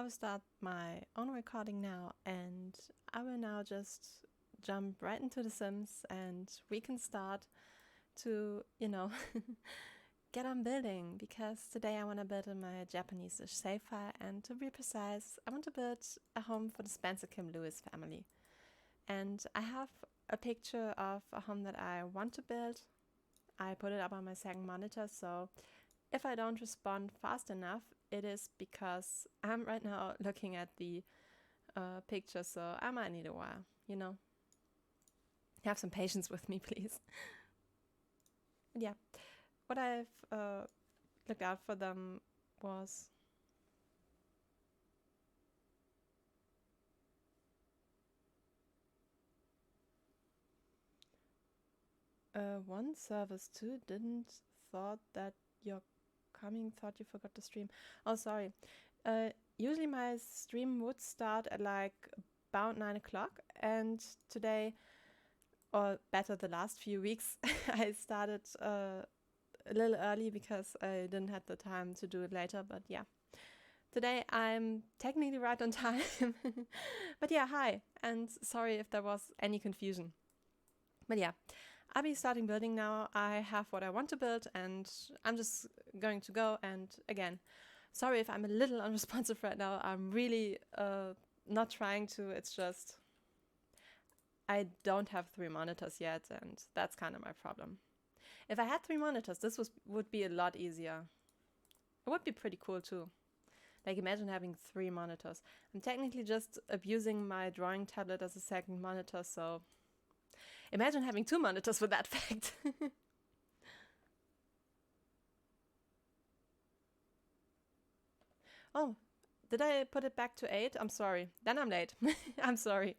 I will start my own recording now, and I will now just jump right into The Sims, and we can start to, get on building, because today I want to build in my Japanese-ish save file, and to be precise, I want to build a home for the Spencer Kim Lewis family. And I have a picture of a home that I want to build. I put it up on my second monitor, so if I don't respond fast enough, it is because I'm right now looking at the picture, so I might need a while, Have some patience with me, please. But yeah, what I've looked out for them was one service too didn't thought that you're coming, thought you forgot to stream. Oh, sorry. Usually my stream would start at like about 9 o'clock, and today, or better the last few weeks, I started a little early because I didn't have the time to do it later, but yeah. Today I'm technically right on time. But yeah, hi, and sorry if there was any confusion. But yeah, I'll be starting building now. I have what I want to build, and I'm just going to go. And again, sorry if I'm a little unresponsive right now. I'm really not trying to. It's just I don't have 3 monitors yet, and that's kind of my problem. If I had 3 monitors, this would be a lot easier. It would be pretty cool too. Like, imagine having 3 monitors. I'm technically just abusing my drawing tablet as a second monitor, so imagine having 2 monitors with that fact. Oh, did I put it back to 8? I'm sorry. Then I'm late. I'm sorry.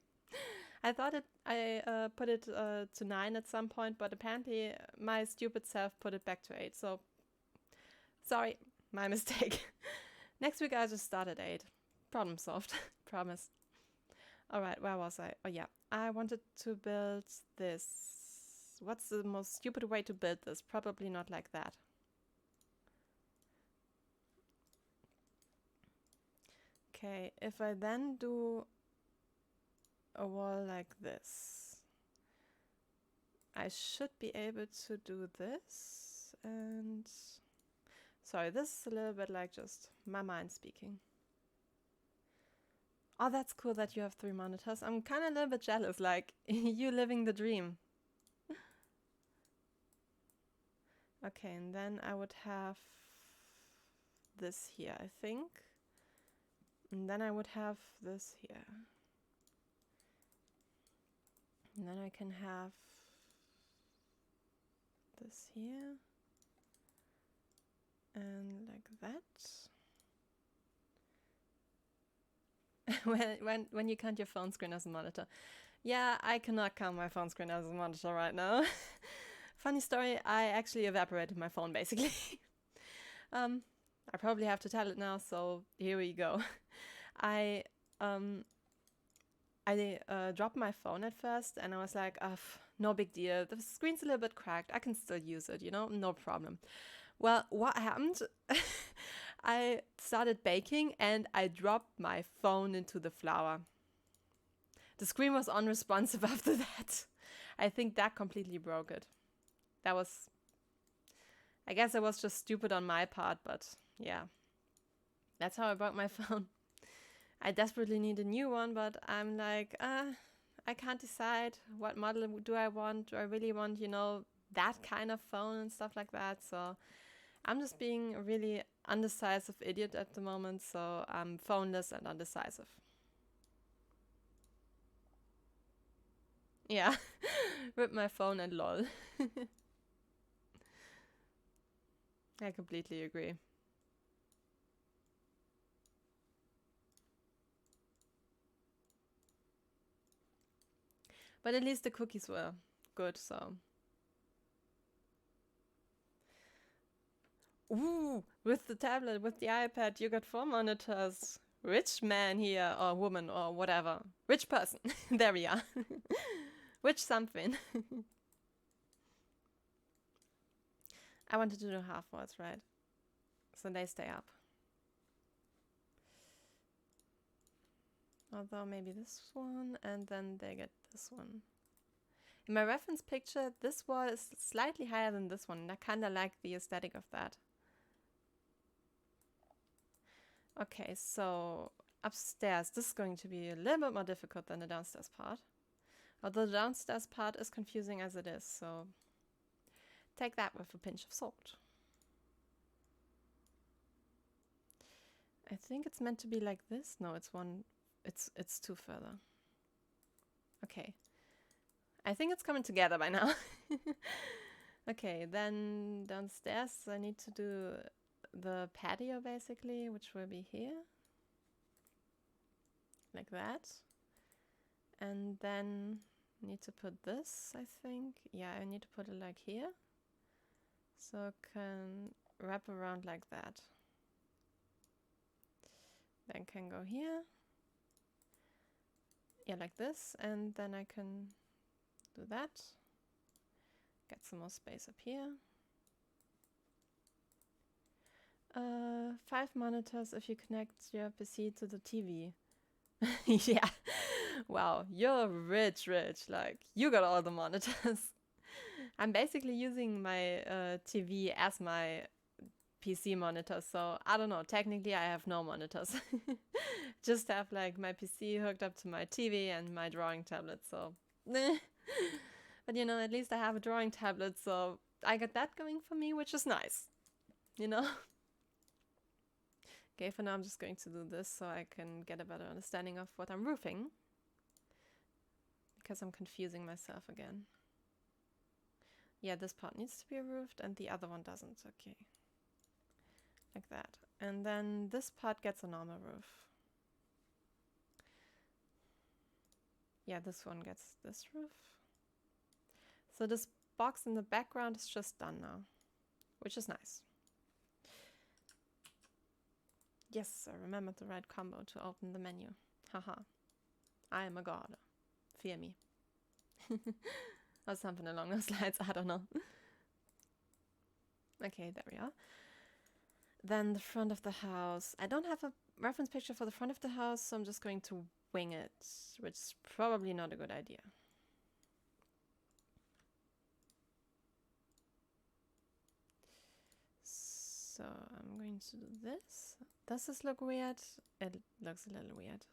I thought I put it to 9 at some point, but apparently my stupid self put it back to 8. So, sorry, my mistake. Next week I'll just start at 8. Problem solved. Promise. Alright, where was I? Oh yeah, I wanted to build this. What's the most stupid way to build this? Probably not like that. Okay, if I then do a wall like this, I should be able to do this, and sorry, this is a little bit like just my mind speaking. Oh, that's cool that you have 3 monitors. I'm kind of a little bit jealous, like, you living the dream. Okay, and then I would have this here, I think. And then I would have this here. And then I can have this here. And like that. when you count your phone screen as a monitor. Yeah, I cannot count my phone screen as a monitor right now. Funny story, I actually evaporated my phone basically. I probably have to tell it now, so here we go. I dropped my phone at first, and I was like, no big deal. The screen's a little bit cracked. I can still use it, no problem. Well, what happened? I started baking, and I dropped my phone into the flour. The screen was unresponsive after that. I think that completely broke it. I guess it was just stupid on my part, but yeah. That's how I broke my phone. I desperately need a new one, but I'm like, I can't decide what model do I want. Do I really want, that kind of phone and stuff like that? So I'm just being a really undecisive idiot at the moment, so I'm phoneless and undecisive. Yeah, with my phone and lol. I completely agree. But at least the cookies were good, so. Ooh, with the tablet, with the iPad, you got 4 monitors. Rich man here, or woman, or whatever. Rich person. There we are. Rich something. I wanted to do half walls, right? So they stay up. Although maybe this one, and then they get this one. In my reference picture, this wall is slightly higher than this one, and I kind of like the aesthetic of that. Okay, so upstairs, this is going to be a little bit more difficult than the downstairs part. Although the downstairs part is confusing as it is, so take that with a pinch of salt. I think it's meant to be like this. No, it's two further. Okay. I think it's coming together by now. Okay, then downstairs I need to do the patio basically, which will be here. Like that. And then I need to put this, I think. Yeah, I need to put it like here. So it can wrap around like that. Then can go here. Yeah, like this. And then I can do that. Get some more space up here. 5 monitors if you connect your PC to the TV. Yeah. Wow, you're rich. Like, you got all the monitors. I'm basically using my TV as my PC monitor, so I don't know. Technically, I have no monitors. Just have like my PC hooked up to my TV and my drawing tablet, so... But you know, at least I have a drawing tablet, so I got that going for me, which is nice. You know? Okay, for now I'm just going to do this so I can get a better understanding of what I'm roofing. Because I'm confusing myself again. Yeah, this part needs to be roofed and the other one doesn't. Okay. Like that. And then this part gets a normal roof. Yeah, this one gets this roof. So this box in the background is just done now, which is nice. Yes, I remembered the right combo to open the menu. Haha. I am a god. Fear me. Or something along those lines, I don't know. Okay, there we are. Then the front of the house. I don't have a reference picture for the front of the house, so I'm just going to wing it, which is probably not a good idea. So I'm going to do this. Does this look weird? It looks a little weird.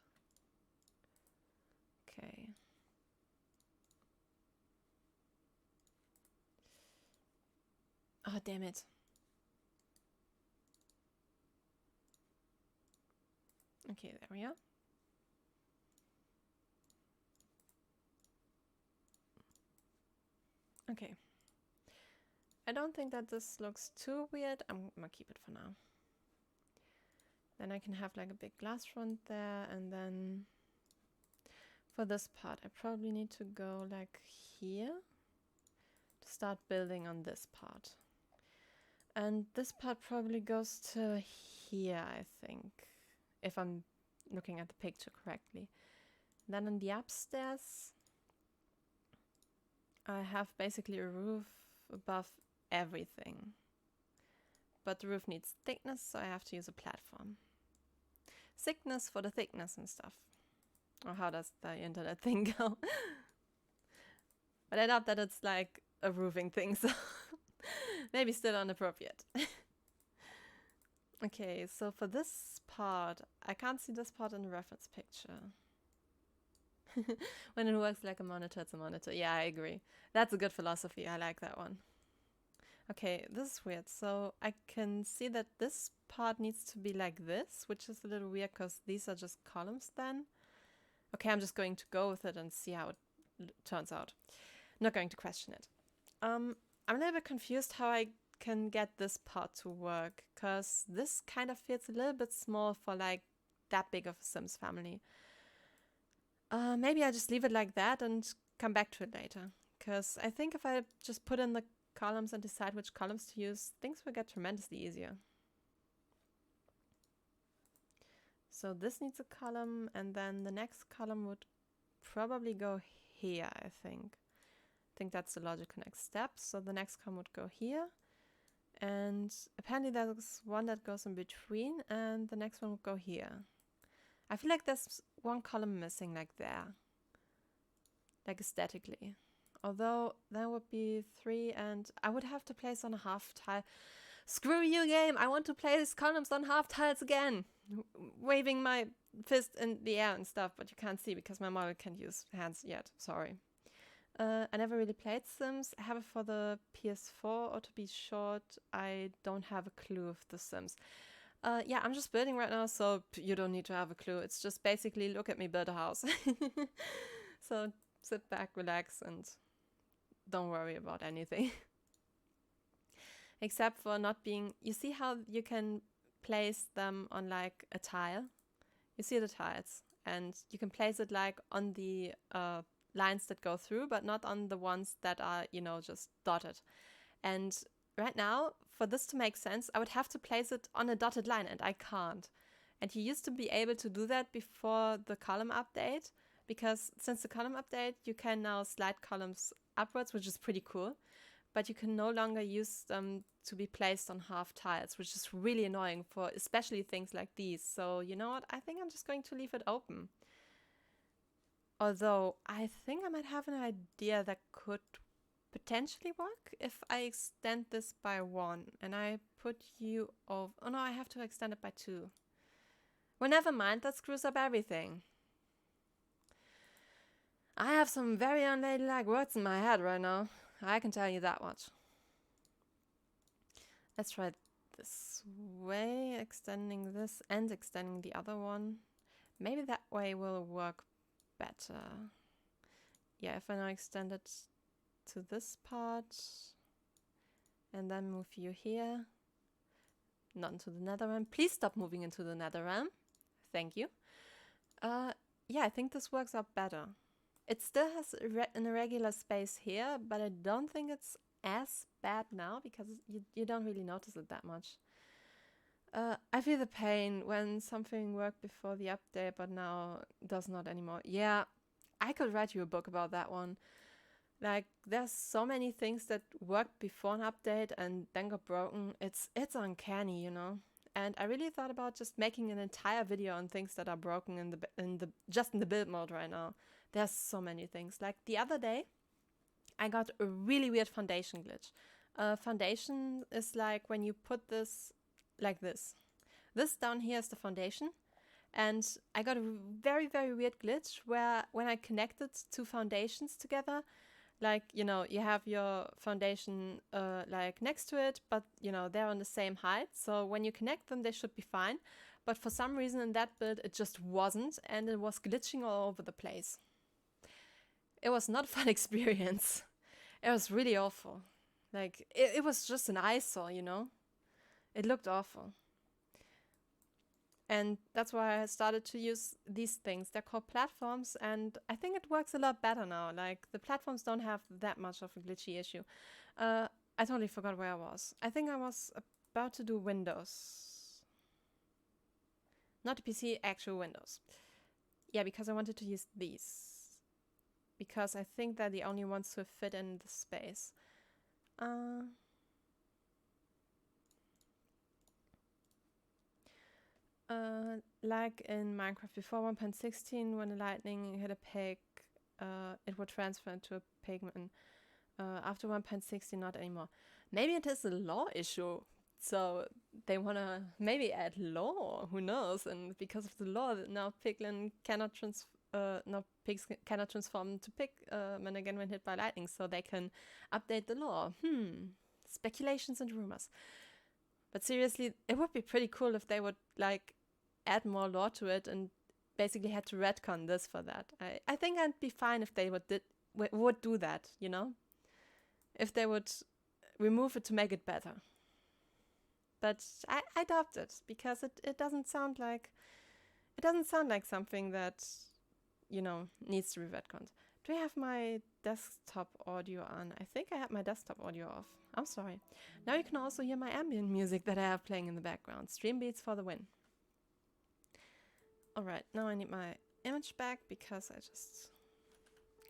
Okay. Oh, damn it. Okay, there we are. Okay. I don't think that this looks too weird. I'm gonna keep it for now. Then I can have like a big glass front there, and then for this part I probably need to go like here to start building on this part. And this part probably goes to here, I think, if I'm looking at the picture correctly. Then on the upstairs, I have basically a roof above everything. But the roof needs thickness, so I have to use a platform. Thickness for the thickness and stuff. Or how does the internet thing go? But I doubt that it's like a roofing thing, so maybe still inappropriate. Okay, so for this part, I can't see this part in the reference picture. When it works like a monitor, it's a monitor. Yeah, I agree. That's a good philosophy. I like that one. Okay, this is weird. So I can see that this part needs to be like this, which is a little weird because these are just columns then. Okay, I'm just going to go with it and see how it turns out. Not going to question it. I'm a little bit confused how I can get this part to work, because this kind of feels a little bit small for like that big of a Sims family. Maybe I just leave it like that and come back to it later, because I think if I just put in the columns and decide which columns to use, things will get tremendously easier. So this needs a column, and then the next column would probably go here, I think. I think that's the logical next step. So the next column would go here. And apparently there's one that goes in between, and the next one would go here. I feel like there's one column missing, like there. Like aesthetically. Although there would be 3 and I would have to place on a half tile. Screw you, game! I want to place columns on half tiles again! Waving my fist in the air and stuff, but you can't see because my model can't use hands yet. Sorry. I never really played Sims. I have it for the PS4, or to be short, I don't have a clue of the Sims. Yeah, I'm just building right now, so you don't need to have a clue. It's just basically look at me build a house. So sit back, relax, and don't worry about anything. Except for not being... You see how you can place them on like a tile? You see the tiles, and you can place it like on the lines that go through, but not on the ones that are, you know, just dotted. And right now, for this to make sense, I would have to place it on a dotted line, and I can't. And you used to be able to do that before the column update, because since the column update, you can now slide columns upwards, which is pretty cool. But you can no longer use them to be placed on half tiles, which is really annoying for especially things like these. So you know what? I think I'm just going to leave it open. Although I think I might have an idea that could potentially work if I extend this by 1 and I put you over... Oh no, I have to extend it by 2. Well, never mind, that screws up everything. I have some very unladylike words in my head right now. I can tell you that much. Let's try it this way, extending this and extending the other one. Maybe that way will work better. Yeah, if I now extend it to this part and then move you here, not into the nether realm. Please stop moving into the nether realm. Thank you. Yeah, I think this works out better. It still has an irregular space here, but I don't think it's as bad now because you don't really notice it that much. I feel the pain when something worked before the update, but now does not anymore. Yeah, I could write you a book about that one. Like, there's so many things that worked before an update and then got broken. It's uncanny, you know. And I really thought about just making an entire video on things that are broken in the build mode right now. There's so many things. Like the other day, I got a really weird foundation glitch. Foundation is like when you put this like this. This down here is the foundation. And I got a very, very weird glitch where when I connected two foundations together, like, you know, you have your foundation like next to it, but, you know, they're on the same height. So when you connect them, they should be fine. But for some reason in that build, it just wasn't. And it was glitching all over the place. It was not a fun experience. It was really awful. Like, it was just an eyesore, you know? It looked awful. And that's why I started to use these things. They're called platforms, and I think it works a lot better now. Like, the platforms don't have that much of a glitchy issue. I totally forgot where I was. I think I was about to do Windows. Not the PC, actual Windows. Yeah, because I wanted to use these. Because I think they're the only ones who fit in the space. Like in Minecraft before 1.16, when the lightning hit a pig, it would transfer into a pigman. After 1.16, not anymore. Maybe it is a law issue. So they want to maybe add law, who knows? And because of the law, now piglin cannot pigs cannot transform to pigmen again when hit by lightning, so they can update the law. Speculations and rumors. But seriously, it would be pretty cool if they would like add more lore to it and basically had to retcon this for that. I think I'd be fine if they would do that, you know? If they would remove it to make it better. But I doubt it, because it doesn't sound like something that, you know, needs to be retconned. Do I have my desktop audio on? I think I had my desktop audio off. I'm sorry. Now you can also hear my ambient music that I have playing in the background. Stream beats for the win. Alright, now I need my image back because I just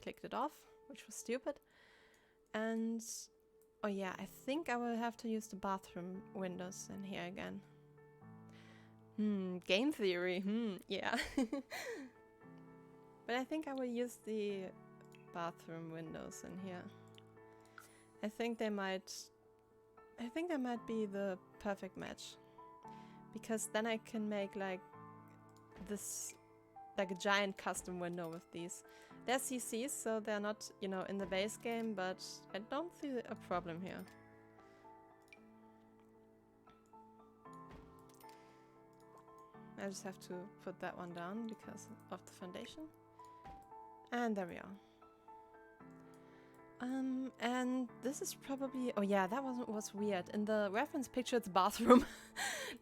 clicked it off, which was stupid. And, oh yeah, I think I will have to use the bathroom windows in here again. Game theory. Yeah. But I think I will use the bathroom windows in here. I think they might be the perfect match. Because then I can make like this, like a giant custom window with these. They're CCs, so they're not, you know, in the base game, but I don't see a problem here. I just have to put that one down because of the foundation. And there we are. And this is probably... Oh yeah, that was weird. In the reference picture, it's bathroom.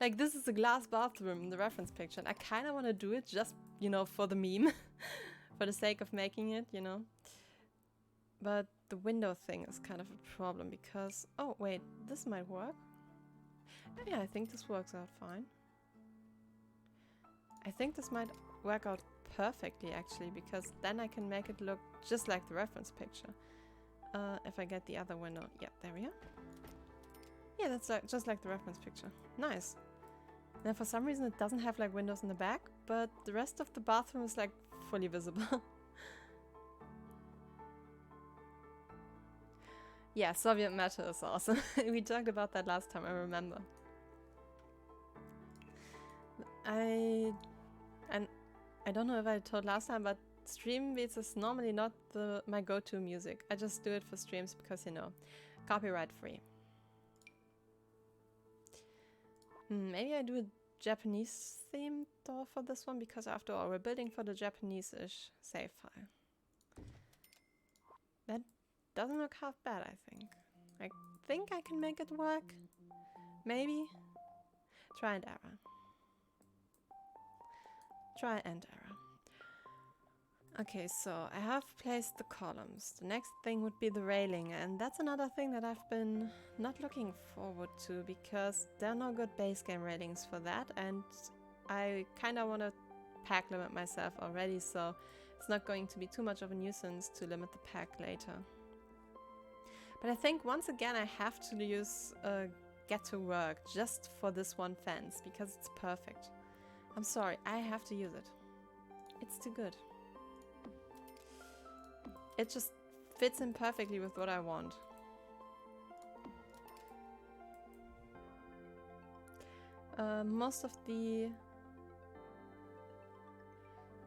Like, this is a glass bathroom in the reference picture. And I kind of want to do it just, you know, for the meme. For the sake of making it, you know. But the window thing is kind of a problem because... Oh, wait, this might work. Yeah, I think this works out fine. I think this might work out perfectly, actually, because then I can make it look just like the reference picture. If I get the other window. Yeah, there we are. Yeah, that's just like the reference picture. Nice. Now, for some reason, it doesn't have like windows in the back, but the rest of the bathroom is like fully visible. Yeah, Soviet metal is awesome. We talked about that last time, I remember. I don't know if I told last time, but stream beats is normally not my go-to music. I just do it for streams because, you know, copyright free. Maybe I do a Japanese themed door for this one because after all, we're building for the Japanese-ish save file. That doesn't look half bad, I think I can make it work. Maybe. Try and error. Try and error. Okay, so I have placed the columns. The next thing would be the railing, and that's another thing that I've been not looking forward to because there are no good base game railings for that, and I kind of want to pack limit myself already, so it's not going to be too much of a nuisance to limit the pack later. But I think once again I have to use Get to Work just for this one fence because it's perfect. I'm sorry, I have to use it. It's too good. It just fits in perfectly with what I want. Most of the...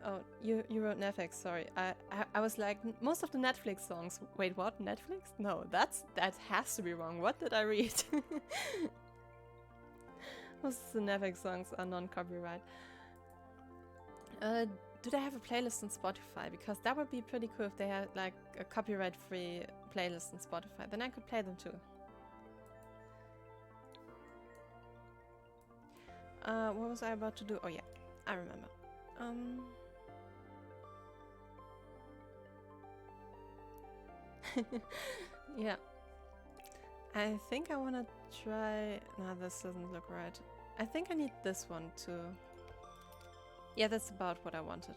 Oh, you wrote Netflix, sorry. I was like, most of the Netflix songs... Wait, what? Netflix? No, that has to be wrong. What did I read? Most of the Netflix songs are non-copyright. Do they have a playlist on Spotify? Because that would be pretty cool if they had like a copyright-free playlist on Spotify. Then I could play them too. What was I about to do? Oh yeah, I remember. Yeah. I think I want to try... No, this doesn't look right. I think I need this one too. Yeah, that's about what I wanted.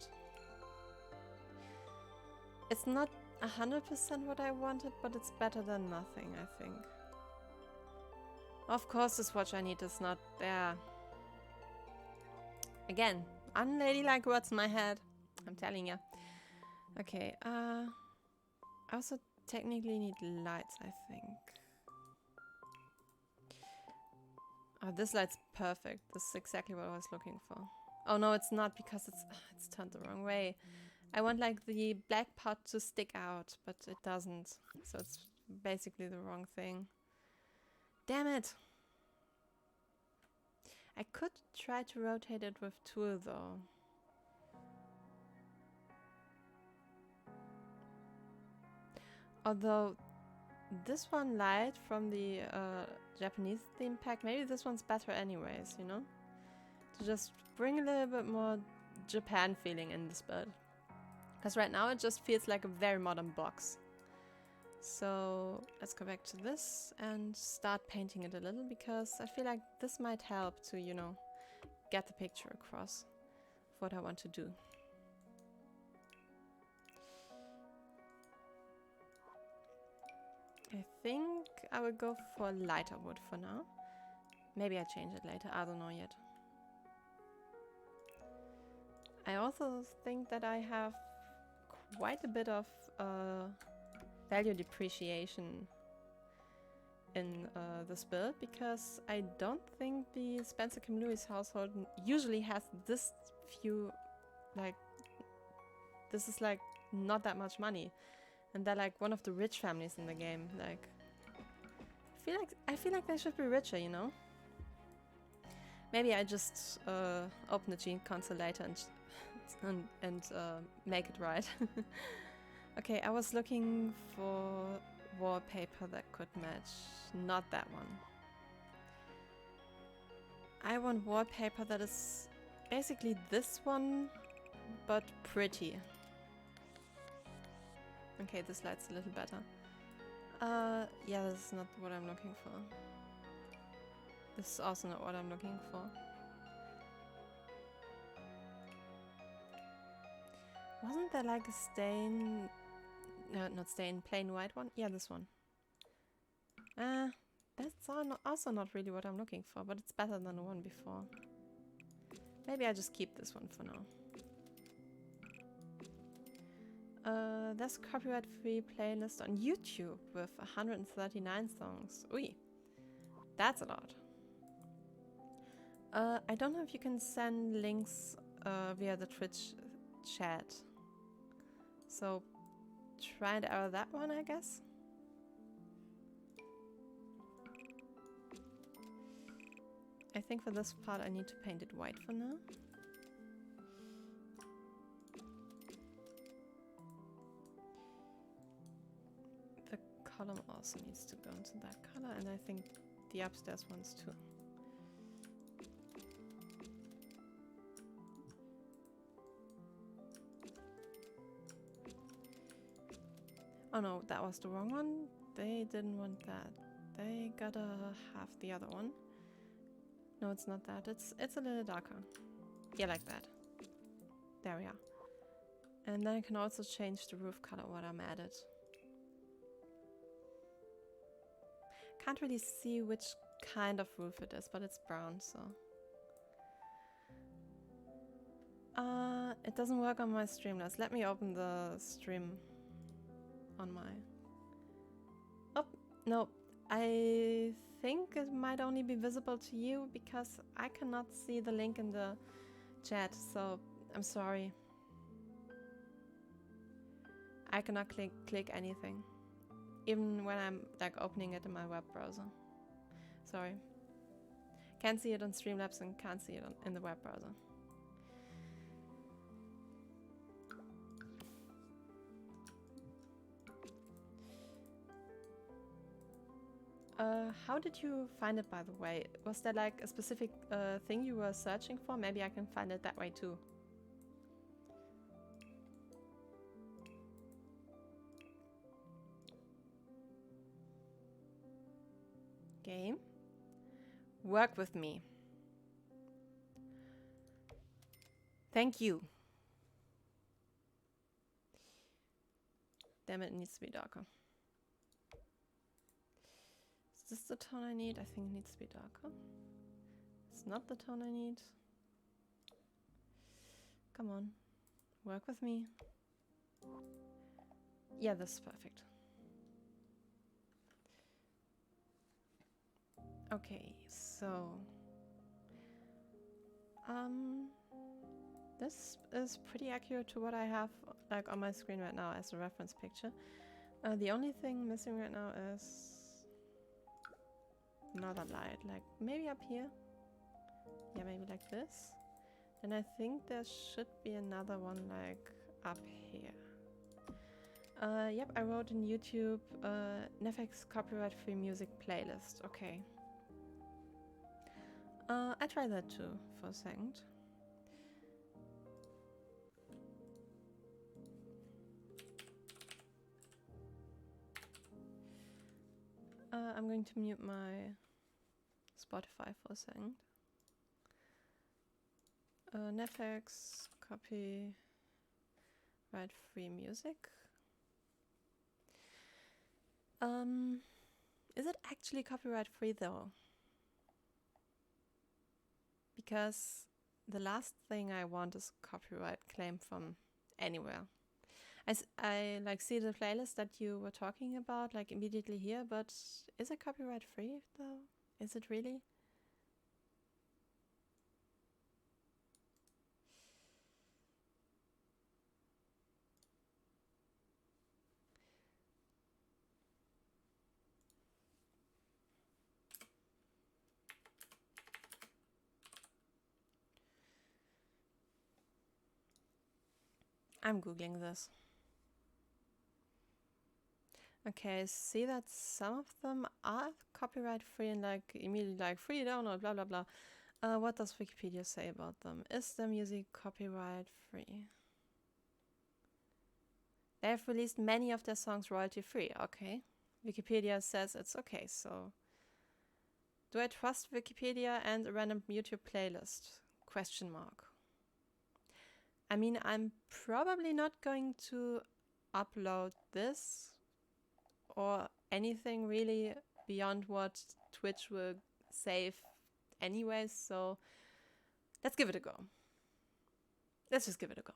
It's not 100% what I wanted, but it's better than nothing, I think. Of course the swatch I need is not there. Again, unladylike words in my head. I'm telling you. Okay, I also technically need lights, I think. Oh, this light's perfect. This is exactly what I was looking for. Oh no, it's not because it's turned the wrong way. I want like the black part to stick out, but it doesn't. So it's basically the wrong thing. Damn it! I could try to rotate it with tool though. Although this one light from the Japanese theme pack, maybe this one's better anyways, you know? To just bring a little bit more Japan feeling in this build. Because right now it just feels like a very modern box. So let's go back to this and start painting it a little because I feel like this might help to, you know, get the picture across of what I want to do. I think I will go for lighter wood for now. Maybe I change it later, I don't know yet. I also think that I have quite a bit of value depreciation in this build, because I don't think the Spencer Kim Lewis household usually has this few, like, this is like not that much money, and they're like one of the rich families in the game. Like, I feel like they should be richer, you know? Maybe I just open the Gene console later and make it right. Okay, I was looking for wallpaper that could match. Not that one. I want wallpaper that is basically this one, but pretty. Okay, this light's a little better. Yeah, this is not what I'm looking for. This is also not what I'm looking for. Wasn't there like a stain? No, not stain, plain white one? Yeah, this one. That's also not really what I'm looking for, but it's better than the one before. Maybe I just keep this one for now. There's a copyright-free playlist on YouTube with 139 songs. Ui, that's a lot. I don't know if you can send links via the Twitch chat. So try and error that one, I guess. I think for this part I need to paint it white for now. The column also needs to go into that color, and I think the upstairs ones too. Oh no, that was the wrong one. They didn't want that. They gotta have the other one. No, it's not that. It's a little darker. Yeah, like that. There we are. And then I can also change the roof color when I'm at it. Can't really see which kind of roof it is, but it's brown, so. It doesn't work on my Streamlabs. Let me open the stream on my... Oh, no. I think it might only be visible to you because I cannot see the link in the chat, so I'm sorry. I cannot click anything, even when I'm like opening it in my web browser. Sorry. Can't see it on Streamlabs and can't see it in the web browser. How did you find it, by the way? Was there like a specific thing you were searching for? Maybe I can find it that way too. Game. Work with me. Thank you. Damn it, needs to be darker. Is this the tone I need? I think it needs to be darker. It's not the tone I need. Come on. Work with me. Yeah, this is perfect. Okay, so... this is pretty accurate to what I have like on my screen right now as a reference picture. The only thing missing right now is another light, like maybe up here. Yeah, maybe like this. And I think there should be another one like up here. Yep, I wrote in YouTube Netflix copyright-free music playlist. Okay. I tried that too for a second. I'm going to mute my Spotify for a second. Netflix copyright free music. Is it actually copyright free though? Because the last thing I want is copyright claim from anywhere. I like see the playlist that you were talking about like immediately here, but is it copyright free though? Is it really? I'm googling this. Okay, see that some of them are copyright free and like immediately like free download, blah blah blah. What does Wikipedia say about them? Is the music copyright free? They have released many of their songs royalty free. Okay. Wikipedia says it's okay, so do I trust Wikipedia and a random YouTube playlist? Question mark. I mean, I'm probably not going to upload this or anything really beyond what Twitch will save anyways, so let's give it a go. Let's just give it a go.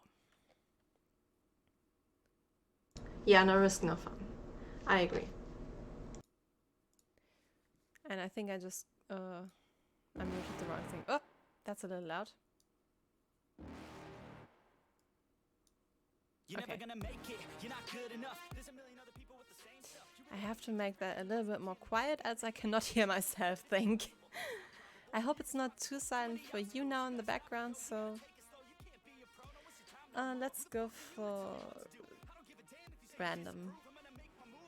Yeah, no risk, no fun. I agree. And I think I just I muted the wrong thing. Oh, that's a little loud. You're never gonna make it. You're not good enough. There's a million other people with the same stuff. I have to make that a little bit more quiet as I cannot hear myself think. I hope it's not too silent for you now in the background, so let's go for random.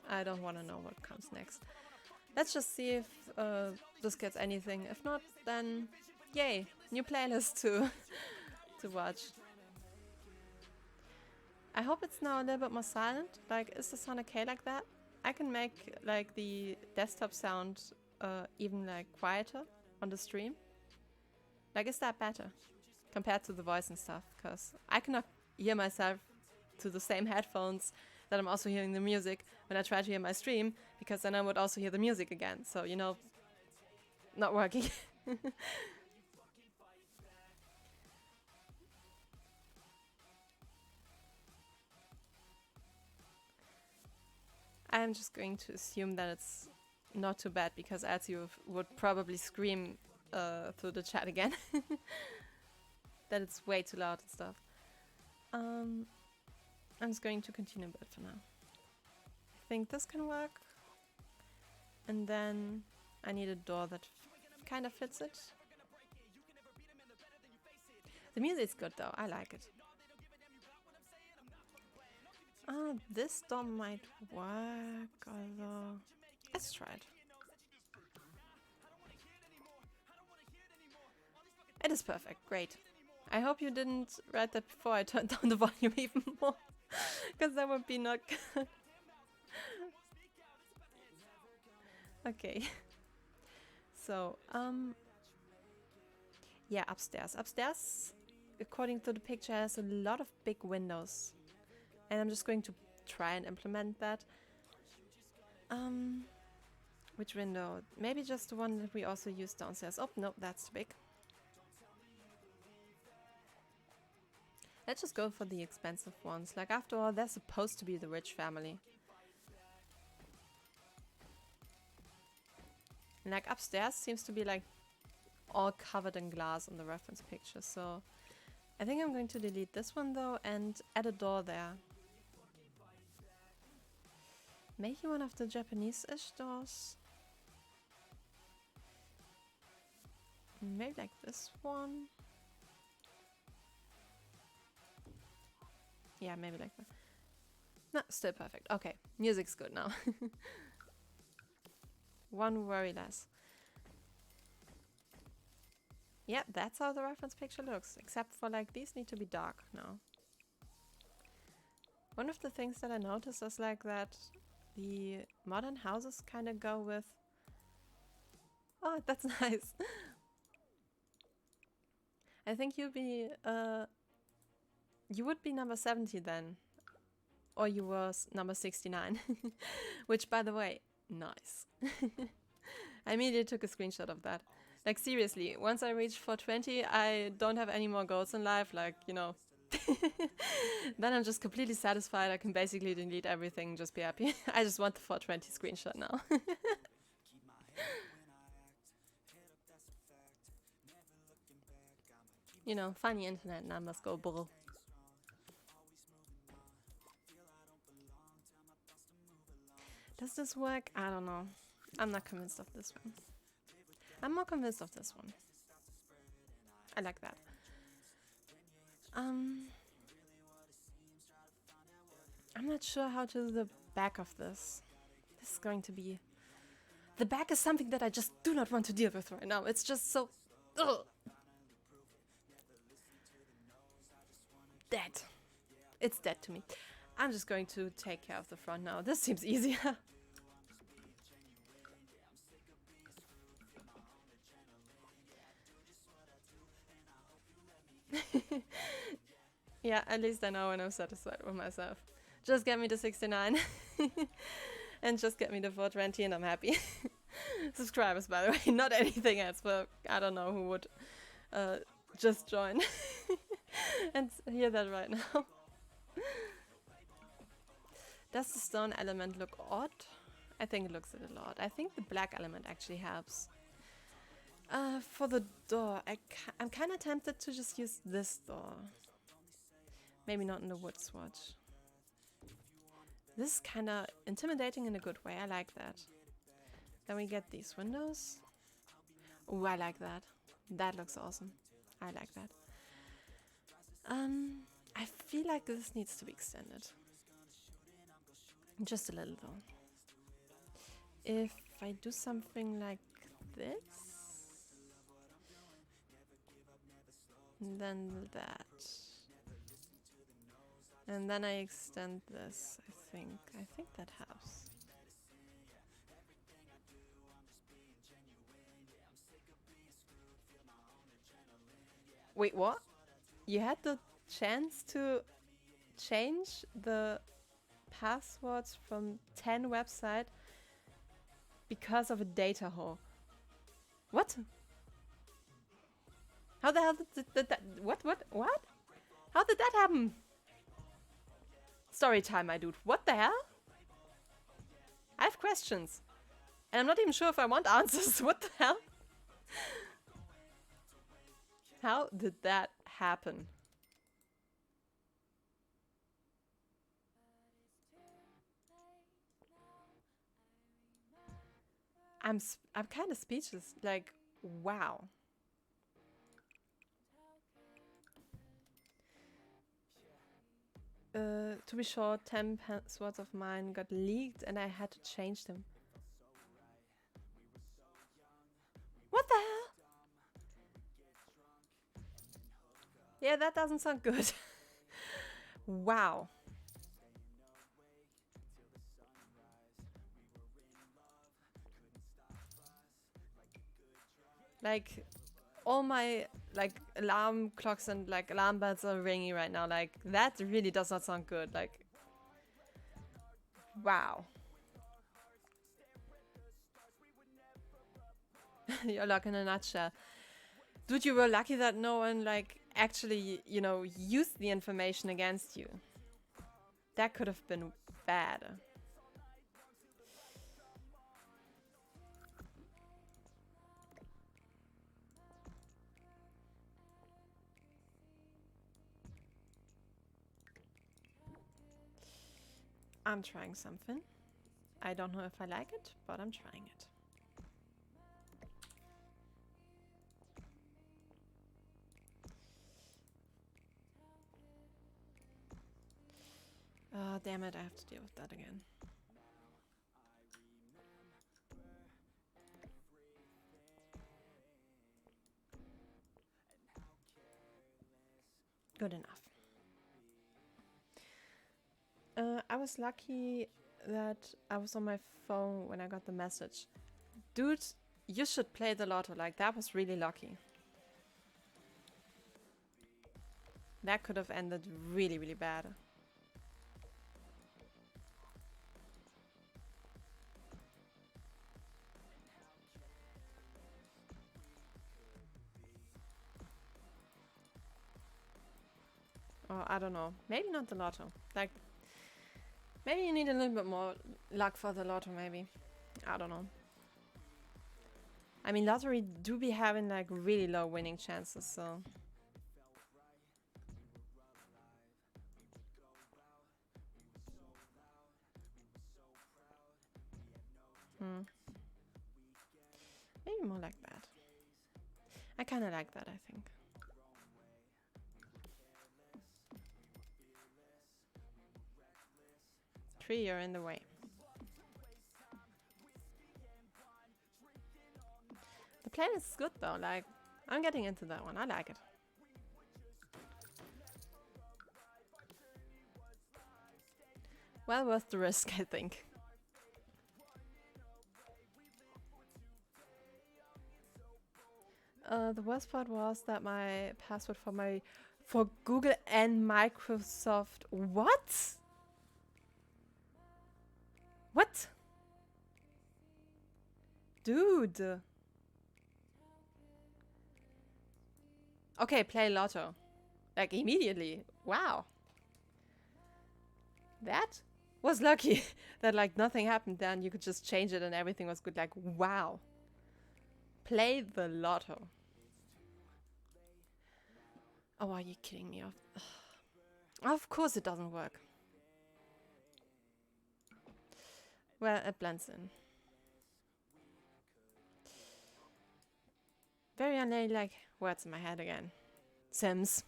I don't want to know what comes next. Let's just see if this gets anything. If not, then yay, new playlist to watch. I hope it's now a little bit more silent. Like, is the sound okay like that? I can make like the desktop sound even like quieter on the stream. Like, is that better compared to the voice and stuff? Because I cannot hear myself to the same headphones that I'm also hearing the music when I try to hear my stream, because then I would also hear the music again. So, you know, not working. I'm just going to assume that it's not too bad, because as you would probably scream through the chat again that it's way too loud and stuff. I'm just going to continue a bit for now. I think this can work. And then I need a door that kind of fits it. The music's good though, I like it. This door might work, although let's try it. It is perfect, great. I hope you didn't write that before I turned down the volume even more, because that would be not good. Okay. So, yeah, upstairs. Upstairs, according to the picture, has a lot of big windows. And I'm just going to try and implement that. Which window? Maybe just the one that we also use downstairs. Oh, no, that's too big. Let's just go for the expensive ones. Like, after all, they're supposed to be the rich family. And like, upstairs seems to be like all covered in glass on the reference picture. So I think I'm going to delete this one though and add a door there. Maybe one of the Japanese-ish doors. Maybe like this one. Yeah, maybe like that. No, still perfect. Okay, music's good now. One worry less. Yeah, that's how the reference picture looks. Except for like these need to be dark now. One of the things that I noticed is like that the modern houses kind of go with... Oh, that's nice. I think you'd be... you would be number 70 then. Or you were number 69. Which, by the way, nice. I immediately took a screenshot of that. Like seriously, once I reach 420, I don't have any more goals in life, like, you know. Then I'm just completely satisfied. I can basically delete everything, just be happy. I just want the 420 screenshot now. You know, funny internet numbers go bro. Does this work? I don't know. I'm not convinced of this one. I'm more convinced of this one. I like that. I'm not sure how to do the back of this. This is going to be... The back is something that I just do not want to deal with right now. It's just so... Ugh. Dead. It's dead to me. I'm just going to take care of the front now. This seems easier. Yeah, at least I know when I'm satisfied with myself. Just get me to 69 and just get me to 420 and I'm happy. Subscribers, by the way, not anything else, but I don't know who would just join and hear that right now. Does the stone element look odd? I think it looks a little odd. I think the black element actually helps. For the door, I'm kind of tempted to just use this door. Maybe not in the wood swatch. This is kind of intimidating in a good way. I like that. Then we get these windows. Oh, I like that. That looks awesome. I like that. I feel like this needs to be extended. Just a little though. If I do something like this, then that. And then I extend this, I think. I think that helps. Wait, what? You had the chance to change the passwords from 10 website because of a data hole. What? How the hell did that... What? How did that happen? Story time, my dude. What the hell? I have questions. And I'm not even sure if I want answers. What the hell? How did that happen? I'm kind of speechless. Like, wow. To be short, 10 passwords of mine got leaked and I had to change them. What the hell? Yeah, that doesn't sound good. Wow. Like, all my like alarm clocks and like alarm bells are ringing right now. Like, that really does not sound good. Like, wow. Your luck in a nutshell. Dude, you were lucky that no one like actually, you know, used the information against you. That could have been bad. I'm trying something. I don't know if I like it, but I'm trying it. Damn it, I have to deal with that again. Good enough. I was lucky that I was on my phone when I got the message. Dude, you should play the lotto. Like, that was really lucky. That could have ended really, really bad. Or I don't know. Maybe not the lotto. Like, maybe you need a little bit more luck for the lotto, maybe. I don't know. I mean, lottery do be having like really low winning chances, so. Maybe more like that. I kind of like that, I think. 3, you're in the way. The playlist is good though, like, I'm getting into that one, I like it. Well worth the risk, I think. The worst part was that my password for Google and Microsoft. What? What? Dude. Okay, play Lotto. Like immediately. Wow. That was lucky that like nothing happened then. You could just change it and everything was good. Like, wow. Play the Lotto. Oh, are you kidding me? Of course it doesn't work. Well, it blends in. Very unladylike words in my head again. Sims.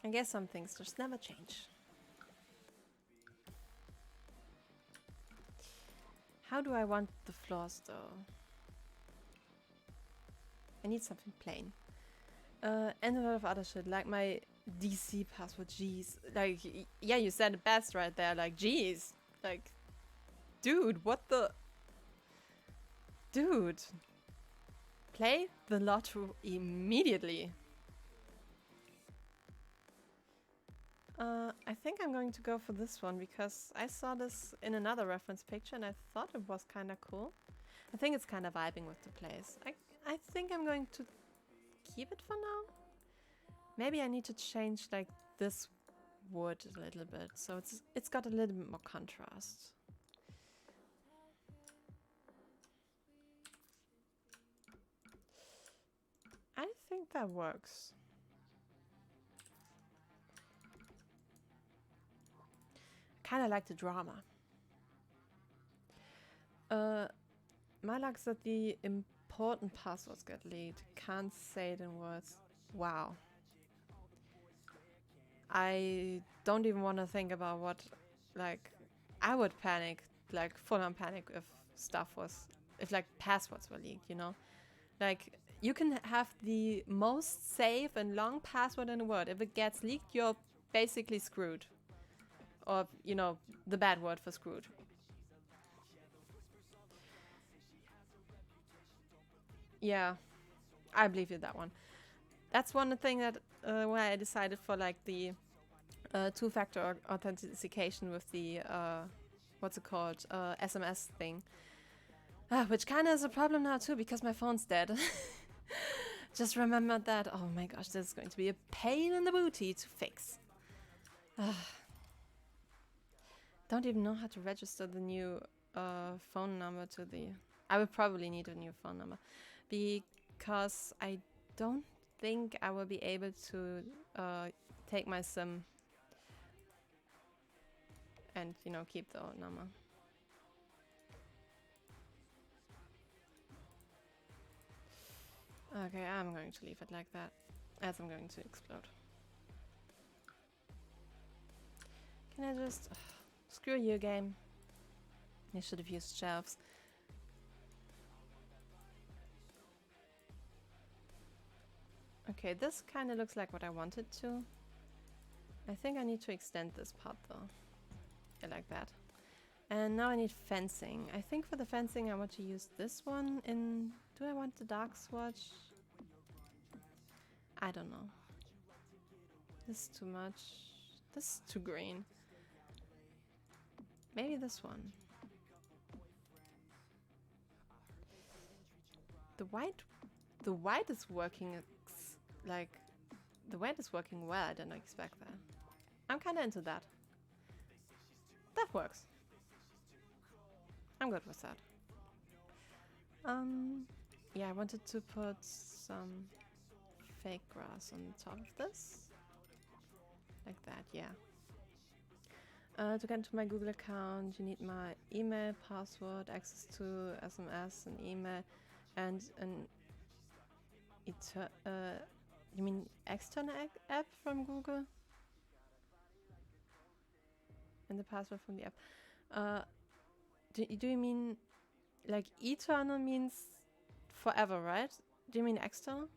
I guess some things just never change. How do I want the floors though? I need something plain. And a lot of other shit, like my DC password, jeez. Like, yeah, you said it best right there, like, jeez. Like, dude, what the... Dude. Play the lotto immediately. I think I'm going to go for this one because I saw this in another reference picture and I thought it was kind of cool. I think it's kind of vibing with the place. I think I'm going to keep it for now. Maybe I need to change like this wood a little bit so it's got a little bit more contrast. I think that works. Kind of like the drama. My luck is that the important passwords get leaked. Can't say it in words. Wow. I don't even want to think about what, like, I would panic, like full-on panic if like passwords were leaked, you know? Like, you can have the most safe and long password in the world. If it gets leaked, you're basically screwed. Or, you know, the bad word for screwed. Yeah, I believe you that one. That's one thing that why I decided for like the two-factor authentication with the what's it called, SMS thing, which kind of is a problem now too because my phone's dead. Just remembered that. Oh my gosh, this is going to be a pain in the booty to fix. Don't even know how to register the new phone number to the... I will probably need a new phone number because I don't think I will be able to take my SIM and, you know, keep the old number. Okay, I'm going to leave it like that, as I'm going to explode. Can I just... screw you, game. I should have used shelves. Okay, this kind of looks like what I wanted to. I think I need to extend this part though. Yeah, like that. And now I need fencing. I think for the fencing I want to use this one in... Do I want the dark swatch? I don't know. This is too much. This is too green. Maybe this one. The white is working like, the way it is working well. I didn't expect that. I'm kind of into that. That works. I'm good with that. Yeah, I wanted to put some fake grass on top of this. Like that, yeah. To get into my Google account, you need my email, password, access to SMS and email, and an you mean external app from Google? And the password from the app. Do you mean like eternal means forever, right? Do you mean external?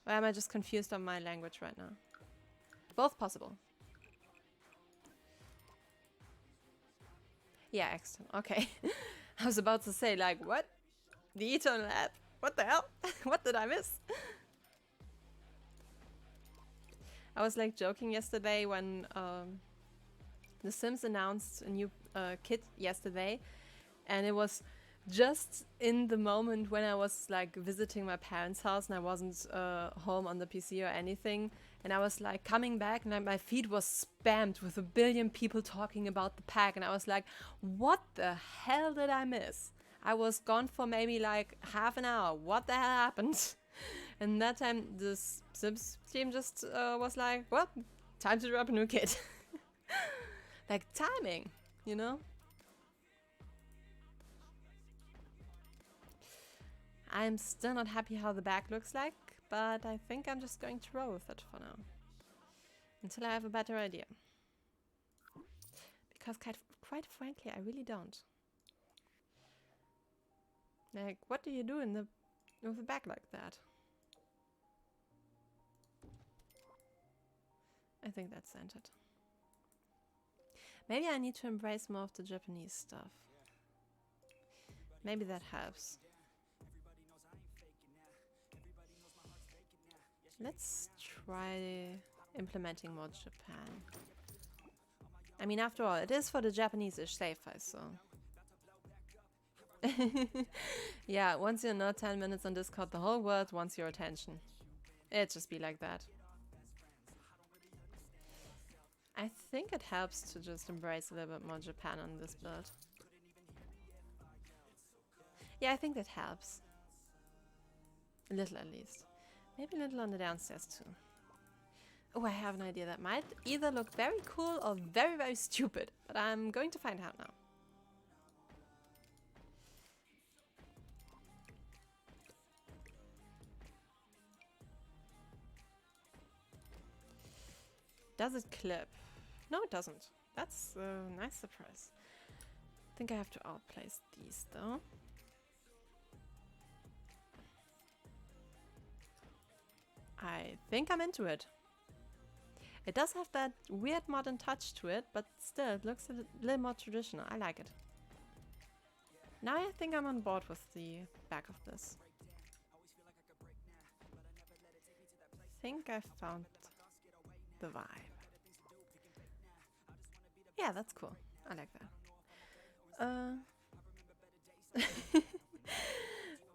Or am I just confused on my language right now? Both possible. Yeah, external. Okay. I was about to say, like, what? The eternal app? What the hell? What did I miss? I was like joking yesterday when The Sims announced a new kit yesterday, and it was just in the moment when I was like visiting my parents' house and I wasn't home on the PC or anything, and I was like coming back and my feed was spammed with 1 billion people talking about the pack, and I was like, what the hell did I miss? I was gone for maybe like half an hour. What the hell happened? And that time the Sims team just was like, well, time to drop a new kit. Like timing, you know? I'm still not happy how the back looks like, but I think I'm just going to roll with it for now. Until I have a better idea. Because quite frankly, I really don't. Like, what do you do with the back like that? I think that's centered. Maybe I need to embrace more of the Japanese stuff. Maybe that helps. Let's try implementing more Japan. I mean, after all, it is for the Japanese-ish savefile, so... Yeah, once you're not 10 minutes on Discord, the whole world wants your attention. It just be like that. I think it helps to just embrace a little bit more Japan on this build. Yeah, I think that helps. A little at least. Maybe a little on the downstairs too. Oh, I have an idea that might either look very cool or very, very stupid. But I'm going to find out now. Does it clip? No, it doesn't. That's a nice surprise. I think I have to outplace these though. I think I'm into it. It does have that weird modern touch to it, but still it looks a little more traditional. I like it. Now I think I'm on board with the back of this. I think I found the vibe. Yeah, that's cool. I like that.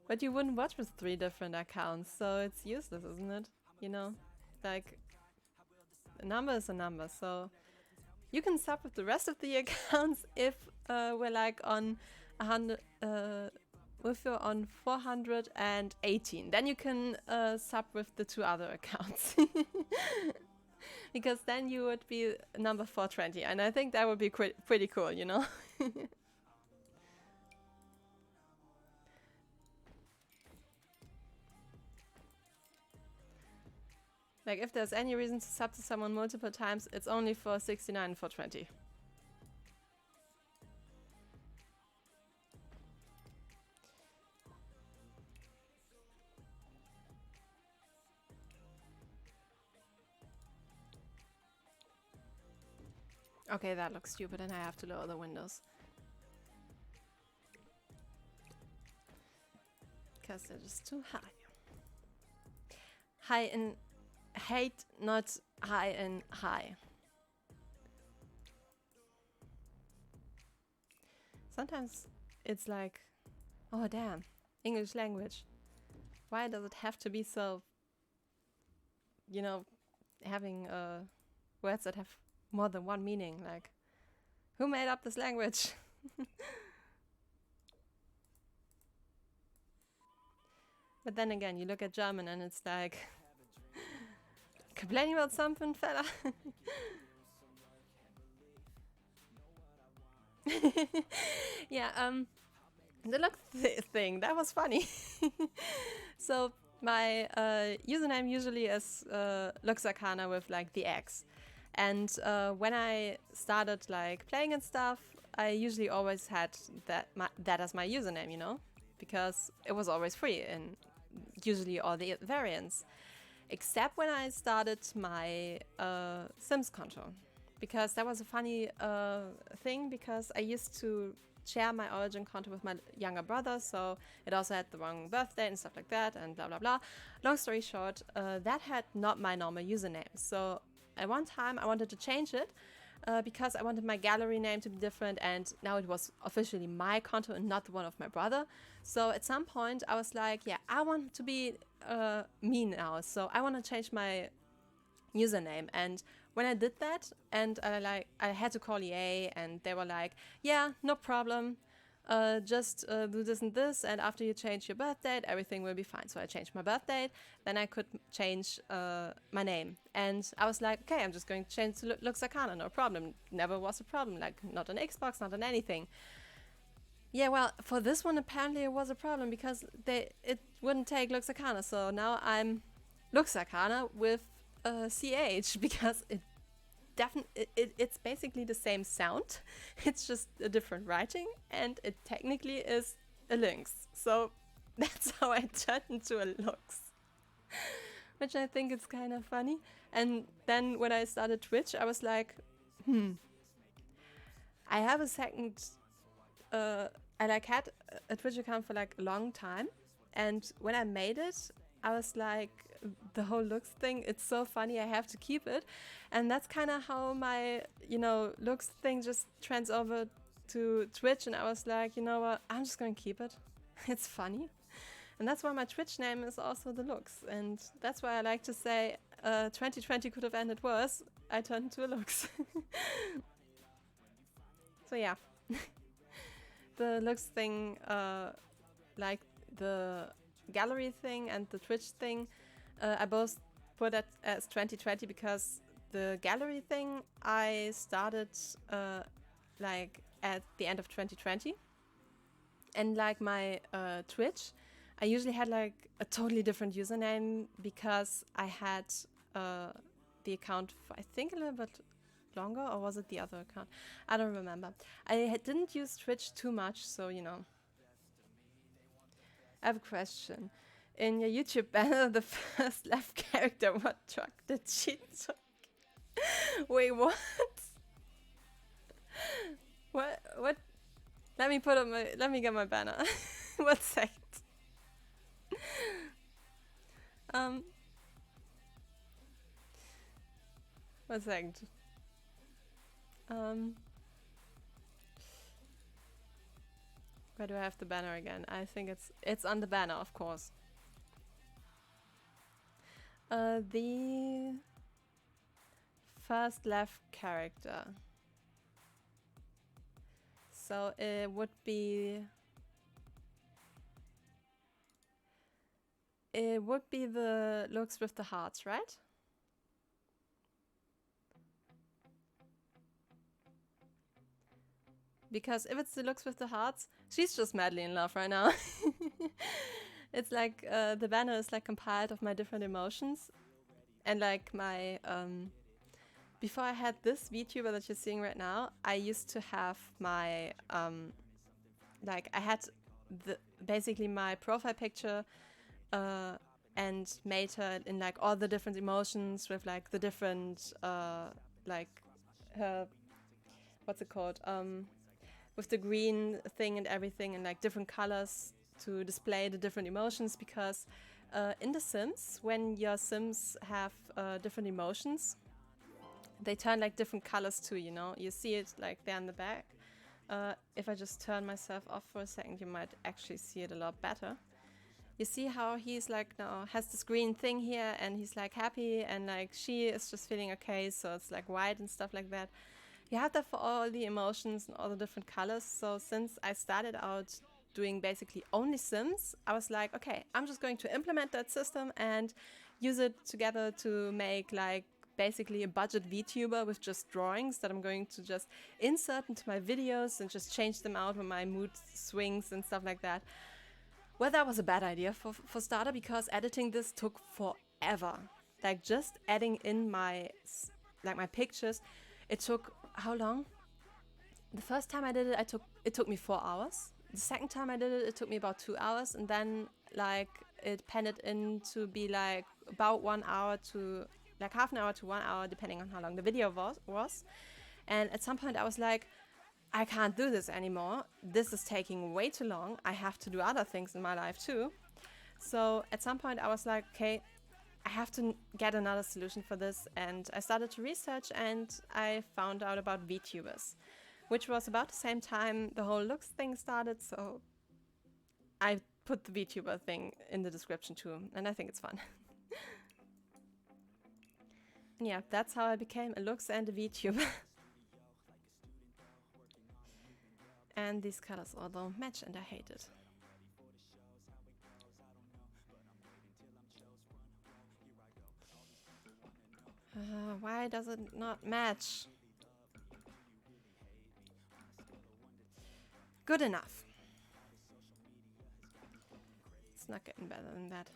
But you wouldn't watch with 3 different accounts, so it's useless, isn't it? You know, like, a number is a number, so you can sub with the rest of the accounts if we're like on 100, if you're on 418, then you can sub with the 2 other accounts. Because then you would be number 420, and I think that would be pretty cool, you know? Like, if there's any reason to sub to someone multiple times, it's only for 69 and 420. Okay, that looks stupid and I have to lower the windows. Because they're just too high. High in hate, not high in high. Sometimes it's like, oh damn, English language. Why does it have to be so you know, having words that have more than one meaning. Like, who made up this language? But then again, you look at German and it's like, complaining about something, fella? Yeah, the look thing, that was funny. So my username usually is Luxarcana with like the X. And when I started like playing and stuff, I usually always had that as my username, you know, because it was always free in usually all the variants. Except when I started my Sims conto, because that was a funny thing, because I used to share my origin conto with my younger brother, so it also had the wrong birthday and stuff like that, and blah blah blah. Long story short, that had not my normal username. So at one time I wanted to change it because I wanted my gallery name to be different, and now it was officially my conto and not the one of my brother. So at some point I was like, yeah, I want to be me now, so I want to change my username. And when I did that, and I had to call EA, and they were like, yeah, no problem, just do this and this, and after you change your birth date, everything will be fine. So I changed my birth date, then I could change my name, and I was like, okay, I'm just going to change to Luxarcana, no problem. Never was a problem, like not on Xbox, not on anything. Yeah, well, for this one apparently it was a problem, because it wouldn't take Luxarcana, so now I'm Luxarcana with CH, because it's basically the same sound. It's just a different writing, and it technically is a lynx. So that's how I turned into a lux, which I think is kind of funny. And then when I started Twitch, I was like, I have a second. I like had a Twitch account for like a long time, and when I made it, I was like, the whole looks thing, it's so funny, I have to keep it. And that's kind of how my, looks thing just trends over to Twitch, and I was like, you know what, I'm just gonna keep it. It's funny. And that's why my Twitch name is also the looks, and that's why I like to say 2020 could have ended worse. I turned into a looks. So yeah. The looks thing, like the gallery thing and the Twitch thing, I both put it as 2020, because the gallery thing I started like at the end of 2020, and like my Twitch, I usually had like a totally different username, because I had the account for, I think, a little bit longer, or was it the other account? I don't remember. I didn't use Twitch too much, so I have a question. In your YouTube banner, the first left character, what truck did she took? Wait, what? What? Let me let me get my banner. One second. Um, one second. Where do I have the banner again? I think it's on the banner, of course. The first left character. So it would be the looks with the hearts, right? Because if it's the looks with the hearts, she's just madly in love right now. It's like the banner is like compiled of my different emotions, and like my before I had this VTuber that you're seeing right now, I used to have my like I had basically my profile picture and made her in like all the different emotions with like the different like her, what's it called, with the green thing and everything, and like different colors to display the different emotions, because in The Sims, when your Sims have different emotions, they turn like different colors too, you see it like there in the back. If I just turn myself off for a second, you might actually see it a lot better. you see how he's like now has this green thing here and he's like happy, and like she is just feeling okay, so it's like white and stuff like that. You have that for all the emotions and all the different colors. So since I started out doing basically only Sims, I was like, okay, I'm just going to implement that system and use it together to make like basically a budget VTuber with just drawings that I'm going to just insert into my videos and just change them out when my mood swings and stuff like that. Well, that was a bad idea for starter, because editing this took forever. Like just adding in my pictures, it took how long? The first time I did it, it took me 4 hours. The second time I did it, it took me about 2 hours, and then like it panned in to be like about 1 hour to like half an hour to 1 hour, depending on how long the video was. And at some point I was like, I can't do this anymore. This is taking way too long. I have to do other things in my life too. So at some point I was like, okay, I have to get another solution for this. And I started to research, and I found out about VTubers, which was about the same time the whole looks thing started. So I put the VTuber thing in the description too, and I think it's fun. Yeah, that's how I became a looks and a VTuber. And these colors all don't match, and I hate it. Why does it not match? Good enough. It's not getting better than that.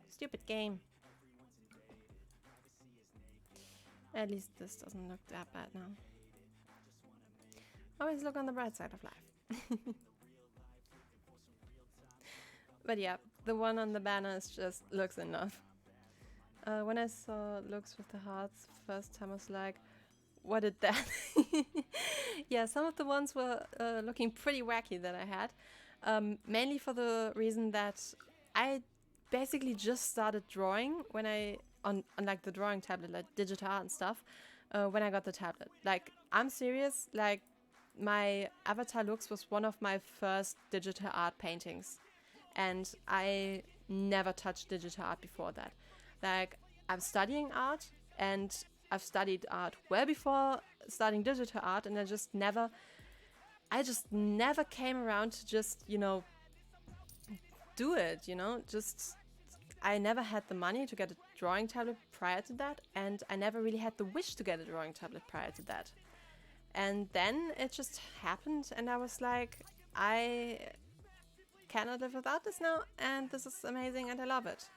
Stupid game. At least this doesn't look that bad now. Always look on the bright side of life. But yeah, the one on the banner is just looks enough. When I saw looks with the hearts first time, I was like, what did that? Yeah, some of the ones were looking pretty wacky that I had. Mainly for the reason that I basically just started drawing when on like the drawing tablet, like digital art and stuff, when I got the tablet. Like, I'm serious, like my avatar looks was one of my first digital art paintings, and I never touched digital art before that. Like, I'm studying art, and I've studied art well before studying digital art, and I just never came around to just, you know, do it, you know, just I never had the money to get a drawing tablet prior to that, and I never really had the wish to get a drawing tablet prior to that. And then it just happened, and I was like, I cannot live without this now, and this is amazing, and I love it.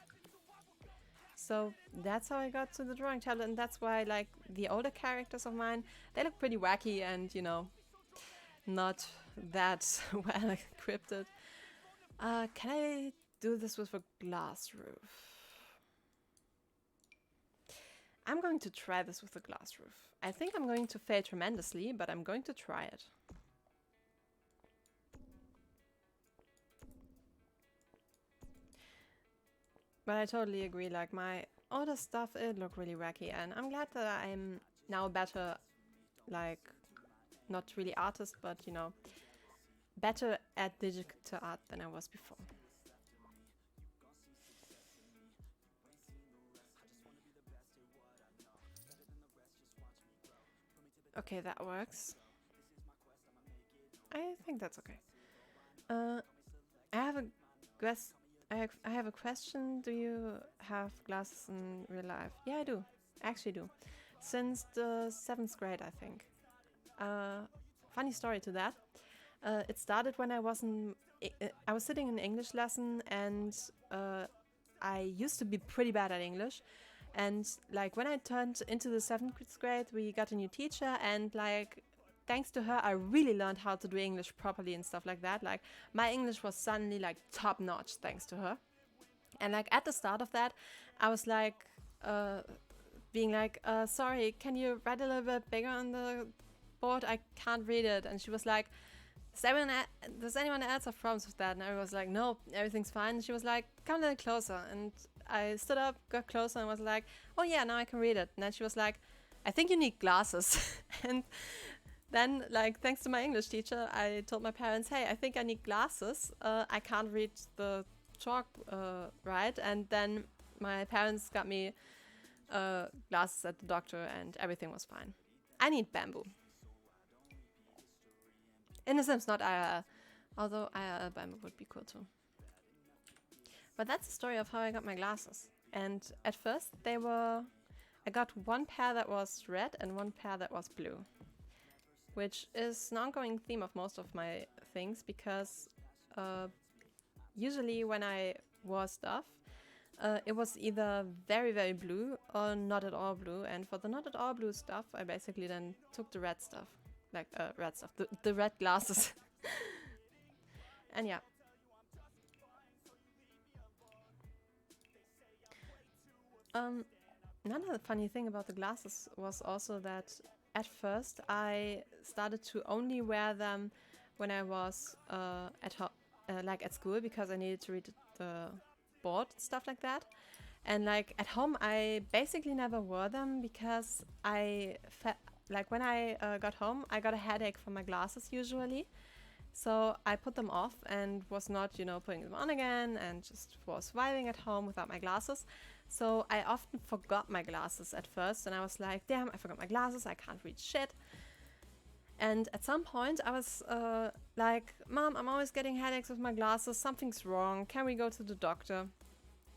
So that's how I got to the drawing tablet, and that's why, like, the older characters of mine, they look pretty wacky and, you know, not that well encrypted. Can I do this with a glass roof? I'm going to try this with a glass roof. I think I'm going to fail tremendously, but I'm going to try it. But I totally agree, like my older stuff, it looked really wacky, and I'm glad that I'm now better, like, not really artist, but, you know, better at digital art than I was before. Okay, that works. I think that's okay. I have a guess. I have a question. Do you have glasses in real life? Yeah, I do. I actually do. Since the 7th grade, I think. Funny story to that. It started when I was sitting in English lesson, and I used to be pretty bad at English. And like when I turned into the 7th grade, we got a new teacher, and like thanks to her, I really learned how to do English properly and stuff like that. Like my English was suddenly like top notch thanks to her. And like at the start of that, I was like being like, sorry, can you write a little bit bigger on the board? I can't read it. And she was like, does anyone else have problems with that? And I was like, no, everything's fine. And she was like, come a little closer. And I stood up, got closer, and was like, oh yeah, now I can read it. And then she was like, I think you need glasses. And then, like, thanks to my English teacher, I told my parents, hey, I think I need glasses. I can't read the chalk, right? And then my parents got me glasses at the doctor, and everything was fine. I need bamboo. In a sense, not IRL. Although IRL bamboo would be cool too. But that's the story of how I got my glasses. And at first they were... I got one pair that was red and one pair that was blue. Which is an ongoing theme of most of my things, because usually when I wore stuff, it was either very, very blue or not at all blue. And for the not at all blue stuff, I basically then took the red stuff. Like, red stuff. The red glasses. And yeah. Another funny thing about the glasses was also that at first I started to only wear them when I was like at school, because I needed to read the board, stuff like that. And like at home I basically never wore them, because like when I got home I got a headache from my glasses usually. So I put them off and was not, you know, putting them on again, and just was vibing at home without my glasses. So I often forgot my glasses at first, and I was like, damn, I forgot my glasses, I can't read shit. And at some point I was like, Mom, I'm always getting headaches with my glasses, something's wrong, can we go to the doctor?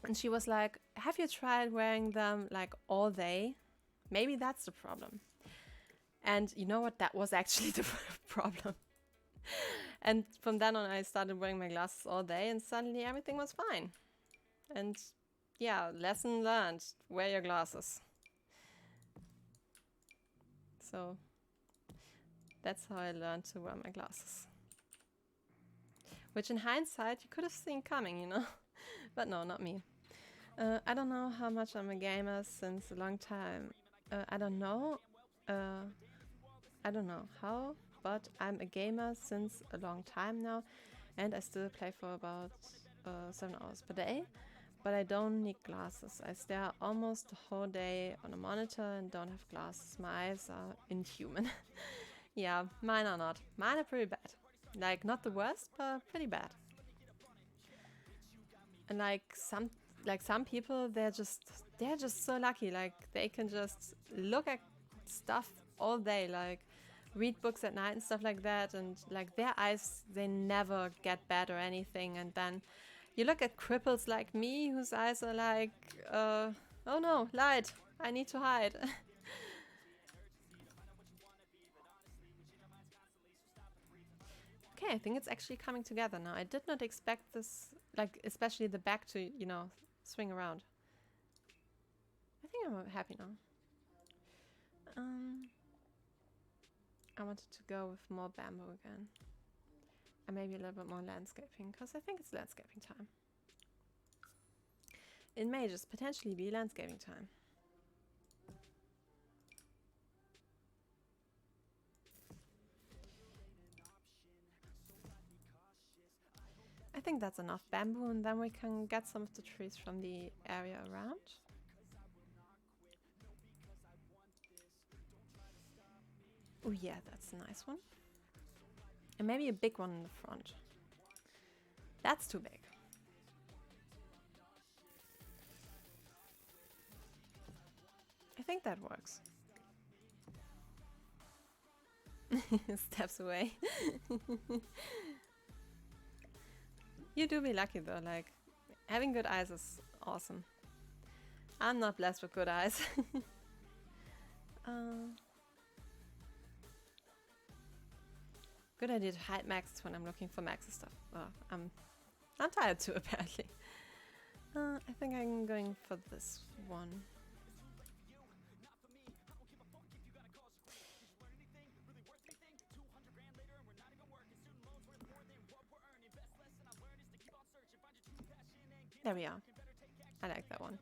And she was like, have you tried wearing them like all day? Maybe that's the problem. And you know what, that was actually the problem. And from then on I started wearing my glasses all day, and suddenly everything was fine. And yeah, lesson learned, wear your glasses. So that's how I learned to wear my glasses. Which in hindsight you could have seen coming, you know? But no, not me. I don't know how much I'm a gamer since a long time. I don't know how, but I'm a gamer since a long time now, and I still play for about 7 hours per day. But I don't need glasses. I stare almost the whole day on a monitor and don't have glasses. My eyes are inhuman. Yeah, mine are not. Mine are pretty bad. Like, not the worst, but pretty bad. And like some people, they're just so lucky. Like, they can just look at stuff all day, like read books at night and stuff like that, and like their eyes, they never get bad or anything. And then you look at cripples like me, whose eyes are like, oh no, light, I need to hide. Okay, I think it's actually coming together now. I did not expect this, like especially the back to, you know, swing around. I think I'm happy now. I wanted to go with more bamboo again. And maybe a little bit more landscaping, because I think it's landscaping time. It may just potentially be landscaping time. I think that's enough bamboo, and then we can get some of the trees from the area around. Oh yeah, that's a nice one. And maybe a big one in the front. That's too big. I think that works. Steps away. You do be lucky though, like, having good eyes is awesome. I'm not blessed with good eyes. Good idea to hide maxes when I'm looking for maxes stuff. I'm tired too, apparently. I think I'm going for this one. There we are. I like that one.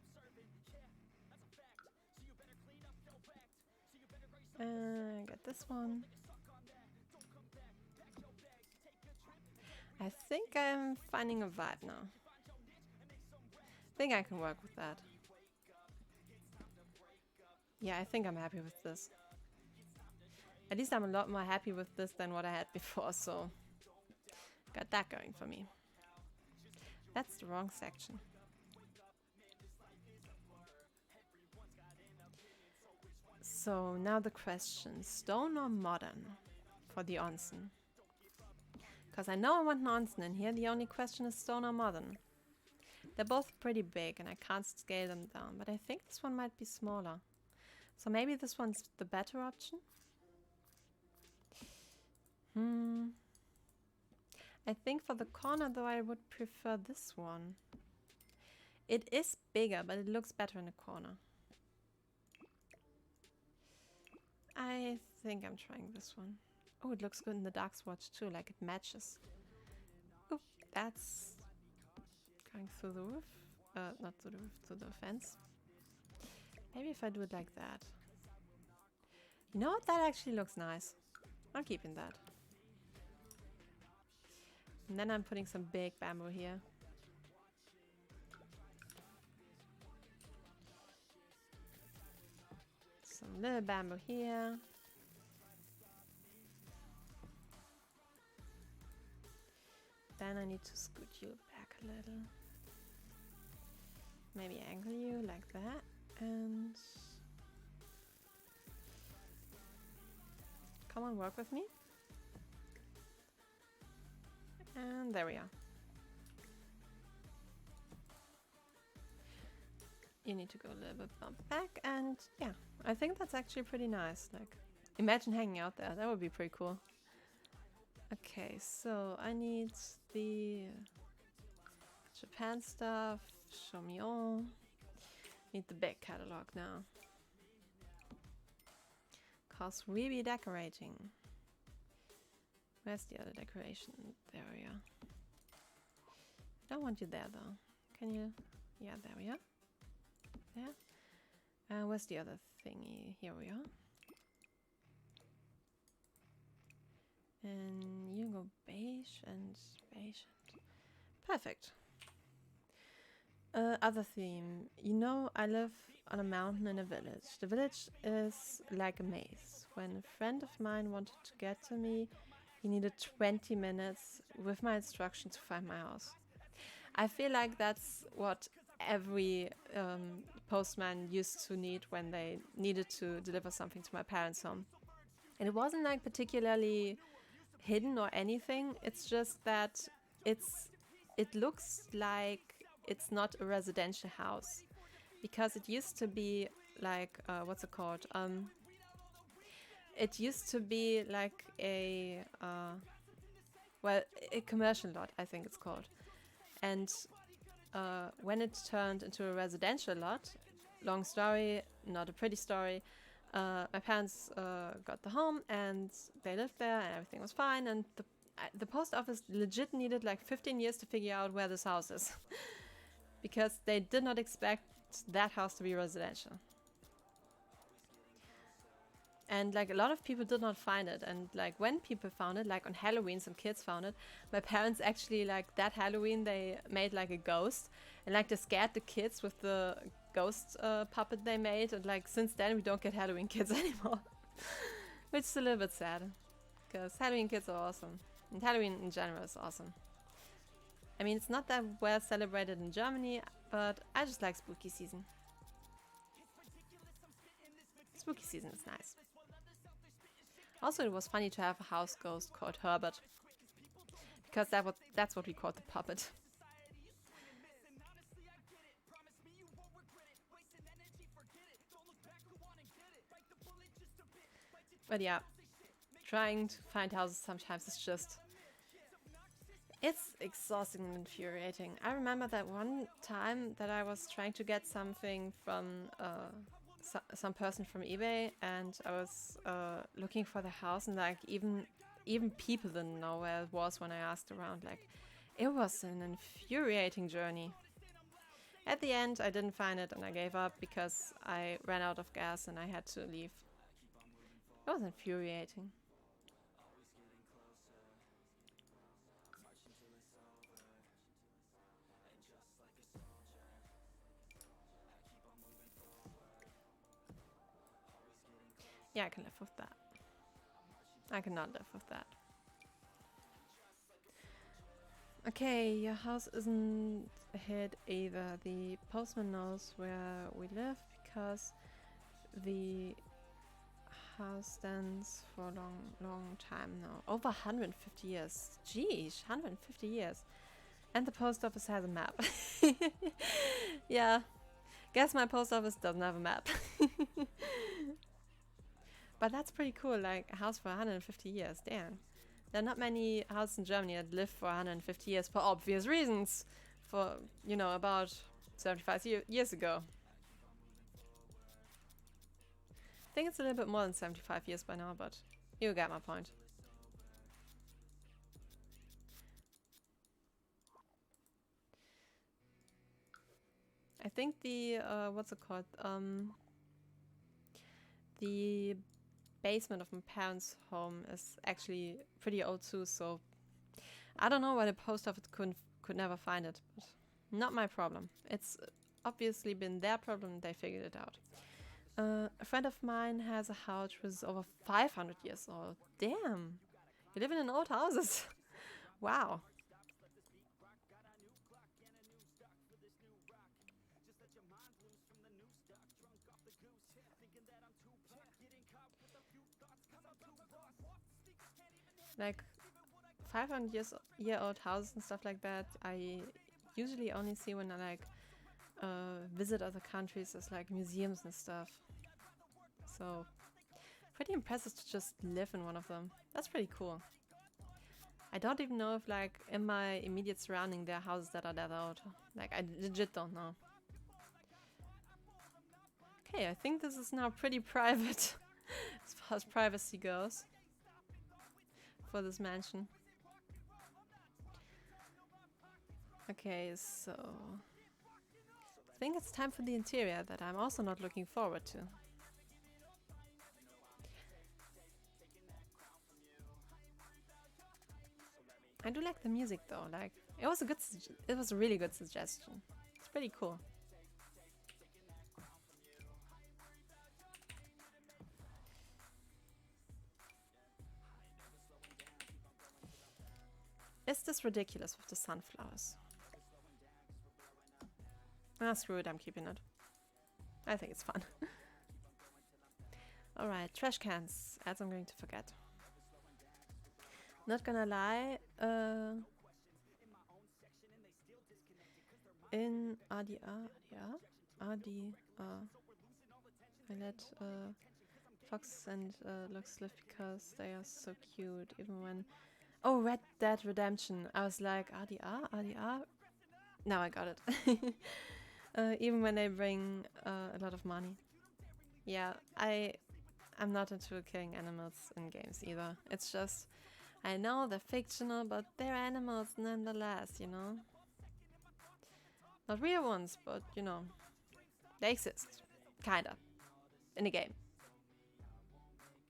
Get this one. I think I'm finding a vibe now. I think I can work with that. Yeah, I think I'm happy with this. At least I'm a lot more happy with this than what I had before, so got that going for me. That's the wrong section. So now the question, stone or modern for the onsen? Because I know I want an onsen in here, the only question is stone or modern. They're both pretty big and I can't scale them down, but I think this one might be smaller. So maybe this one's the better option? I think for the corner though I would prefer this one. It is bigger, but it looks better in the corner. I think I'm trying this one. Oh, it looks good in the dark swatch too, like it matches. Oop, that's going through the roof. Not through the roof, through the fence. Maybe if I do it like that. You know what? That actually looks nice. I'm keeping that. And then I'm putting some big bamboo here. Some little bamboo here. Then I need to scoot you back a little. Maybe angle you like that. And come on, work with me. And there we are. You need to go a little bit bump back, and yeah, I think that's actually pretty nice. Like, imagine hanging out there. That would be pretty cool. Okay, so I need the Japan stuff. Show me all. Need the big catalog now. Cause we be decorating. Where's the other decoration? There we are. I don't want you there though. Can you? Yeah, there we are. There. Where's the other thingy? Here we are. And you go beige and beige. Perfect. Other theme. You know, I live on a mountain in a village. The village is like a maze. When a friend of mine wanted to get to me, he needed 20 minutes with my instructions to find my house. I feel like that's what every postman used to need when they needed to deliver something to my parents' home. And it wasn't like particularly hidden or anything. It's just that it looks like it's not a residential house, because it used to be like what's it called? It used to be like a commercial lot, I think it's called. And when it turned into a residential lot, long story, not a pretty story, my parents got the home and they lived there and everything was fine, and the post office legit needed like 15 years to figure out where this house is because they did not expect that house to be residential. And like a lot of people did not find it, and like when people found it, like on Halloween some kids found it, my parents actually like that Halloween they made like a ghost, and like they scared the kids with the ghost puppet they made, and like since then we don't get Halloween kids anymore. Which is a little bit sad, because Halloween kids are awesome, and Halloween in general is awesome. I mean, it's not that well celebrated in Germany, but I just like spooky season. Spooky season is nice. Also, it was funny to have a house ghost called Herbert, because that's what we called the puppet. But yeah, trying to find houses sometimes is just... it's exhausting and infuriating. I remember that one time that I was trying to get something from some person from eBay, and I was looking for the house, and like even people didn't know where it was when I asked around. Like, it was an infuriating journey. At the end, I didn't find it and I gave up because I ran out of gas and I had to leave. It was infuriating. Yeah, I can live with that. I cannot live with that. Okay, your house isn't hid either. The postman knows where we live because the house stands for a long time now. Over 150 years. Geez, 150 years. And the post office has a map. Yeah, guess my post office doesn't have a map. But that's pretty cool, like a house for 150 years, damn. There are not many houses in Germany that live for 150 years for obvious reasons. For, you know, about 75 years ago. I think it's a little bit more than 75 years by now, but you get my point. I think the, what's it called? The basement of my parents' home is actually pretty old too, so I don't know why the post office could never find it, but not my problem. It's obviously been their problem, they figured it out. A friend of mine has a house which is over 500 years old. Damn! You live in old houses. Wow. Like 500 year old houses and stuff like that, I usually only see when I like visit other countries as like museums and stuff. So pretty impressive to just live in one of them. That's pretty cool. I don't even know if like in my immediate surrounding there are houses that are that old. Like I legit don't know. Okay, I think this is now pretty private as far as privacy goes for this mansion. Okay, so I think it's time for the interior that I'm also not looking forward to. I do like the music though, like it was a really good suggestion. It's pretty cool. Is this ridiculous with the sunflowers? Ah, screw it, I'm keeping it. I think it's fun. Alright, trash cans, as I'm going to forget. Not gonna lie, in I let Fox and Lux live because they are so cute, even when... Oh, Red Dead Redemption. I was like, RDR? Now I got it. Even when they bring a lot of money. Yeah, I'm not into killing animals in games either. It's just, I know they're fictional, but they're animals nonetheless, you know? Not real ones, but, you know, they exist. Kinda. In a game.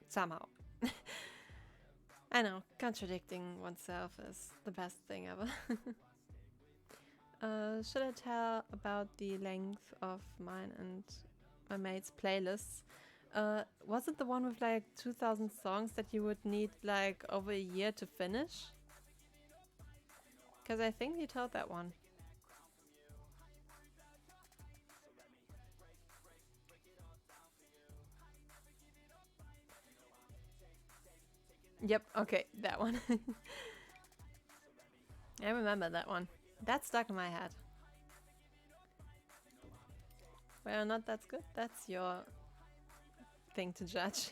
Somehow. I know, contradicting oneself is the best thing ever. Should I tell about the length of mine and my mate's playlists? Was it the one with like 2,000 songs that you would need like over a year to finish? Because I think you told that one. Yep, okay, that one. I remember that one. That stuck in my head. Whether or not that's good, that's your thing to judge.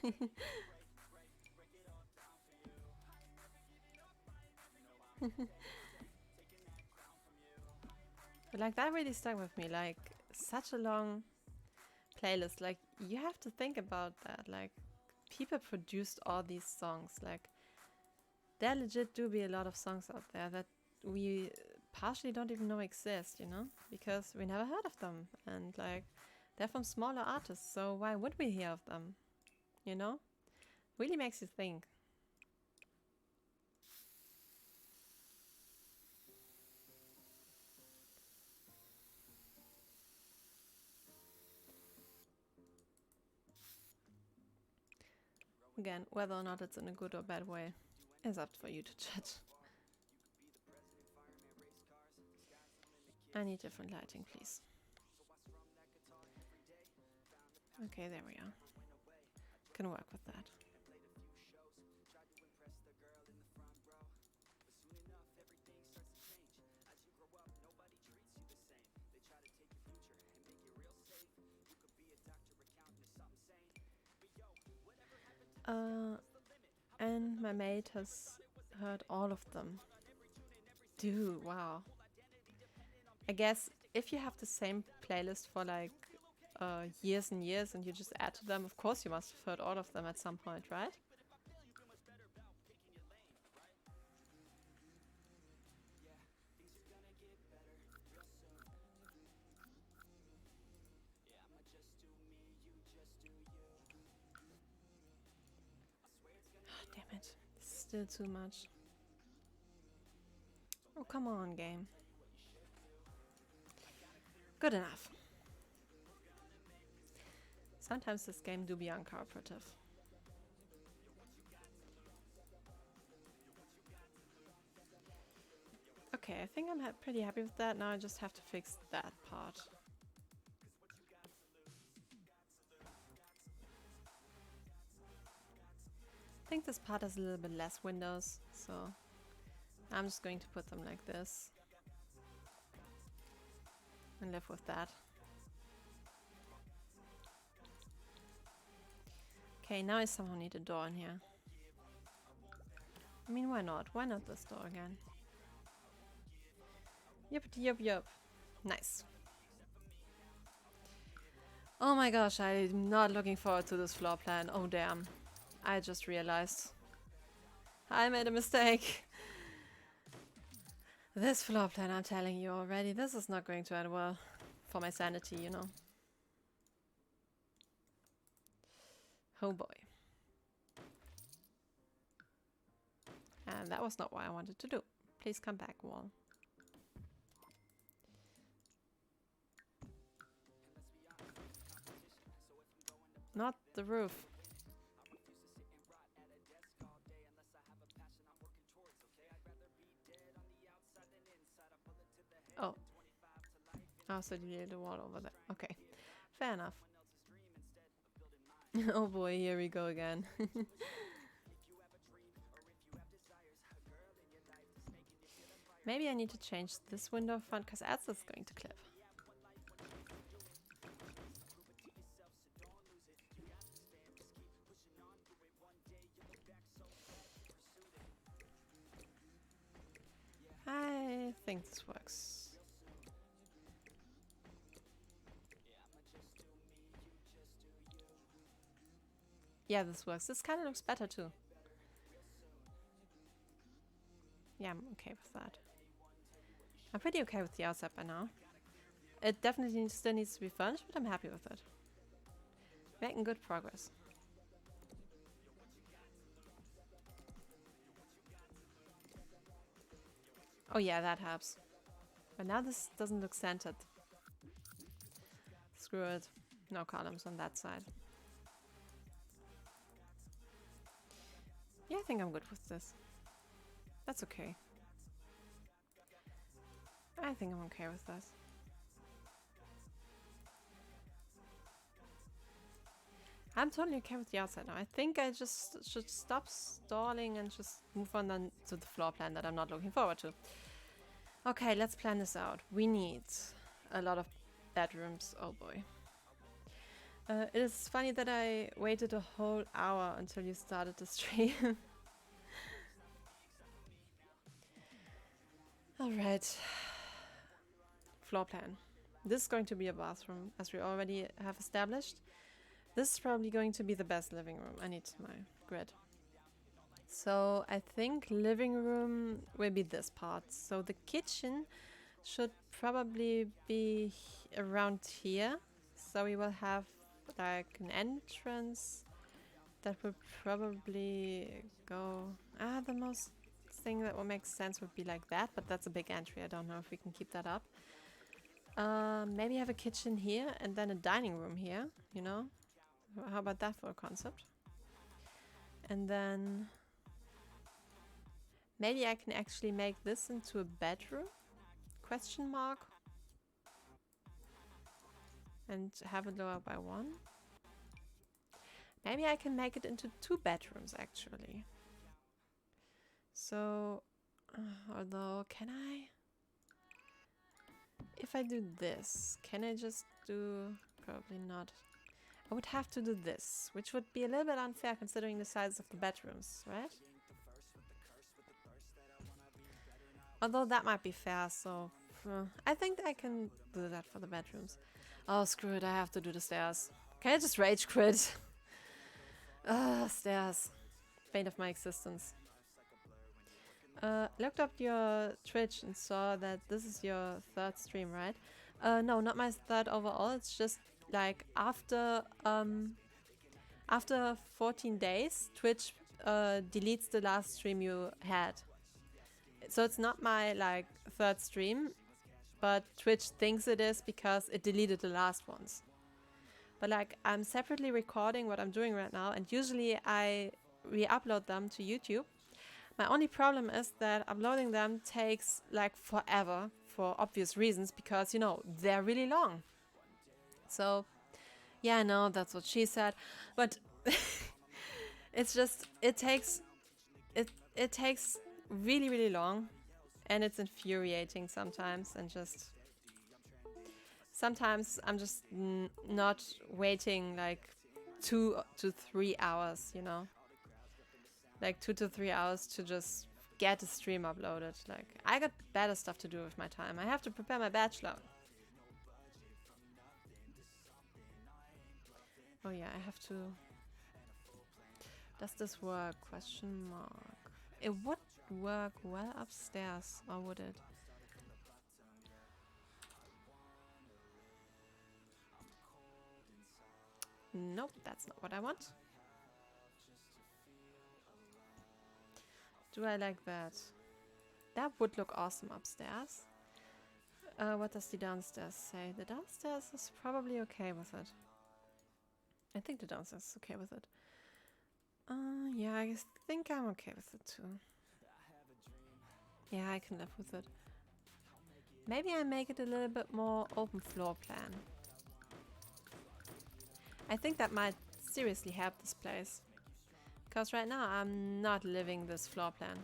But like that really stuck with me, like such a long playlist. Like you have to think about that. Like people produced all these songs. Like there legit do be a lot of songs out there that we partially don't even know exist, you know? Because we never heard of them. And like they're from smaller artists, so why would we hear of them? You know? Really makes you think. Again, whether or not it's in a good or bad way is up for you to judge. I need different lighting, please. Okay, there we are. Can work with that. And my mate has heard all of them. Dude, wow. I guess if you have the same playlist for like years and years and you just add to them, of course you must have heard all of them at some point, right? Oh, damn it. Still too much. Oh, come on, game. Good enough. Sometimes this game do be uncooperative. Okay, I think I'm pretty happy with that. Now I just have to fix that part. I think this part has a little bit less windows, so I'm just going to put them like this and live with that. Okay, now I somehow need a door in here. I mean, why not? Why not this door again? Yup. Nice. Oh my gosh, I'm not looking forward to this floor plan. Oh damn. I just realized. I made a mistake. This floor plan, I'm telling you already, this is not going to end well for my sanity, you know. Oh boy. And that was not what I wanted to do. Please come back, wall. Not the roof. Oh. Oh, so you need the wall over there. Okay. Fair enough. Oh boy, here we go again. Maybe I need to change this window front because else it's going to clip. I think this works. Yeah, this works. This kind of looks better too. Yeah, I'm okay with that. I'm pretty okay with the outside by now. It definitely still needs to be furnished, but I'm happy with it. Making good progress. Oh yeah, that helps. But now this doesn't look centered. Screw it. No columns on that side. Yeah, I think I'm good with this. That's okay. I think I'm okay with this. I'm totally okay with the outside now. I think I just should stop stalling and just move on then to the floor plan that I'm not looking forward to. Okay, let's plan this out. We need a lot of bedrooms. Oh boy. It is funny that I waited a whole hour until you started the stream. Alright. Floor plan. This is going to be a bathroom, as we already have established. This is probably going to be the best living room. I need my grid. So I think living room will be this part. So the kitchen should probably be around here. So we will have like an entrance that would probably go... the most thing that would make sense would be like that, but that's a big entry. I don't know if we can keep that up. Maybe have a kitchen here and then a dining room here, you know? How about that for a concept? And then maybe I can actually make this into a bedroom? Question mark? and have it lower by 1. Maybe I can make it into 2 bedrooms actually. So, although, can I? If I do this, can I just do... Probably not. I would have to do this, which would be a little bit unfair considering the size of the bedrooms, right? Although that might be fair, so... I think I can do that for the bedrooms. Oh, screw it, I have to do the stairs. Can I just rage quit? Stairs. Bane of my existence. Looked up your Twitch and saw that this is your 3rd stream, right? No, not my 3rd overall. It's just like after 14 days, Twitch deletes the last stream you had. So it's not my like 3rd stream, but Twitch thinks it is because it deleted the last ones. But like I'm separately recording what I'm doing right now, and usually I re-upload them to YouTube. My only problem is that uploading them takes like forever for obvious reasons because, you know, they're really long. So, yeah, I know that's what she said, but it's just, it takes really, really long, and it's infuriating sometimes, and just, sometimes I'm just not waiting like 2 to 3 hours, you know? Like 2 to 3 hours to just get a stream uploaded. Like, I got better stuff to do with my time. I have to prepare my bachelor. Oh yeah, I have to... Does this work? Question mark. It would work well upstairs, or would it? Nope, that's not what I want. Do I like that? That would look awesome upstairs. What does the downstairs say? The downstairs is probably okay with it. I think the downstairs is okay with it. Yeah, I think I'm okay with it too. Yeah, I can live with it. Maybe I make it a little bit more open floor plan. I think that might seriously help this place. Because right now I'm not living this floor plan.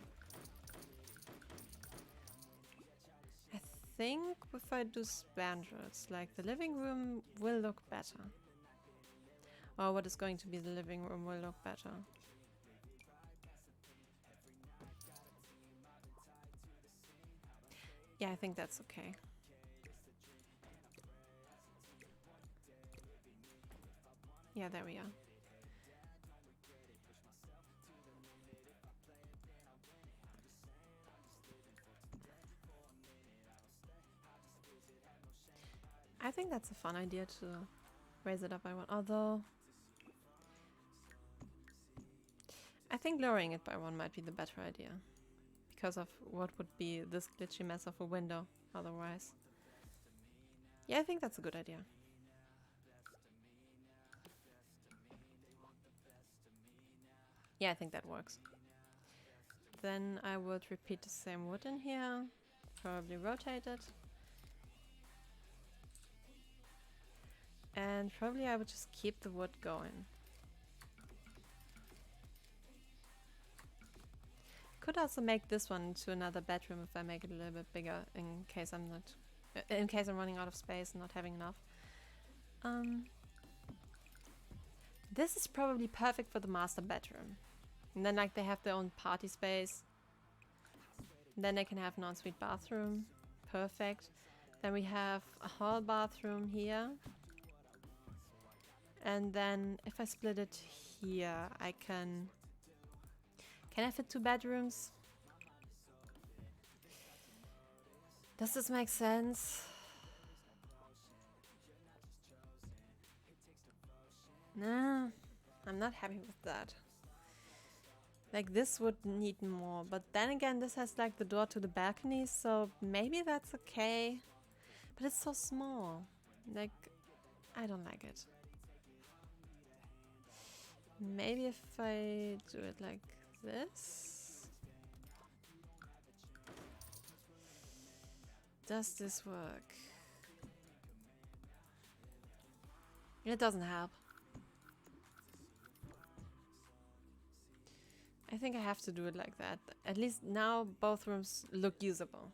I think if I do spandrels, like the living room will look better. Or what is going to be the living room will look better. Yeah, I think that's okay. Yeah, there we are. I think that's a fun idea to raise it up by 1, although I think lowering it by 1 might be the better idea because of what would be this glitchy mess of a window otherwise. Yeah, I think that's a good idea. Yeah, I think that works. Then I would repeat the same wood in here, probably rotate it. And probably I would just keep the wood going. Could also make this one into another bedroom if I make it a little bit bigger in case I'm running out of space and not having enough. This is probably perfect for the master bedroom. And then like they have their own party space. And then they can have an ensuite bathroom. Perfect. Then we have a hall bathroom here. And then if I split it here, I can... Can I fit 2 bedrooms? Does this make sense? Nah, I'm not happy with that. Like this would need more, but then again this has like the door to the balcony, so maybe that's okay. But it's so small. Like, I don't like it. Maybe if I do it like this. Does this work? It doesn't help. I think I have to do it like that. At least now both rooms look usable,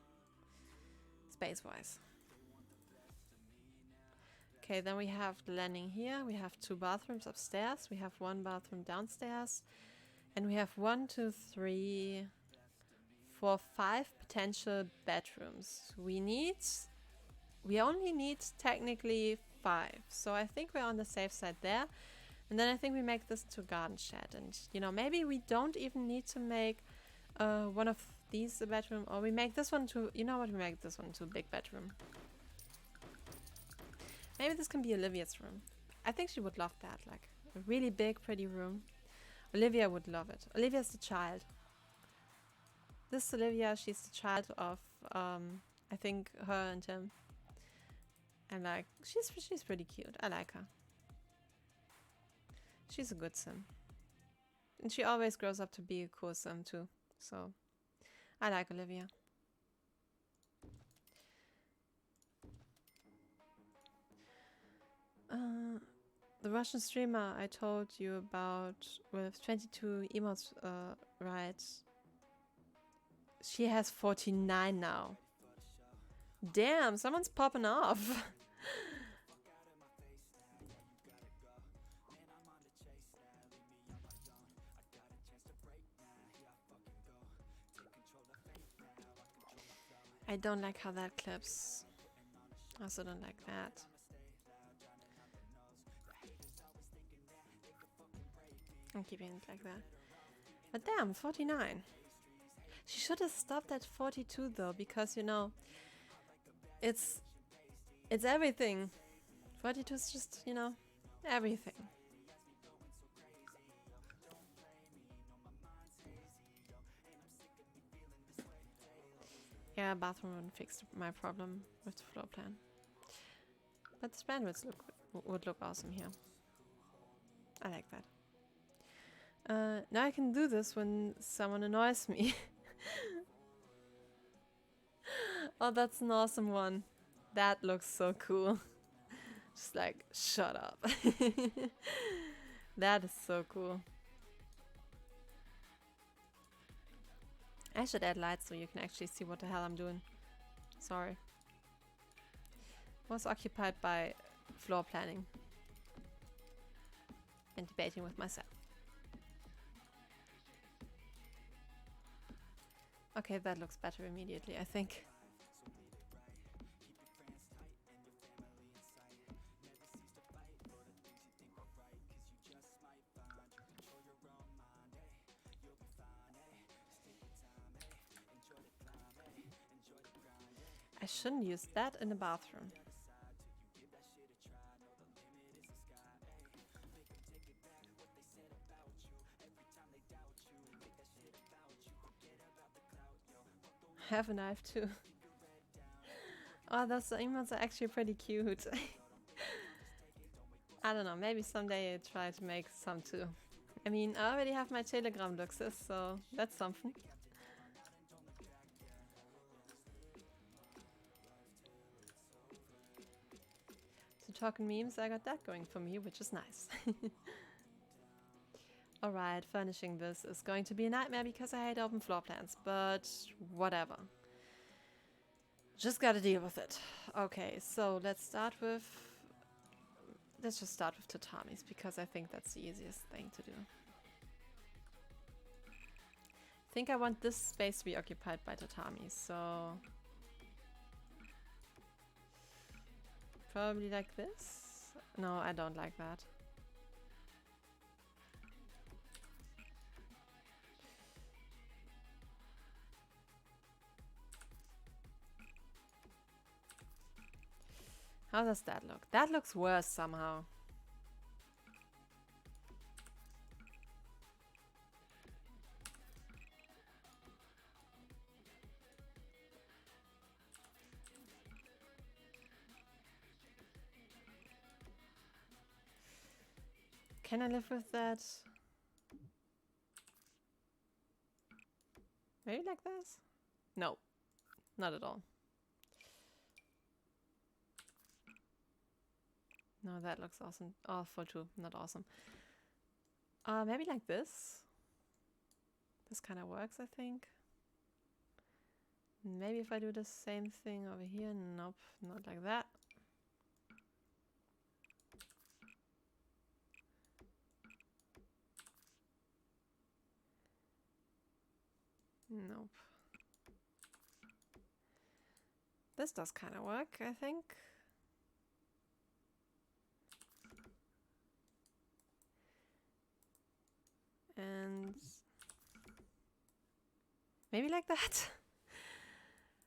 space-wise. Okay, then we have the landing here. We have 2 bathrooms upstairs. We have 1 bathroom downstairs. And we have 1, 2, 3, 4, 5 potential bedrooms. We only need technically 5. So I think we're on the safe side there. And then I think we make this to garden shed. And, you know, maybe we don't even need to make one of these a bedroom. Or we make this one to, you know what, we make this one to a big bedroom. Maybe this can be Olivia's room. I think she would love that, like a really big, pretty room. Olivia would love it. Olivia's the child. This Olivia, she's the child of, I think, her and him. And like, she's pretty cute. I like her. She's a good sim. And she always grows up to be a cool sim too. So, I like Olivia. The Russian streamer I told you about with 22 emotes, right? She has 49 now. Damn, someone's popping off. I don't like how that clips. I also don't like that. I'm keeping it like that. But damn, 49. She should have stopped at 42 though, because you know, it's everything. 42 is just, you know, everything. Yeah, bathroom wouldn't fix my problem with the floor plan. But the span would look awesome here. I like that. Now I can do this when someone annoys me. Oh, that's an awesome one. That looks so cool. Just like, shut up. That is so cool. I should add lights so you can actually see what the hell I'm doing. Sorry. Was occupied by floor planning and debating with myself. Okay, that looks better immediately, I think. I shouldn't use that in the bathroom. I have a knife too. Oh, those emotes are actually pretty cute. I don't know, maybe someday I try to make some too. I mean, I already have my Telegram luxus, so that's something. So talking memes, I got that going for me, which is nice. Alright, furnishing this is going to be a nightmare because I hate open floor plans, but whatever. Just gotta deal with it. Okay, so let's just start with tatamis because I think that's the easiest thing to do. I think I want this space to be occupied by tatamis, so probably like this? No, I don't like that. How does that look? That looks worse somehow. Can I live with that? Maybe like this? No, not at all. No, that looks awesome. Awful too, not awesome. Maybe like this. This kind of works, I think. Maybe if I do the same thing over here. Nope, not like that. Nope. This does kind of work, I think. And maybe like that.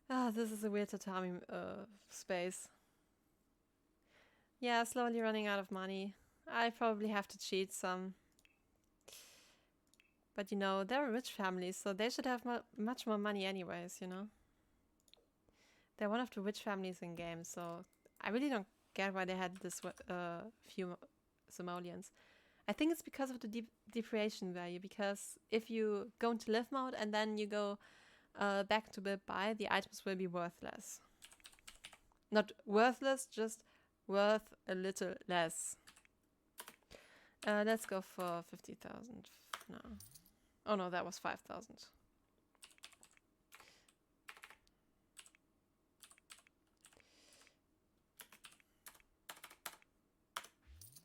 Ah, this is a weird tatami space. Yeah, slowly running out of money. I probably have to cheat some. But you know, they're rich families, so they should have much more money anyways, you know? They're one of the rich families in games, so I really don't get why they had this few simoleons. I think it's because of the depreciation value, because if you go into live mode and then you go back to build buy, the items will be worthless. Not worthless, just worth a little less. Let's go for 50,000. No. Oh no, that was 5,000.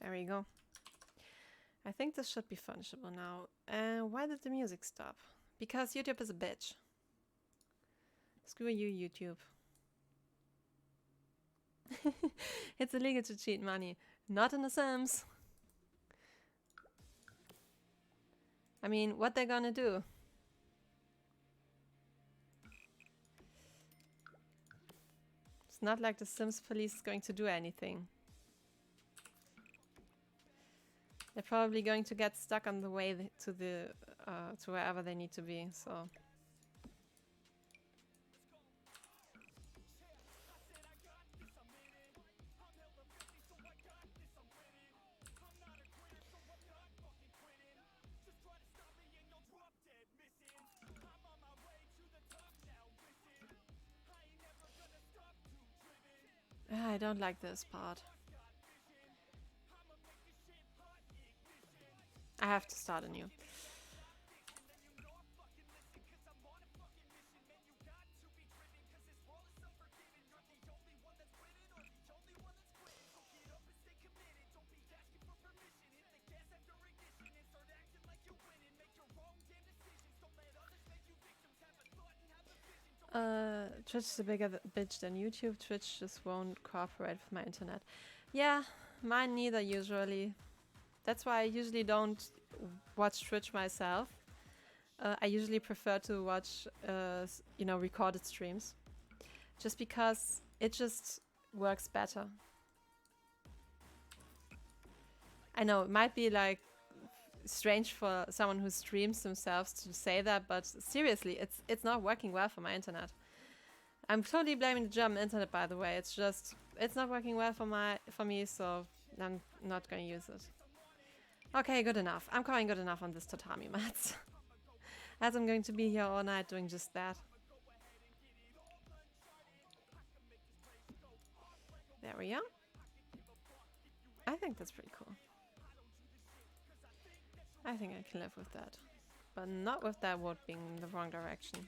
There we go. I think this should be furnishable now. Why did the music stop? Because YouTube is a bitch. Screw you, YouTube. It's illegal to cheat money. Not in The Sims. I mean, what they're gonna do? It's not like the Sims police is going to do anything. They're probably going to get stuck on the way to wherever they need to be, so... I don't like this part. I have to start anew. Twitch is a bigger bitch than YouTube. Twitch just won't cooperate with my internet. Yeah, mine neither usually. That's why I usually don't watch Twitch myself. I usually prefer to watch, you know, recorded streams. Just because it just works better. I know, it might be like strange for someone who streams themselves to say that, but seriously, it's not working well for my internet. I'm totally blaming the German internet, by the way. It's not working well for me, so I'm not gonna use it. Okay, good enough. I'm calling good enough on this tatami mats. As I'm going to be here all night doing just that. There we are. I think that's pretty cool. I think I can live with that. But not with that wood being in the wrong direction.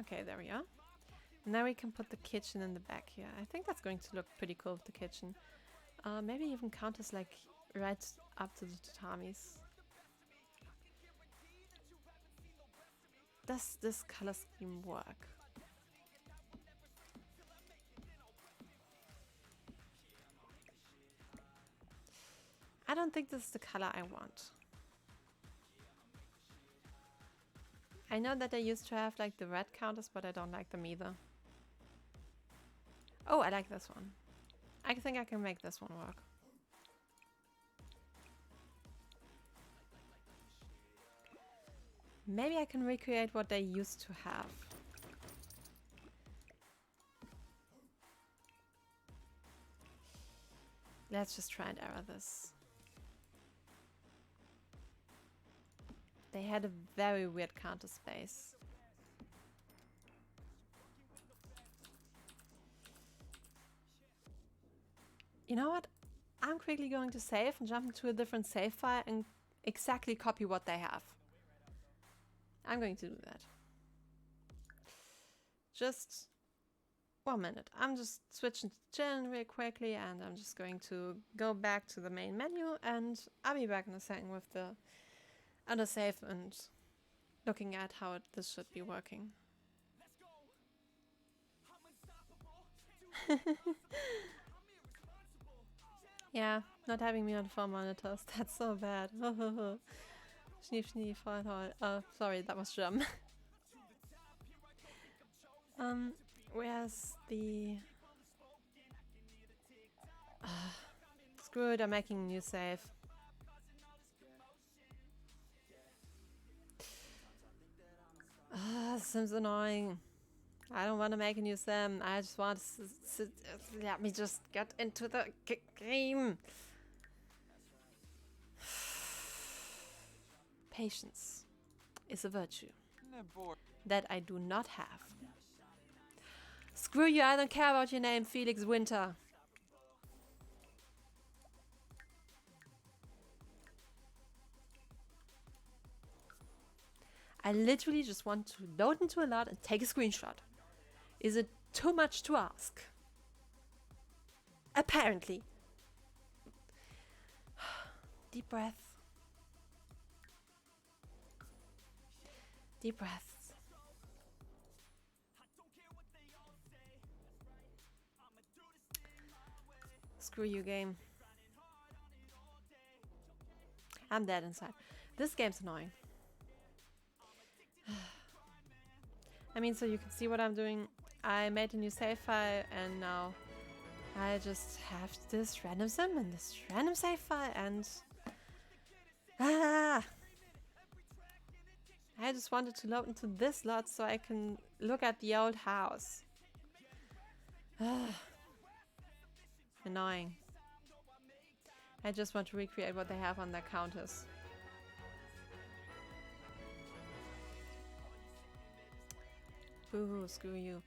Okay, there we are. Now we can put the kitchen in the back here. I think that's going to look pretty cool with the kitchen. Maybe even counters like right up to the tatamis. Does this color scheme work? I don't think this is the color I want. I know that they used to have like the red counters, but I don't like them either. Oh, I like this one. I think I can make this one work. Maybe I can recreate what they used to have. Let's just try and error this. They had a very weird counter space. You know what? I'm quickly going to save and jump into a different save file and exactly copy what they have. I'm going to do that. Just 1 minute. I'm just switching to Gen real quickly, and I'm just going to go back to the main menu, and I'll be back in a second with the other save and looking at how this should be working. Yeah, not having me on 4 monitors, that's so bad. Schnief, schnief, hol, hol. Oh, sorry, that was German. Where's the... Screw it, I'm making a new save. This seems annoying. I don't want to make a new sim. I just want to let me just get into the game. Patience is a virtue that I do not have. Screw you, I don't care about your name, Felix Winter. I literally just want to load into a lot and take a screenshot. Is it too much to ask? Apparently. Deep breath. Deep breaths. Screw you, game. I'm dead inside. This game's annoying. I mean, so you can see what I'm doing. I made a new save file, and now I just have this random sim and this random save file, and I just wanted to load into this lot so I can look at the old house. Annoying. I just want to recreate what they have on their counters. Boo-hoo, screw you.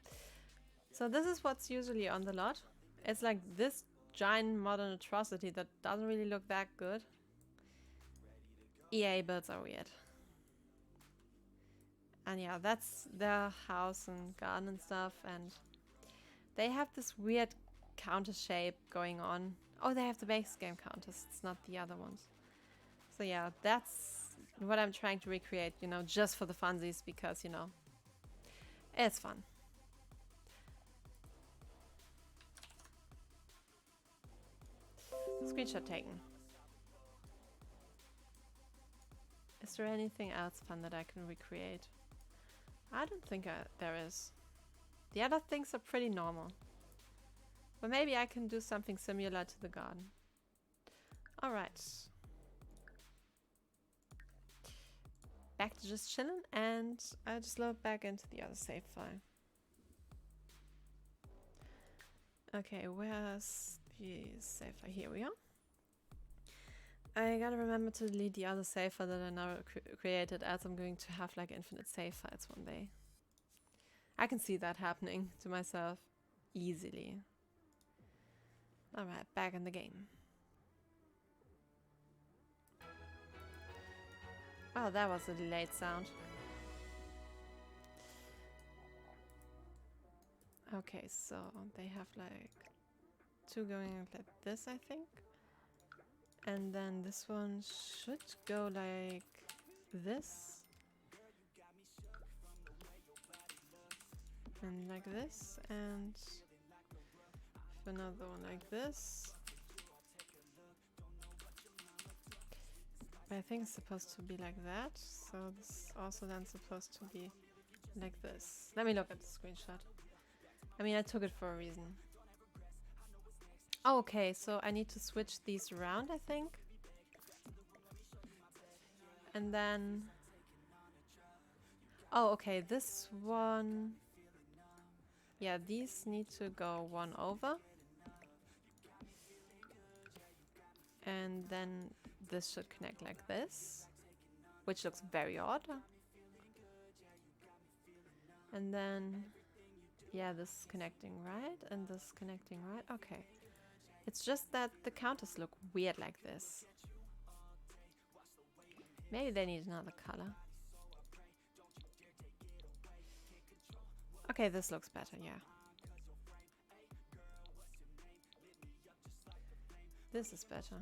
So this is what's usually on the lot. It's like this giant modern atrocity that doesn't really look that good. EA builds are weird. And yeah, that's their house and garden and stuff, and they have this weird counter shape going on. Oh, they have the base game counters, it's not the other ones. So yeah, that's what I'm trying to recreate, you know, just for the funsies, because, you know, it's fun. Screenshot taken. Is there anything else fun that I can recreate? I don't think there is. The other things are pretty normal. But maybe I can do something similar to the garden. Alright. Back to just chilling, and I just load back into the other save file. Okay, where's the save file? Here we are. I gotta remember to delete the other save file that I now created, as I'm going to have like infinite save files one day. I can see that happening to myself easily. Alright, back in the game. Oh, that was a delayed sound. Okay, so they have like two going like this, I think. And then this one should go like this. And like this, and another one like this. I think it's supposed to be like that, so this is also then supposed to be like this. Let me look at the screenshot. I mean, I took it for a reason. Oh, okay, so I need to switch these around, I think. And then... Oh, okay, this one... Yeah, these need to go one over. And then this should connect like this, which looks very odd. And then, yeah, this is connecting right, and this is connecting right. Okay. It's just that the counters look weird like this. Maybe they need another color. Okay, this looks better, yeah. This is better.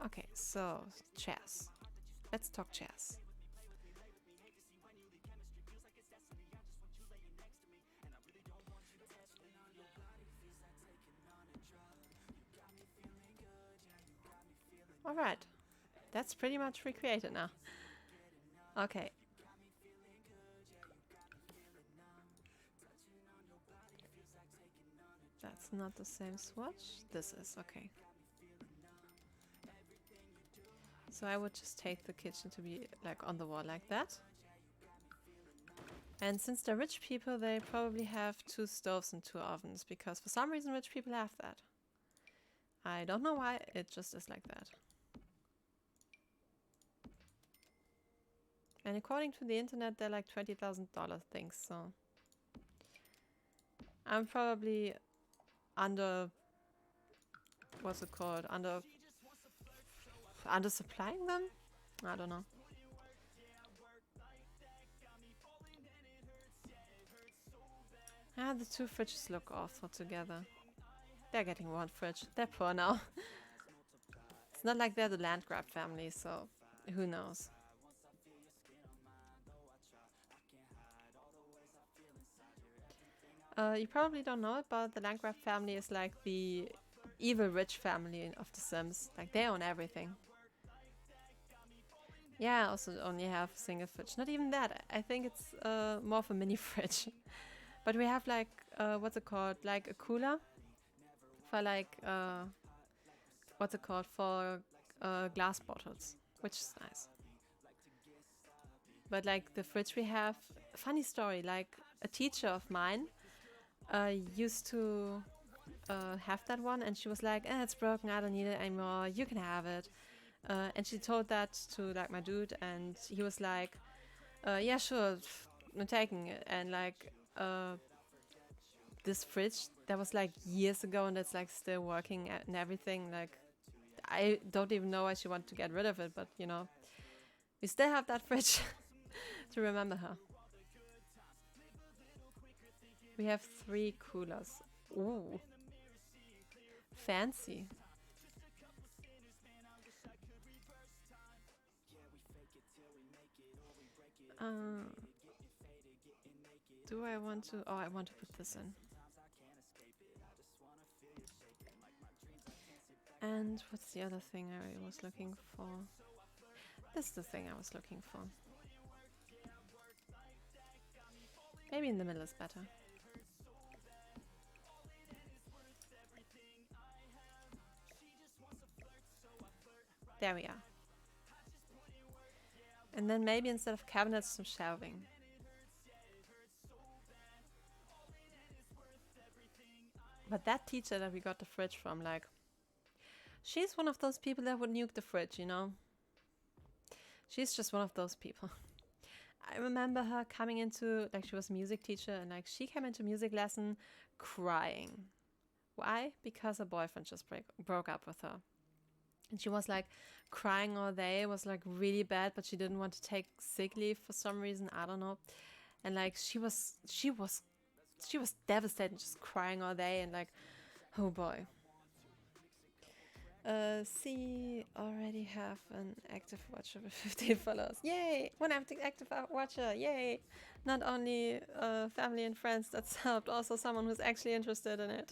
Okay, so chairs. Let's talk chairs. Alright, that's pretty much recreated now. Okay. That's not the same swatch. This is, okay. So I would just take the kitchen to be like on the wall like that. And since they're rich people, they probably have 2 stoves and 2 ovens, because for some reason rich people have that. I don't know why, it just is like that. And according to the internet, they're like $20,000 things, so I'm probably under, what's it called, under supplying them? I don't know. Ah, the 2 fridges look awful together. They're getting one fridge. They're poor now. It's not like they're the land grab family, so who knows. You probably don't know it, but the land grab family is like the evil rich family of The Sims. Like, they own everything. Yeah, I also only have a single fridge. Not even that. I think it's more of a mini fridge. But we have like, what's it called? Like a cooler for like, what's it called? For glass bottles, which is nice. But like the fridge we have, funny story, like a teacher of mine used to have that one, and she was like, it's broken, I don't need it anymore, you can have it. And she told that to like my dude, and he was like, yeah, sure, I'm taking it. And like this fridge that was like years ago, and it's like still working and everything. Like, I don't even know why she wanted to get rid of it, but you know, we still have that fridge to remember her. We have 3 coolers. Ooh, fancy. Do I want to? Oh, I want to put this in. And what's the other thing I was looking for? This is the thing I was looking for. Maybe in the middle is better. There we are. And then maybe instead of cabinets, some shelving. But that teacher that we got the fridge from, like, she's one of those people that would nuke the fridge, you know? She's just one of those people. I remember her coming into, like, she was a music teacher, and like she came into music lesson crying. Why? Because her boyfriend just broke up with her. And she was like crying all day. It was like really bad, but she didn't want to take sick leave for some reason. I don't know. And like she was devastated, just crying all day, and like, oh boy. See, already have an active watcher with 15 followers. Yay! One active watcher. Yay! Not only family and friends that's helped, also someone who's actually interested in it.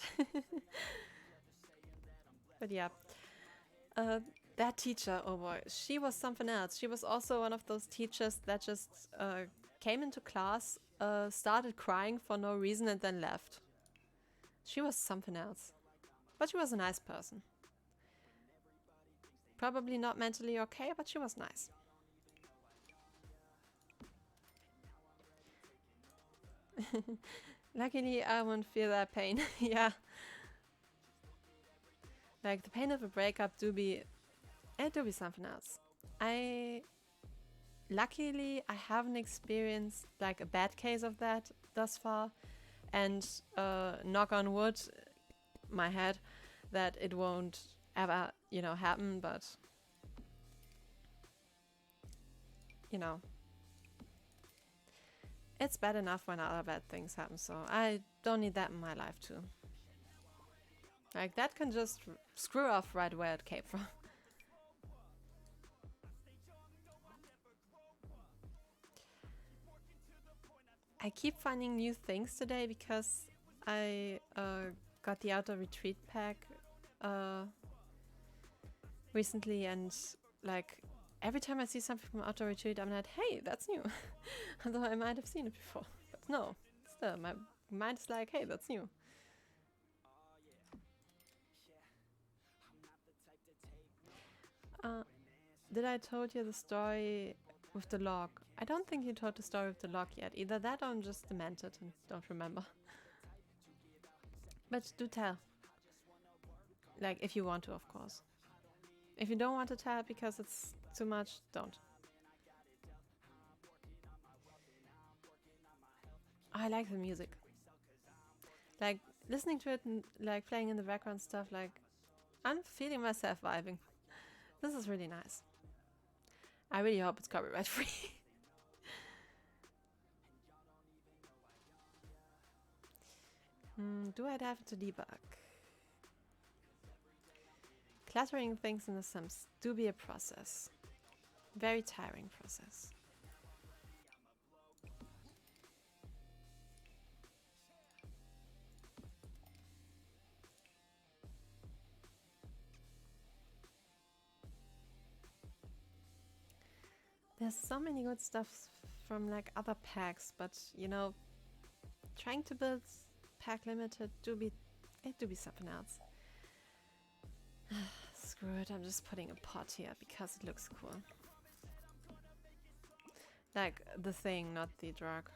But yeah. That teacher, oh boy, she was something else. She was also one of those teachers that just came into class, started crying for no reason, and then left. She was something else. But she was a nice person. Probably not mentally okay, but she was nice. Luckily, I won't feel that pain. Yeah. Like, the pain of a breakup do be something else. Luckily, I haven't experienced like a bad case of that thus far. and knock on wood, my head, that it won't ever, you know, happen, but you know, it's bad enough when other bad things happen, so I don't need that in my life too. Like, that can just screw off right where it came from. I keep finding new things today because I got the Outdoor Retreat pack recently, and like every time I see something from Outdoor Retreat, I'm like, hey, that's new. Although I might have seen it before. But no, still, my mind is like, hey, that's new. Did I told you the story with the log? I don't think you told the story with the log yet. Either that or I'm just demented and don't remember. But do tell. Like, if you want to, of course. If you don't want to tell because it's too much, don't. I like the music. Like, listening to it and like playing in the background stuff, like, I'm feeling myself vibing. This is really nice. I really hope it's copyright free. Do I dive into debug? Cluttering things in the Sims do be a process. Very tiring process. There's so many good stuff from like other packs, but you know, trying to build pack limited do be something else. Screw it, I'm just putting a pot here because it looks cool. Like the thing, not the drug.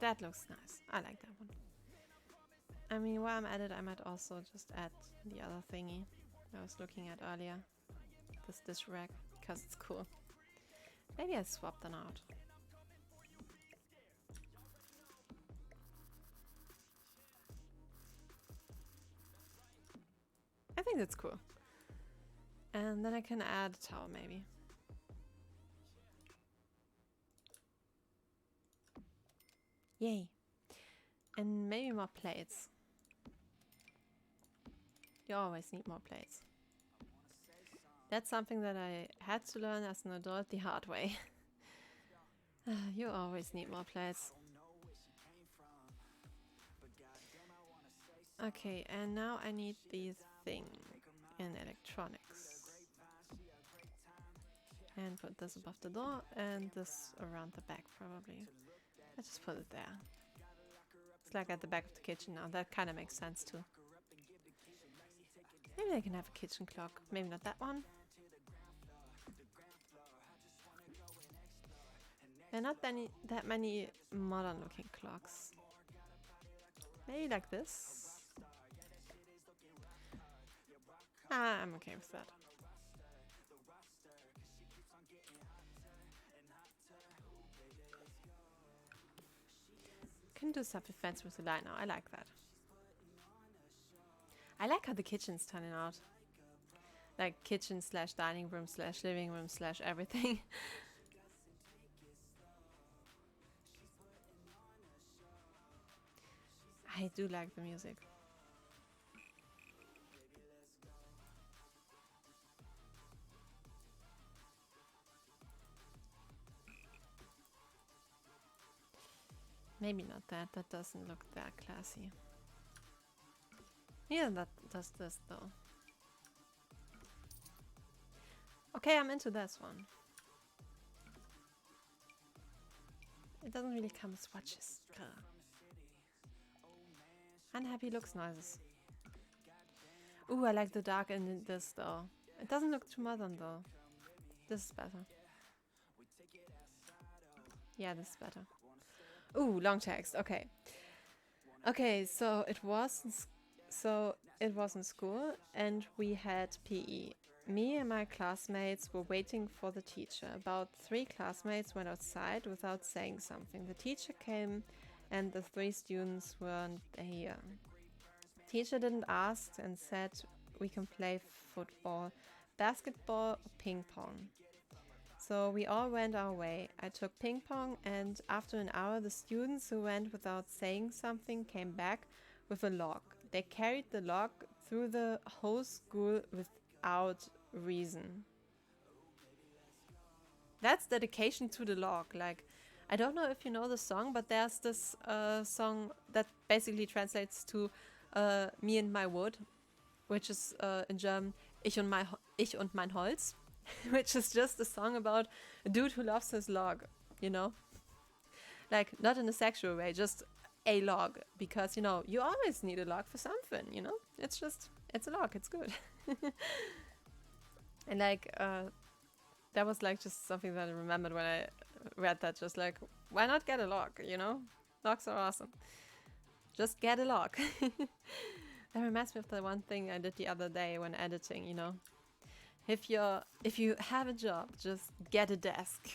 That looks nice. I like that one. I mean, while I'm at it, I might also just add the other thingy I was looking at earlier. This dish rack, because it's cool. Maybe I swap them out. I think that's cool. And then I can add a towel, maybe. Yay. And maybe more plates. You always need more plates. That's something that I had to learn as an adult the hard way. You always need more plates. Okay, and now I need these things in electronics. And put this above the door and this around the back probably. I just put it there. It's like at the back of the kitchen now. That kind of makes sense too. Maybe I can have a kitchen clock. Maybe not that one. There are not that many modern looking clocks. Maybe like this. I'm okay with that. Can do something fancy with the light now. I like that. I like how the kitchen's turning out. Like kitchen slash dining room slash living room slash everything. I do like the music. Maybe not that. That doesn't look that classy. Yeah, that does this though. Okay, I'm into this one. It doesn't really come with swatches. Unhappy looks noises. Ooh, I like the dark in this though. It doesn't look too modern though. This is better. Yeah, this is better. Ooh, long text. Okay. Okay, so it was in school and we had PE. me and my classmates were waiting for the teacher. About 3 classmates went outside without saying something. The teacher came and the 3 students weren't here. Teacher didn't ask and said we can play football, basketball, or ping pong. So we all went our way. I took ping pong, and after an hour, the students who went without saying something came back with a log. They carried the log through the whole school without reason. That's dedication to the log. Like, I don't know if you know the song, but there's this song that basically translates to Me and My Wood, which is in German Ich und mein Holz, which is just a song about a dude who loves his log, you know? Like, not in a sexual way, just a log, because, you know, you always need a log for something, you know? It's a log, it's good. And like, that was like just something that I remembered when I read that, just like, why not get a log, you know? Logs are awesome. Just get a log. That reminds me of the one thing I did the other day when editing, you know? If you have a job, just get a desk.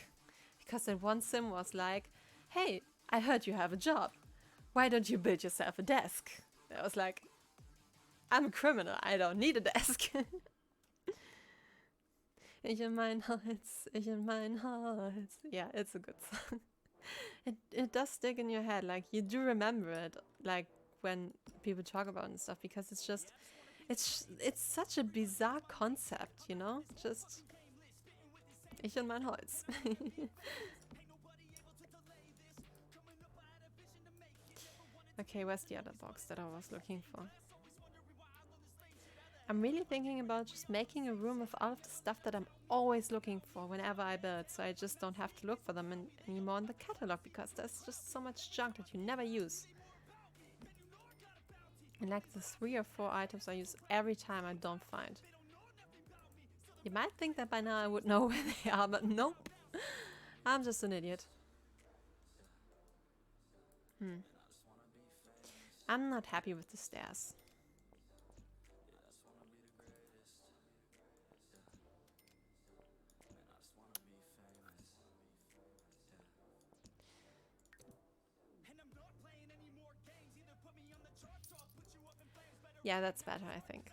Because that one sim was like, hey, I heard you have a job. Why don't you build yourself a desk? I was like, I'm a criminal, I don't need a desk. Ich in mein Holz, ich in mein Holz. Yeah, it's a good song. It does stick in your head, like you do remember it, like when people talk about it and stuff, because it's just, it's such a bizarre concept, you know? Just ich und mein Holz. Okay, where's the other box that I was looking for? I'm really thinking about just making a room with all of the stuff that I'm always looking for whenever I build, so I just don't have to look for them anymore in the catalog, because there's just so much junk that you never use. And like the 3 or 4 items I use every time I don't find. You might think that by now I would know where they are, but nope. I'm just an idiot. I'm not happy with the stairs. Yeah, that's better, I think.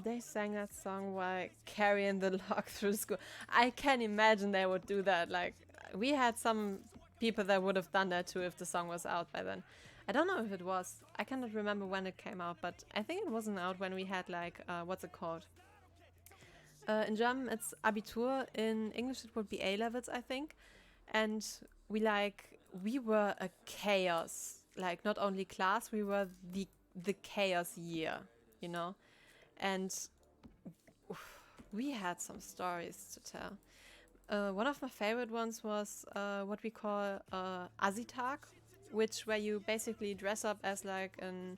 They sang that song while carrying the log through school. I can imagine they would do that. Like, we had some people that would have done that too if the song was out by then. I don't know if it was. I cannot remember when it came out, but I think it wasn't out when we had like, what's it called? In German, it's Abitur. In English, it would be A levels, I think. And we were a chaos. Like, not only class, we were the chaos year, you know? And we had some stories to tell. One of my favorite ones was what we call Asitag, where you basically dress up as like an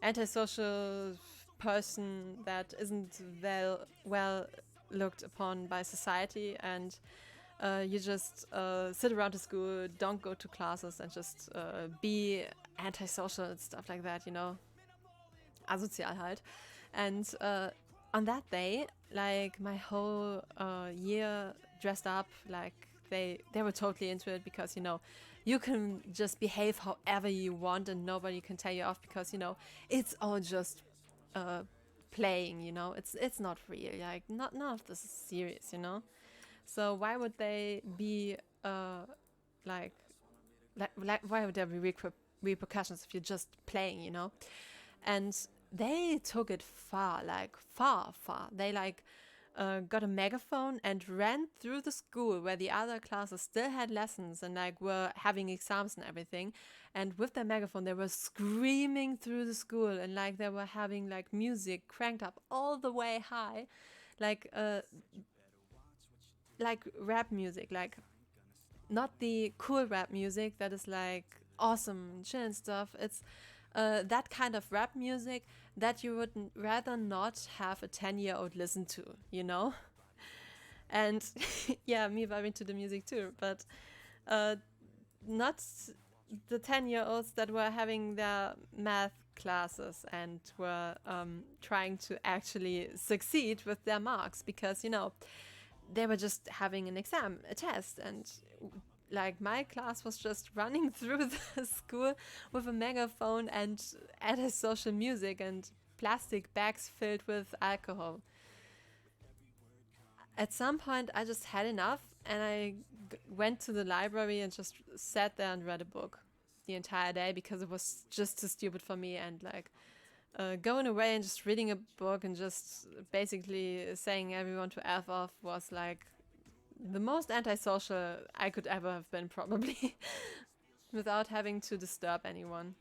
antisocial person that isn't well looked upon by society, and you just sit around the school, don't go to classes, and just be antisocial and stuff like that, you know, asozial halt. And on that day, like my whole year dressed up, like they were totally into it, because, you know, you can just behave however you want and nobody can tell you off, because, you know, it's all just playing, you know, it's not real, like none of this is serious, you know. So why would they be like why would there be repercussions if you're just playing, you know? And they took it far, like far. They like got a megaphone and ran through the school where the other classes still had lessons and like were having exams and everything. And with their megaphone, they were screaming through the school, and like they were having like music cranked up all the way high, like rap music, like not the cool rap music that is like awesome and chill and stuff. It's that kind of rap music that you would rather not have a 10-year-old listen to, you know? And yeah, me vibing to the music too, but uh, not the 10-year-olds that were having their math classes and were trying to actually succeed with their marks because, they were just having an exam, a test, and like my class was just running through the school with a megaphone and anti-social music and plastic bags filled with alcohol. At some point, I just had enough and I went to the library and just sat there and read a book the entire day because it was just too stupid for me. And like going away and just reading a book and just basically saying everyone to F off was like the most antisocial I could ever have been, probably, without having to disturb anyone.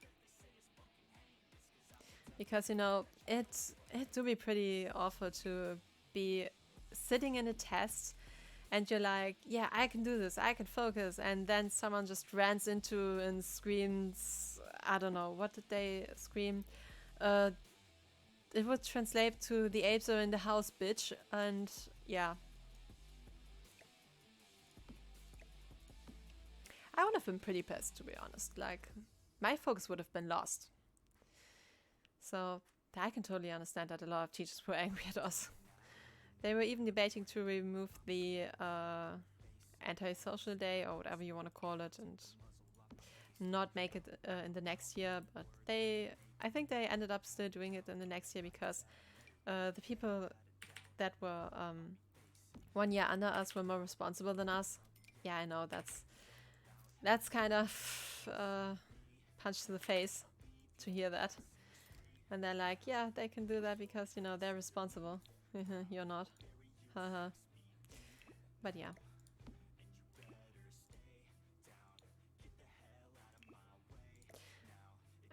Because it do be pretty awful to be sitting in a test and you're like, yeah, I can do this, I can focus, and then someone just runs into and screams, I don't know, what did they scream? Uh, it would translate to the apes are in the house, bitch, and yeah. I would have been pretty pissed, to be honest. Like, my focus would have been lost. So I can totally understand that a lot of teachers were angry at us. They were even debating to remove the anti-social day or whatever you want to call it and not make it in the next year. But I think they ended up still doing it in the next year because the people that were 1 year under us were more responsible than us. Yeah, I know that's kind of punch to the face to hear that. And they're like, yeah, they can do that because, they're responsible. You're not. Haha. But yeah.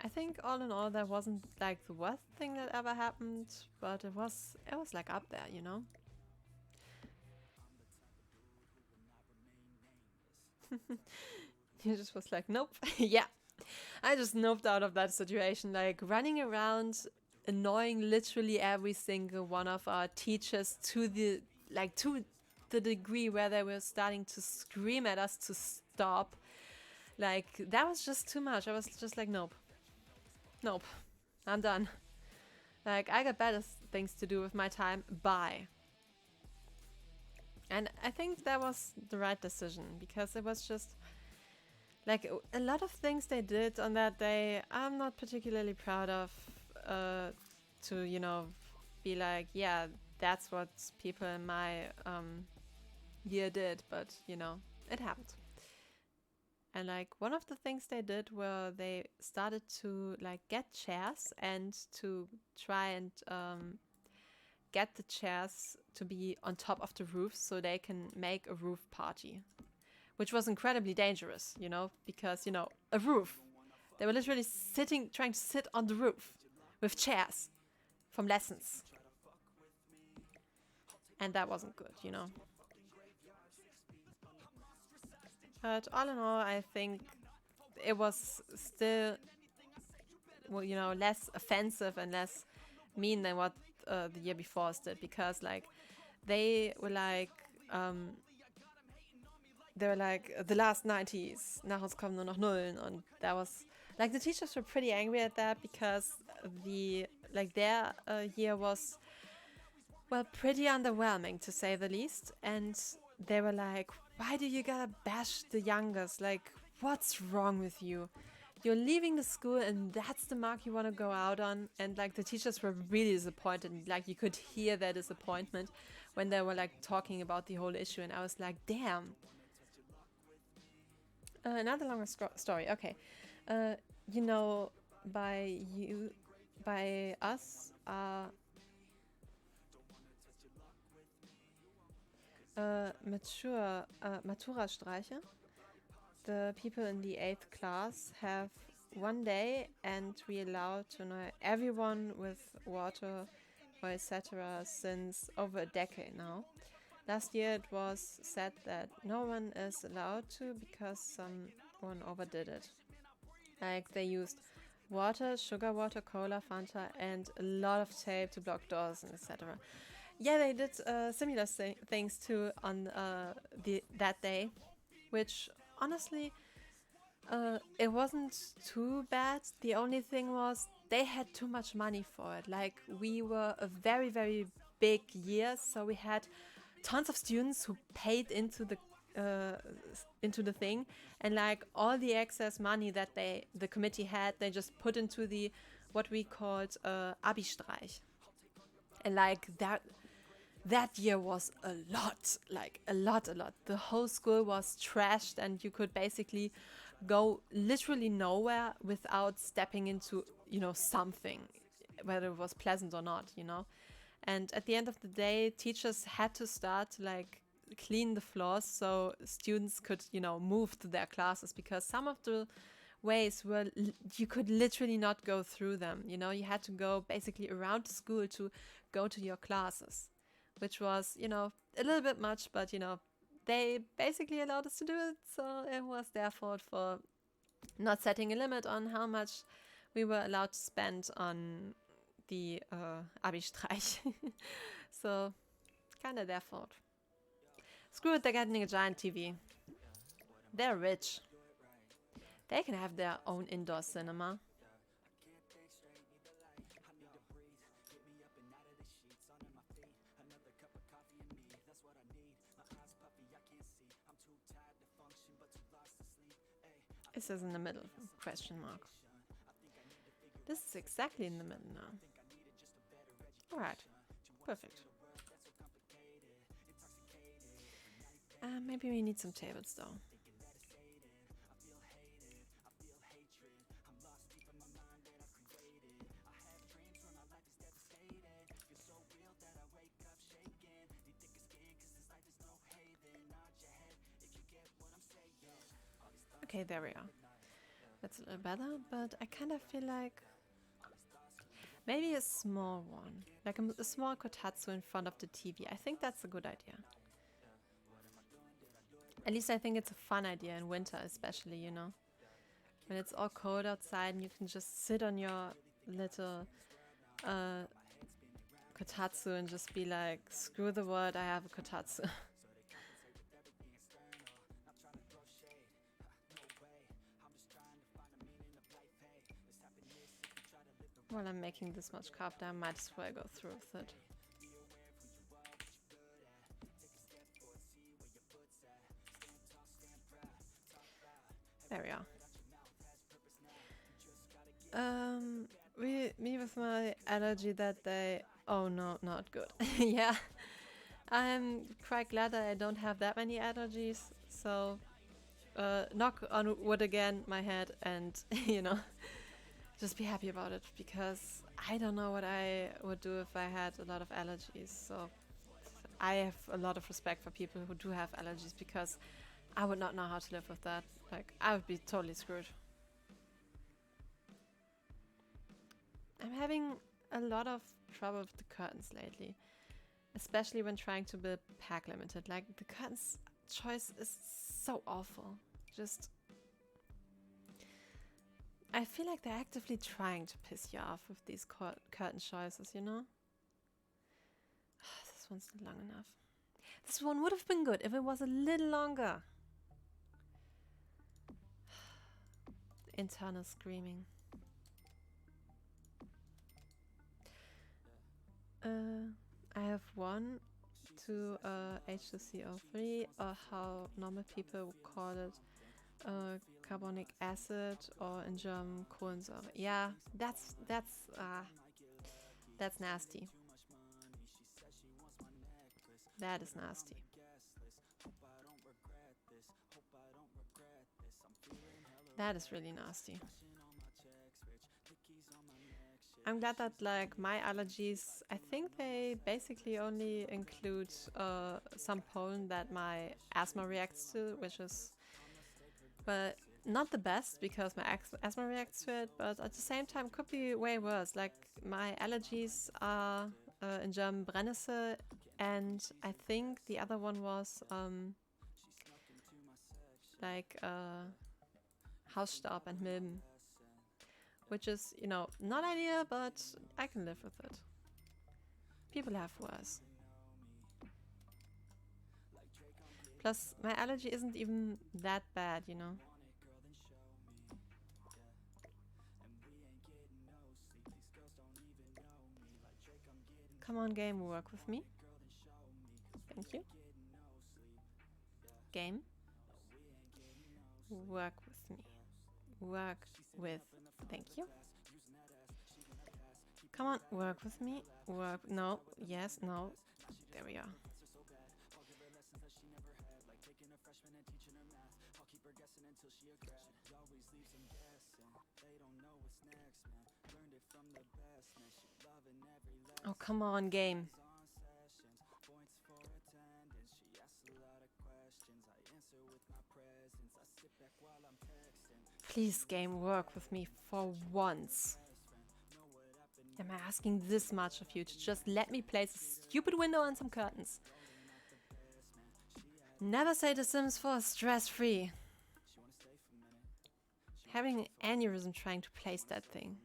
I think all in all that wasn't like the worst thing that ever happened, but it was like up there. He just was like, nope. Yeah. I just noped out of that situation, like running around annoying literally every single one of our teachers to the degree where they were starting to scream at us to stop. Like that was just too much. I was just like, nope. Nope. I'm done. Like I got better things to do with my time. Bye. And I think that was the right decision because it was just like a lot of things they did on that day I'm not particularly proud of to be like, yeah, that's what people in my year did, but it happened. And like one of the things they did were they started to like get chairs and to try and get the chairs to be on top of the roof so they can make a roof party, which was incredibly dangerous, because, a roof. They were literally trying to sit on the roof with chairs from lessons. And that wasn't good. But all in all, I think it was still, well, less offensive and less mean than what the year before did, because like they were like, the last 90s, nach uns kommen nur noch Nullen, und that was like the teachers were pretty angry at that because their year was, well, pretty underwhelming to say the least, and they were like, why do you gotta bash the youngest? Like, what's wrong with you? You're leaving the school and that's the mark you want to go out on. And like the teachers were really disappointed, and like you could hear their disappointment when they were like talking about the whole issue, and I was like, damn. Another longer story. Okay. You know, by us, Matura-Streiche. The people in the 8th class have one day, and we allow to know everyone with water or etc. since over a decade now. Last year it was said that no one is allowed to because someone overdid it. Like they used water, sugar water, cola, Fanta, and a lot of tape to block doors and etc. Yeah, they did similar things too on that day, which honestly, it wasn't too bad. The only thing was they had too much money for it. Like we were a very big year, so we had tons of students who paid into the thing, and like all the excess money that the committee had, they just put into the what we called Abi-Streich. And like that year was a lot, like a lot. The whole school was trashed, and you could basically go literally nowhere without stepping into, something, whether it was pleasant or not, And at the end of the day, teachers had to start to like clean the floors so students could, move to their classes, because some of the ways were you could literally not go through them. You had to go basically around the school to go to your classes, which was, a little bit much, but they basically allowed us to do it, so it was their fault for not setting a limit on how much we were allowed to spend on the Abi-Streich. So, kind of their fault. Screw it, they're getting a giant TV. They're rich. They can have their own indoor cinema. This is in the middle, question mark. This is exactly in the middle now. Alright, perfect. Maybe we need some tables though. Okay, there we are. That's a little better, but I kind of feel like maybe a small one, like a small kotatsu in front of the TV. I think that's a good idea. At least I think it's a fun idea in winter, especially, when it's all cold outside and you can just sit on your little kotatsu and just be like, screw the world, I have a kotatsu. While I'm making this much carpet, I might as well go through with it. There we are. Me with my allergy that day. Oh no, not good. Yeah, I'm quite glad that I don't have that many allergies. So, knock on wood again, my head, and just be happy about it, because I don't know what I would do if I had a lot of allergies. So I have a lot of respect for people who do have allergies, because I would not know how to live with that. Like, I would be totally screwed. I'm having a lot of trouble with the curtains lately, especially when trying to build pack limited. Like, the curtains choice is so awful. Just, I feel like they're actively trying to piss you off with these curtain choices, This one's not long enough. This one would have been good if it was a little longer. Internal screaming. I have one to H2CO3, or how normal people would call it, carbonic acid, or in German Kohlensäure. Yeah, that's nasty. That is nasty. That is really nasty. I'm glad that like my allergies, I think they basically only include some pollen that my asthma reacts to, which is, but not the best, because my asthma reacts to it, but at the same time could be way worse. Like, my allergies are in German Brennnessel, and I think the other one was like Hausstaub and Milben, which is, not ideal, but I can live with it. People have worse. Plus, my allergy isn't even that bad, you know. Come on, game, work with me. Thank you. Game, work with me. Work with. Thank you. Come on, work with me. Work. No. Yes. No. There we are. Oh, come on, game. Please, game, work with me for once. Am I asking this much of you to just let me place a stupid window and some curtains? Never say The Sims 4 stress-free. Having an aneurysm trying to place that thing.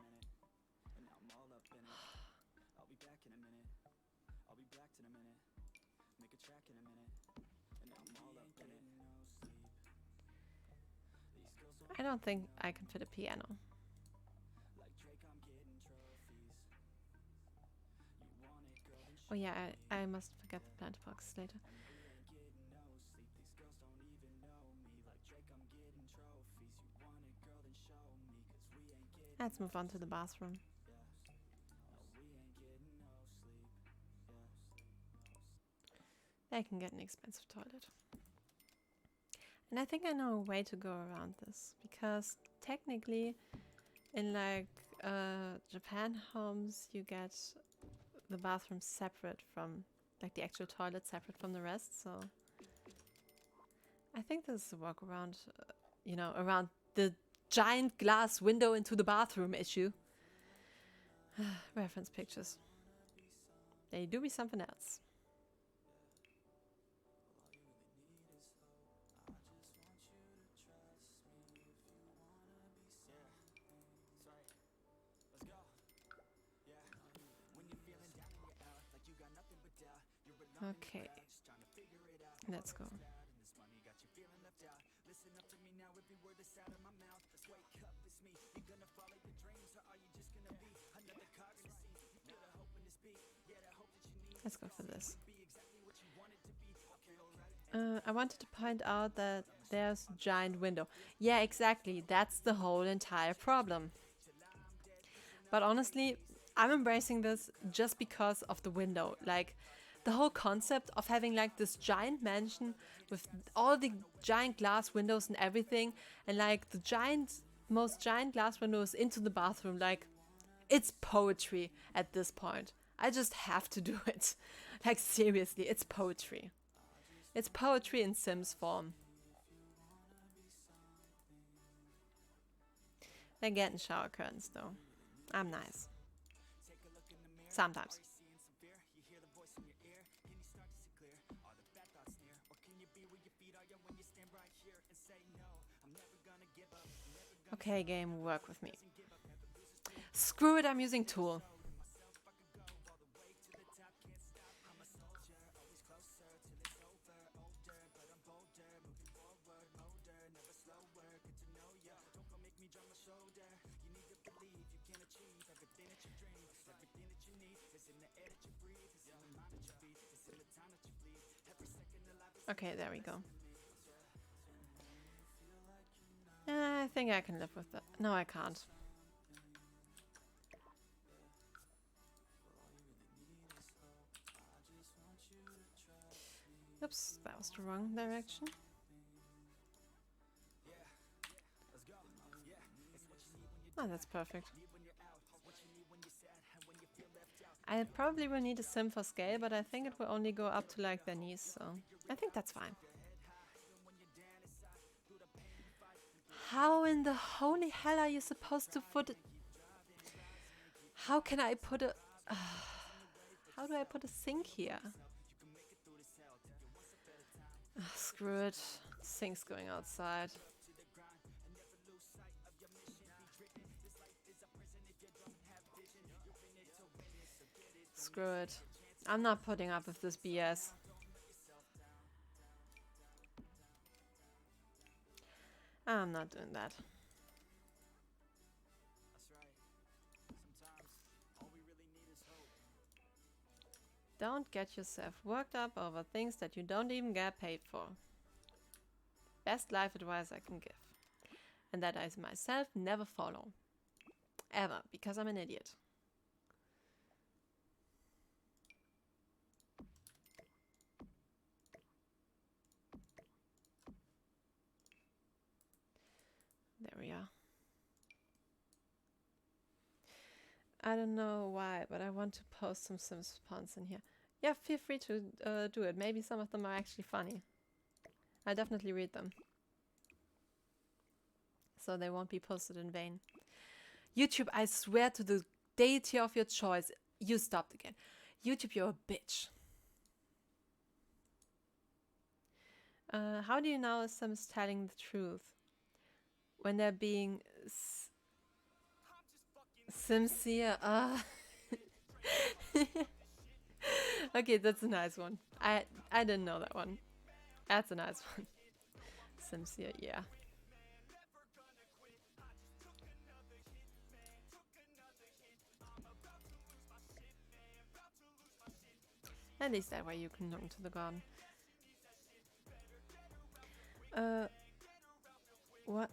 I don't think I can fit a piano. Oh yeah, I must forget the plant box later. Let's move on to the bathroom. I can get an expensive toilet. And I think I know a way to go around this, because technically in like Japan homes you get the bathroom separate from, like the actual toilet separate from the rest, so I think this is a workaround, you know, around the giant glass window into the bathroom issue. Reference pictures. They do be something else. Okay, let's go. Let's go for this. I wanted to point out that there's a giant window. Yeah, exactly. That's the whole entire problem. But honestly, I'm embracing this just because of the window. Like, the whole concept of having like this giant mansion with all the giant glass windows and everything, and like the most giant glass windows into the bathroom, like, it's poetry at this point. I just have to do it. Like, seriously, it's poetry. It's poetry in Sims form. They're getting shower curtains though. I'm nice. Sometimes. Okay, game, work with me. Screw it, I'm using tool. Okay, there we go. I think I can live with that. No, I can't. Oops, that was the wrong direction. Oh, that's perfect. I probably will need a sim for scale, but I think it will only go up to like their knees, so I think that's fine. How in the holy hell are you supposed to put it? How can I put a... how do I put a sink here? Screw it. Sink's going outside. Screw it. I'm not putting up with this BS. I'm not doing that. Don't get yourself worked up over things that you don't even get paid for. Best life advice I can give. And that I myself never follow. Ever, because I'm an idiot. There we are. I don't know why, but I want to post some Sims puns in here. Yeah, feel free to do it. Maybe some of them are actually funny. I'll definitely read them. So they won't be posted in vain. YouTube, I swear to the deity of your choice. You stopped again. YouTube, you're a bitch. How do you know a Sim is telling the truth? When they're being sincere. Okay, that's a nice one. I didn't know that one. That's a nice one. Sincere, yeah. At least that way you can look into the garden.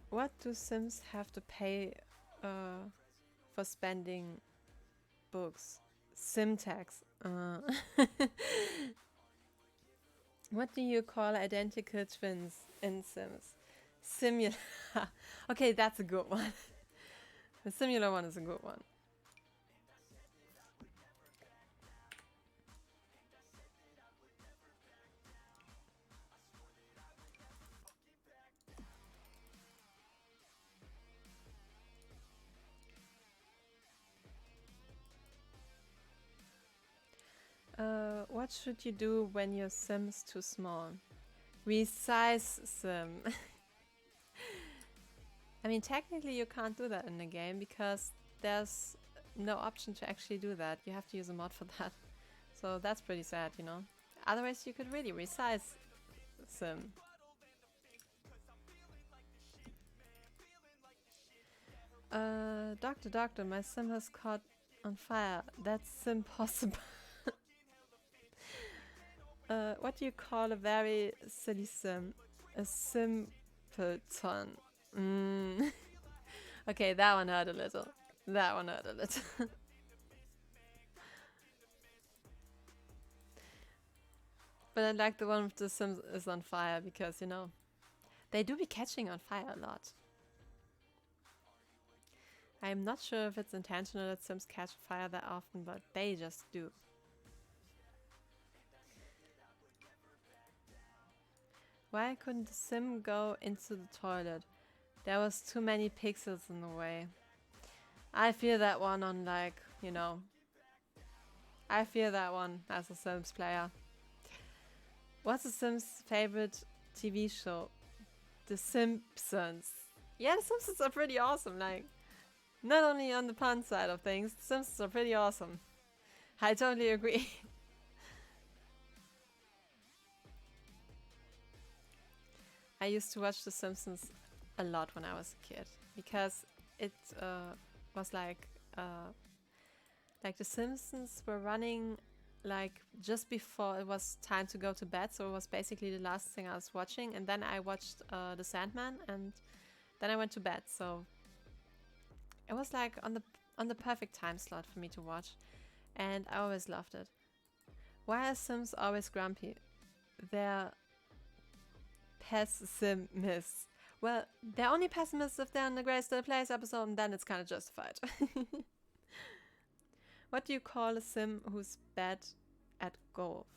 What do Sims have to pay for spending books? Sim tax. What do you call identical twins in Sims? Similar. Okay, that's a good one. The similar one is a good one. What should you do when your Sim's too small? Resize Sim. I mean, technically you can't do that in the game because there's no option to actually do that. You have to use a mod for that. So that's pretty sad, you know. Otherwise you could really resize Sim. Doctor, my Sim has caught on fire. That's impossible. What do you call a very silly Sim? A simpleton. Okay, that one hurt a little. That one hurt a little. But I like the one with the Sims is on fire because, you know, they do be catching on fire a lot. I'm not sure if it's intentional that Sims catch fire that often, but they just do. Why couldn't the Sim go into the toilet? There was too many pixels in the way. I feel that one on, like, you know. I feel that one as a Sims player. What's the Sims' favorite TV show? The Simpsons. Yeah, the Simpsons are pretty awesome, like. Not only on the pun side of things, the Simpsons are pretty awesome. I totally agree. I used to watch The Simpsons a lot when I was a kid because it was like The Simpsons were running like just before it was time to go to bed, so it was basically the last thing I was watching. And then I watched The Sandman, and then I went to bed. So it was like on the perfect time slot for me to watch, and I always loved it. Why are Sims always grumpy? They're pessimists. Well, they're only pessimists if they're in the Grey Still Plays episode, and then it's kind of justified. What do you call a Sim who's bad at golf?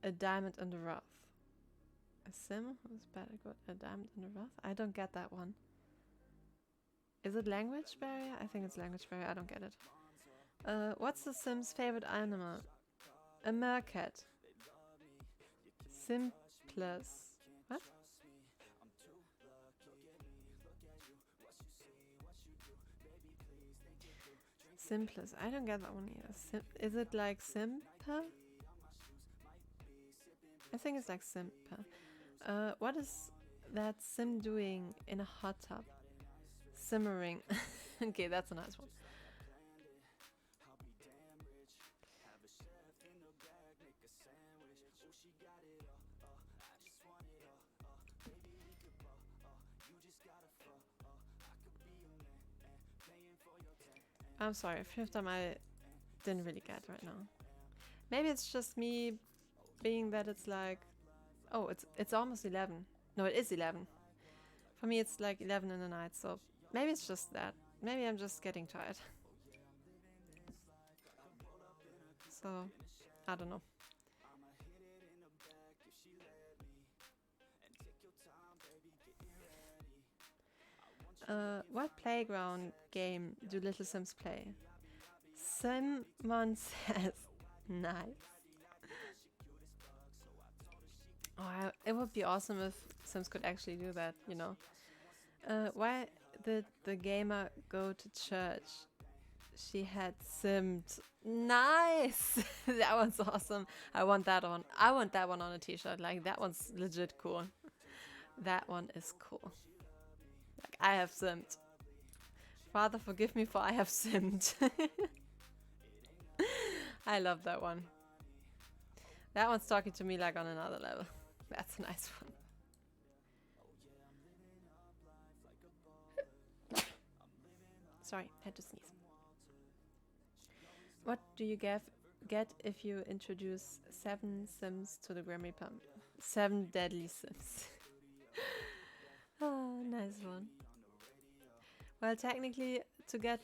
A diamond in the rough. A Sim who's bad at golf? A diamond in the rough? I don't get that one. Is it language barrier? I think it's language barrier. I don't get it. What's the Sim's favorite animal? A meerkat. Simplest. What? Simplest. I don't get that one either. Is it like simple? I think it's like simple. What is that sim doing in a hot tub? Simmering. Okay, that's a nice one. I'm sorry, fifth time I didn't really get right now. Maybe it's just me being that it's like, oh, it's almost 11. No, it is 11. For me, it's like 11 in the night, so maybe it's just that. Maybe I'm just getting tired. So, I don't know. What playground game do Little Sims play? Simon says, nice. Oh, it would be awesome if Sims could actually do that, you know. Why did the gamer go to church? She had simmed. Nice! That one's awesome. I want that one. I want that one on a t-shirt. Like, that one's legit cool. That one is cool. Like, I have simmed. Father, forgive me for I have simmed. I love that one. That one's talking to me like on another level. That's a nice one. Sorry, had to sneeze. What do you get if you introduce 7 Sims to the Grim Reaper? 7 deadly Sims. Oh, nice one. Well, technically, to get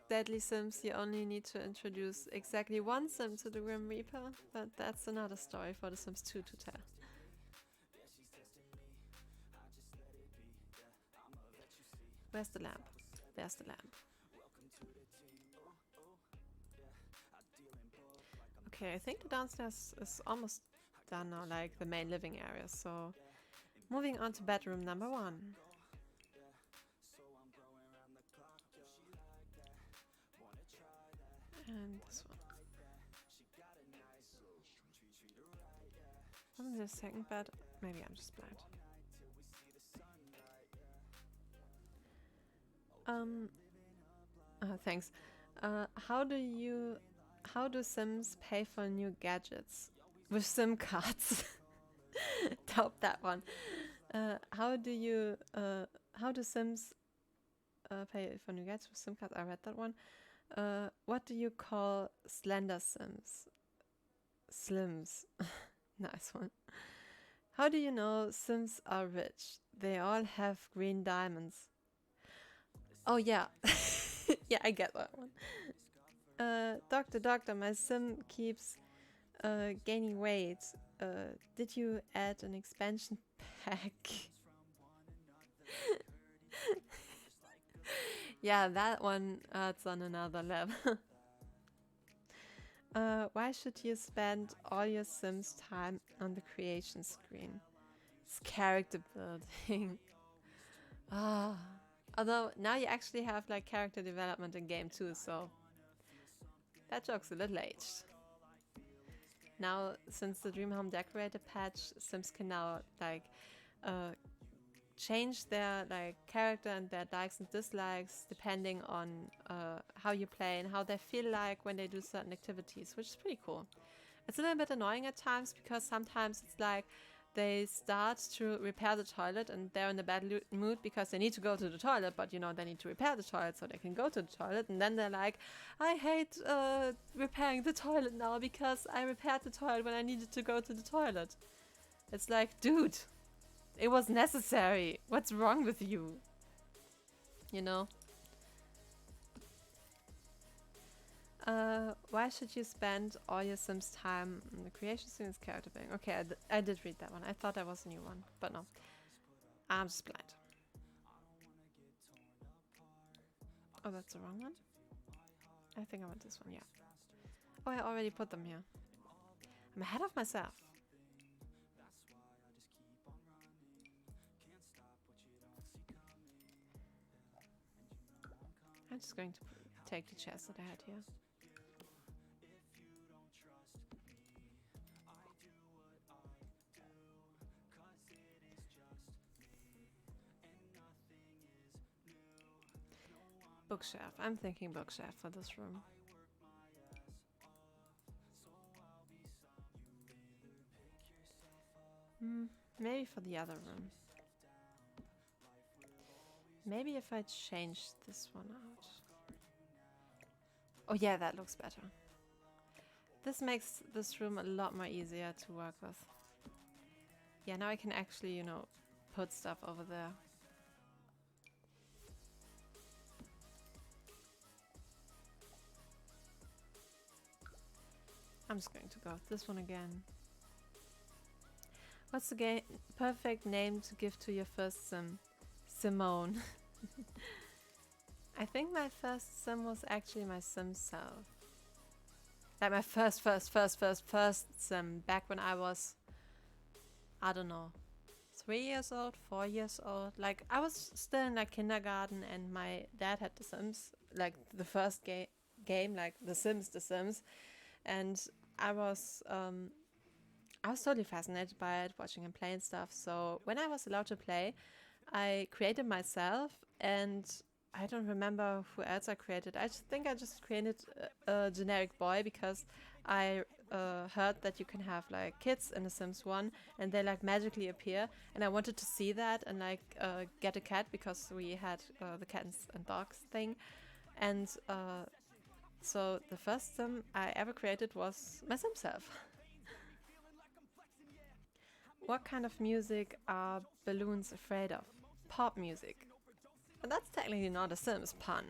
deadly Sims, you only need to introduce exactly 1 Sim to the Grim Reaper, but that's another story for The Sims 2 to tell. Where's the lamp? There's the lamp. Okay, I think the downstairs is almost done now, like the main living area, so moving on to bedroom number 1. And this one. Wasn't there a second bed? Maybe I'm just blind. Thanks. How do Sims pay for new gadgets? With SIM cards. Top that one. How do Sims pay for new gadgets with SIM cards? I read that one. What do you call slender Sims? Slims. Nice one. How do you know Sims are rich? They all have green diamonds. Oh yeah. Yeah, I get that one. Doctor, my sim keeps gaining weight. Did you add an expansion pack? Yeah, that one it's on another level. Why should you spend all your Sims time on the creation screen? It's character building. Ah. Although now you actually have like character development in game too, so that joke's a little aged. Now, since the Dream Home Decorator patch, Sims can now like change their like character and their likes and dislikes depending on how you play and how they feel like when they do certain activities, which is pretty cool. It's a little bit annoying at times because sometimes it's like they start to repair the toilet and they're in a bad mood because they need to go to the toilet, but you know they need to repair the toilet so they can go to the toilet, and then they're like, I hate repairing the toilet now because I repaired the toilet when I needed to go to the toilet. It's like, dude, it was necessary. What's wrong with you? You know? Why should you spend all your Sims time on the creation scene as character building? Okay, I did read that one. I thought that was a new one, but no. I'm just blind. Oh, that's the wrong one? I think I want this one, yeah. Oh, I already put them here. I'm ahead of myself. I'm just going to take the chairs that I had here. Bookshelf. I'm thinking bookshelf for this room. Maybe for the other room. Maybe if I change this one out. Oh yeah, that looks better. This makes this room a lot more easier to work with. Yeah, now I can actually, you know, put stuff over there. I'm just going to go with this one again. What's the perfect name to give to your first sim? Simone. I think my first sim was actually my sim self. Like my first sim back when I was, I don't know, 3 years old, 4 years old. Like I was still in like kindergarten and my dad had The Sims, like the first game, like The Sims. And I was totally fascinated by it, watching him play and stuff. So when I was allowed to play, I created myself, and I don't remember who else I created. I think I just created a generic boy because I heard that you can have like kids in The Sims 1 and they like magically appear, and I wanted to see that and like get a cat because we had the cats and dogs thing. And so the first sim I ever created was my sim self. What kind of music are balloons afraid of? Pop music. And that's technically not a Sims pun.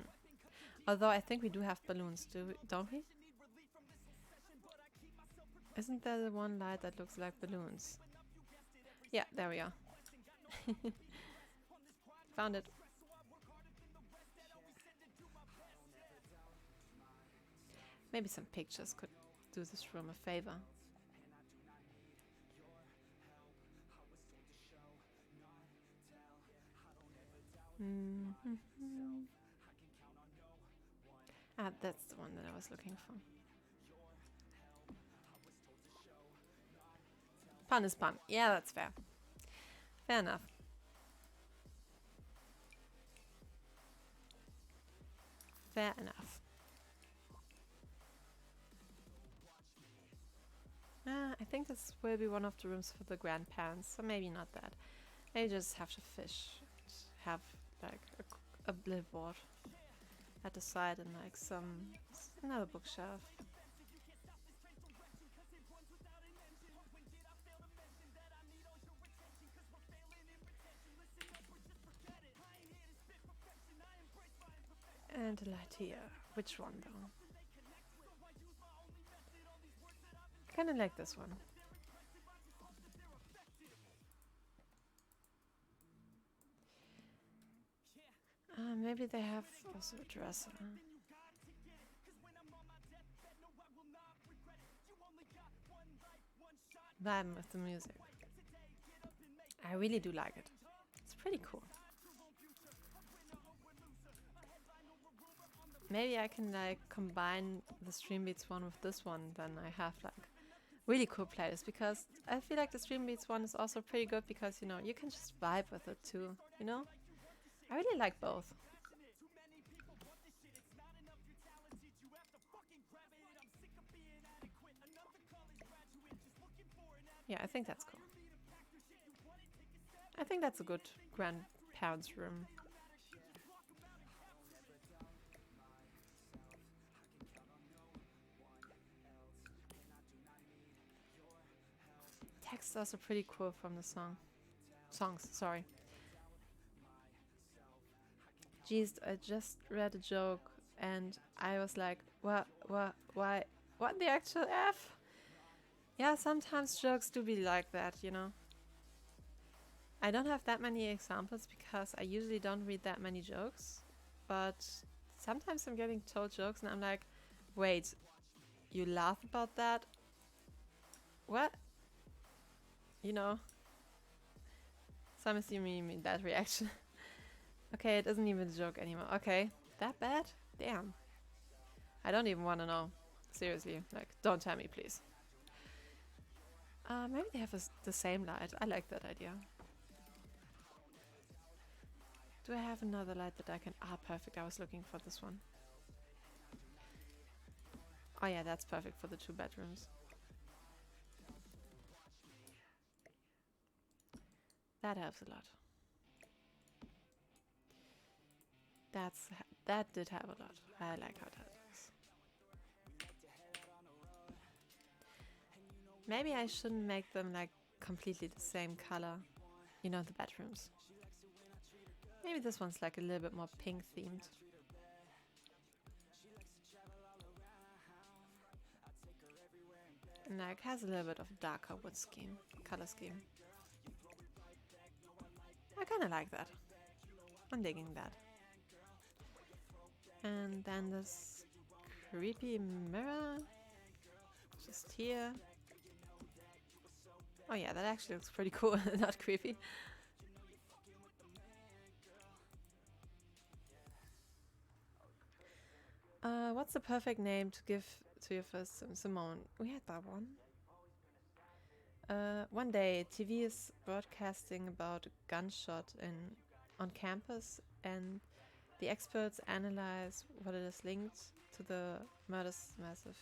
Although I think we do have balloons, don't we? Isn't there the one light that looks like balloons? Yeah, there we are. Found it. Maybe some pictures could do this room a favor. Ah, that's the one that I was looking for. Pun is pun. Yeah, that's fair. Fair enough. Fair enough. I think this will be one of the rooms for the grandparents, so maybe not that. Maybe just have to fish and have like a billboard at the side and like another bookshelf. And a light here. Which one though? I kinda like this one. Maybe they have also a dresser. Vibe with the music. I really do like it. It's pretty cool. Maybe I can like combine the Stream Beats one with this one, then I have like really cool playlists, because I feel like the Stream Beats one is also pretty good because, you know, you can just vibe with it too, you know? I really like both. Yeah, I think that's cool. I think that's a good grandparents' room. Text also pretty cool from the songs, sorry. Jeez, I just read a joke and I was like, what, why, what the actual F? Yeah, sometimes jokes do be like that, you know. I don't have that many examples because I usually don't read that many jokes, but sometimes I'm getting told jokes and I'm like, wait, you laugh about that? What? You know? So I'm assuming you mean that reaction. Okay, it isn't even a joke anymore. Okay, that bad? Damn. I don't even want to know. Seriously, like, don't tell me, please. Maybe they have the same light. I like that idea. Do I have another light that I can... Ah, perfect. I was looking for this one. Oh yeah, that's perfect for the 2 bedrooms. That helps a lot. That did have a lot. I like how that looks. Maybe I shouldn't make them like completely the same color. You know, the bedrooms. Maybe this one's like a little bit more pink themed. And like has a little bit of darker wood scheme, color scheme. I kind of like that. I'm digging that. And then this creepy mirror, just here. Oh yeah, that actually looks pretty cool, not creepy. What's the perfect name to give to your first sim? Simone. We had that one. One day, TV is broadcasting about a gunshot on campus, and the experts analyze what it is linked to the murder's massive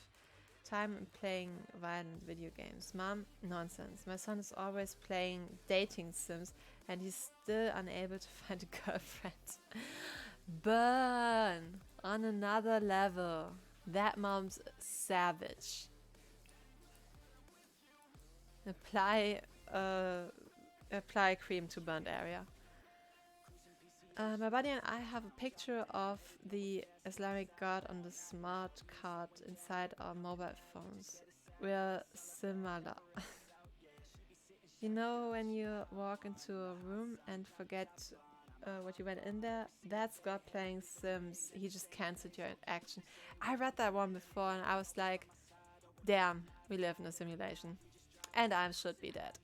time in playing violent video games. Mom, nonsense. My son is always playing dating sims, and he's still unable to find a girlfriend. Burn! On another level. That mom's savage. Apply cream to burnt area. My buddy and I have a picture of the Islamic God on the smart card inside our mobile phones. We're similar. You know when you walk into a room and forget what you went in there? That's God playing Sims. He just cancelled your action. I read that one before and I was like, damn, we live in a simulation. And I should be dead.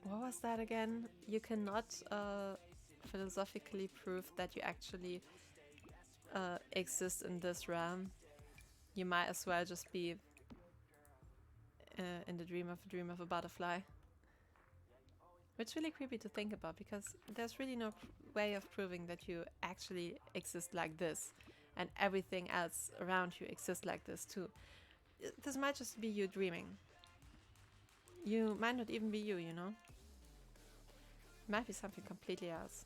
What was that again? You cannot philosophically prove that you actually exist in this realm. You might as well just be in the dream of a butterfly. It's really creepy to think about because there's really no way of proving that you actually exist like this and everything else around you exists like this too. This might just be you dreaming. You might not even be you, you know? It might be something completely else.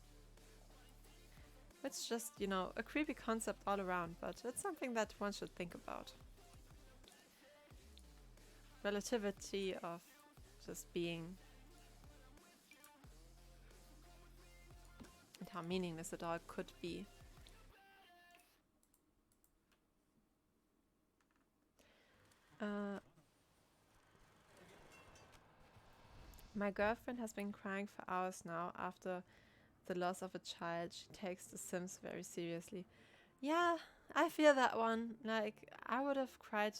It's just, you know, a creepy concept all around, but it's something that one should think about. Relativity of just being and how meaningless it all could be. My girlfriend has been crying for hours now after the loss of a child. She takes The Sims very seriously. Yeah, I feel that one. Like, I would have cried.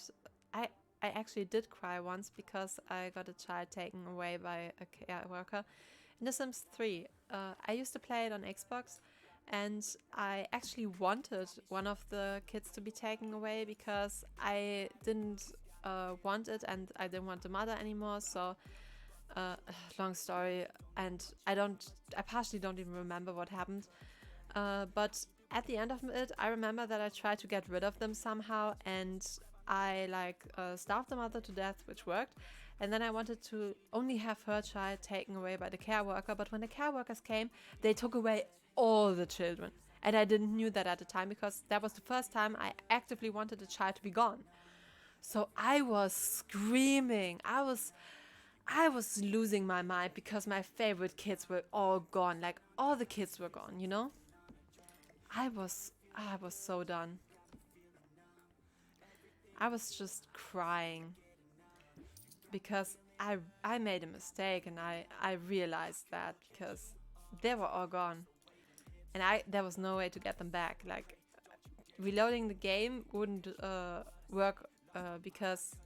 I actually did cry once because I got a child taken away by a care worker. In The Sims 3, I used to play it on Xbox, and I actually wanted one of the kids to be taken away because I didn't want it and I didn't want the mother anymore, so long story, and I partially don't even remember what happened, but at the end of it I remember that I tried to get rid of them somehow, and I starved the mother to death, which worked, and then I wanted to only have her child taken away by the care worker, but when the care workers came they took away all the children, and I didn't knew that at the time because that was the first time I actively wanted the child to be gone. So I was screaming. I was losing my mind because my favorite kids were all gone. Like, all the kids were gone, you know? I was so done. I was just crying because I made a mistake, and I realized that because they were all gone. And there was no way to get them back. Like, reloading the game wouldn't work because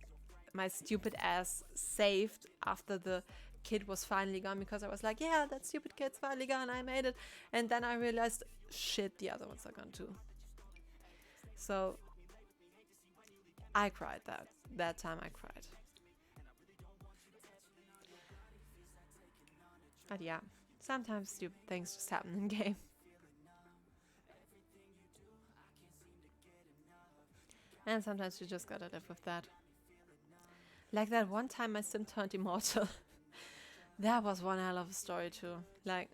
my stupid ass saved after the kid was finally gone, because I was like, yeah, that stupid kid's finally gone, I made it. And then I realized, shit, the other ones are gone too. So I cried that time I cried. But yeah, sometimes stupid things just happen in game. And sometimes you just gotta live with that. Like that one time my sim turned immortal. That was one hell of a story too. Like,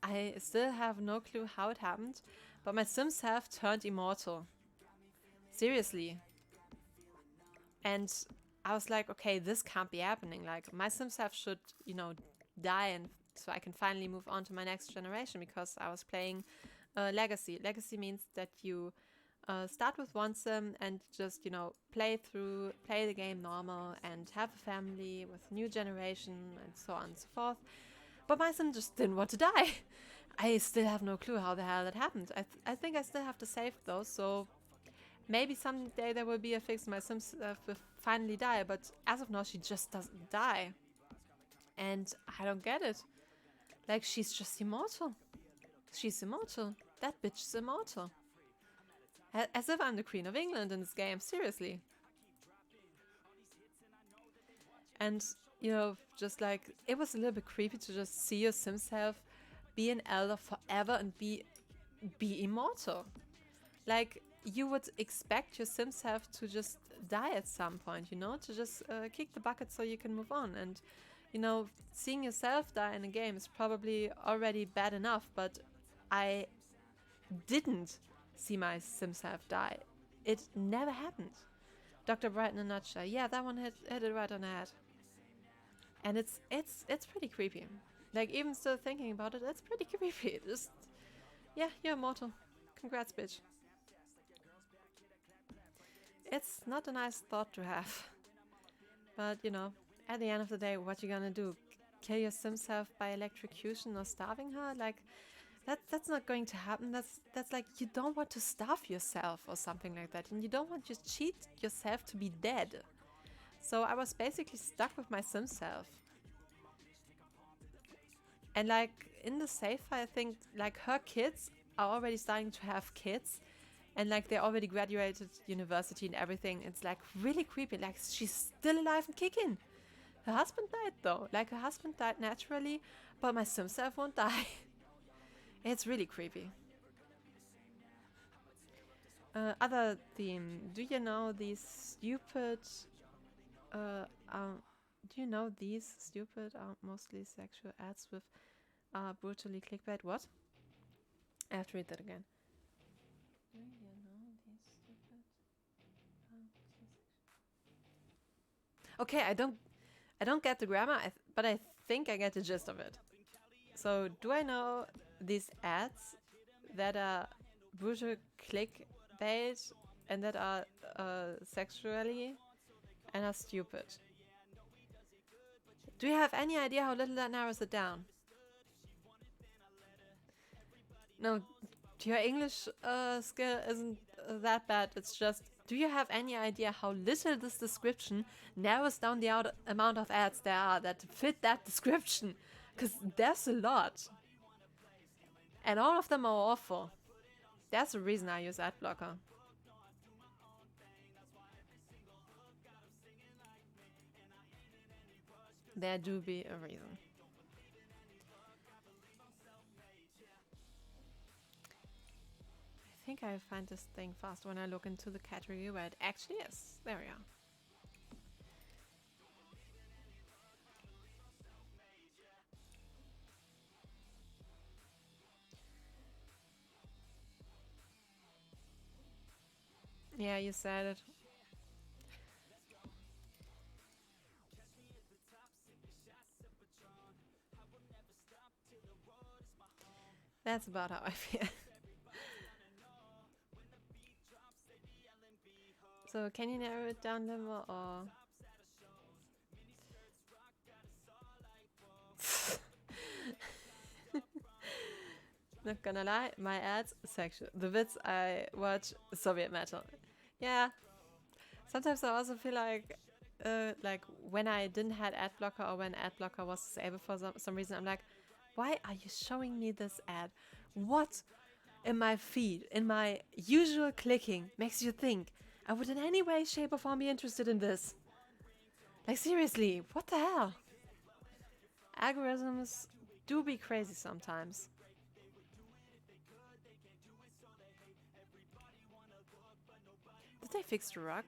I still have no clue how it happened, but my sims have turned immortal. Seriously. And I was like, okay, this can't be happening. Like, my sims have should, die, and so I can finally move on to my next generation, because I was playing Legacy. Legacy means that you start with one sim and just, play the game normal and have a family with new generation and so on and so forth. But my sim just didn't want to die. I still have no clue how the hell that happened. I think I still have to save those, so maybe someday there will be a fix. My sims will finally die, but as of now, she just doesn't die. And I don't get it. Like, she's just immortal. She's immortal. That bitch is immortal. As if I'm the Queen of England in this game, seriously. And, just like, it was a little bit creepy to just see your sim self be an elder forever and be immortal. Like, you would expect your sim self to just die at some point, to just kick the bucket so you can move on. And, seeing yourself die in a game is probably already bad enough, but I didn't see my sim self die. It never happened. Dr. Bright in a nutshell. Yeah, that one hit it right on the head. And it's pretty creepy. Like, even still thinking about it, it's pretty creepy. Just, yeah, you're immortal. Congrats, bitch. It's not a nice thought to have. But, at the end of the day, what you gonna do? Kill your sim self by electrocution or starving her? Like, that's not going to happen. That's like, you don't want to starve yourself or something like that. And you don't want to cheat yourself to be dead. So I was basically stuck with my sim self. And like, in the safe, I think, like, her kids are already starting to have kids. And like, they already graduated university and everything. It's like really creepy. Like, she's still alive and kicking. Her husband died though. Like, her husband died naturally, but my sim self won't die. It's really creepy. Other theme. Do you know these stupid mostly sexual ads with brutally clickbait? What? I have to read that again. Do you know these stupid Okay, I don't get the grammar, but I think I get the gist of it. So, do I know these ads that are brutal clickbait and that are sexually and are stupid? Do you have any idea how little that narrows it down? No, your English skill isn't that bad. It's just, do you have any idea how little this description narrows down the amount of ads there are that fit that description? Because there's a lot. And all of them are awful. That's the reason I use adblocker. There do be a reason. I think I find this thing fast when I look into the category where it actually is. There we are. Yeah, you said it. That's about how I feel. So, can you narrow it down a little more, or? Not gonna lie, my ads sexual. The bits I watch, Soviet metal. Yeah. Sometimes I also feel like when I didn't have ad blocker, or when ad blocker was disabled for some reason, I'm like, why are you showing me this ad? What in my feed, in my usual clicking, makes you think I would in any way, shape, or form be interested in this? Like, seriously, what the hell? Algorithms do be crazy sometimes. Did they fix the rug?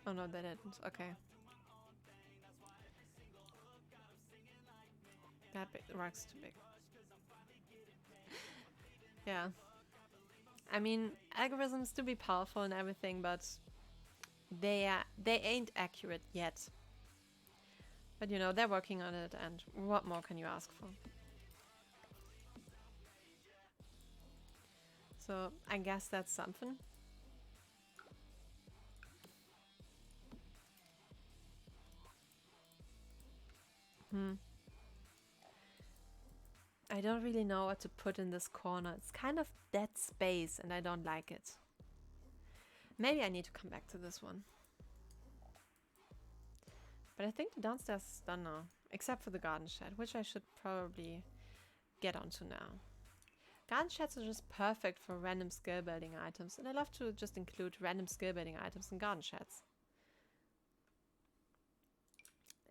Oh no, they didn't. Okay. That big, the rug's too big. Yeah. I mean, algorithms do be powerful and everything, but they ain't accurate yet. But you know, they're working on it, and what more can you ask for? So I guess that's something. I don't really know what to put in this corner. It's kind of dead space and I don't like it. Maybe I need to come back to this one. But I think the downstairs is done now. Except for the garden shed, which I should probably get onto now. Garden sheds are just perfect for random skill building items. And I love to just include random skill building items in garden sheds.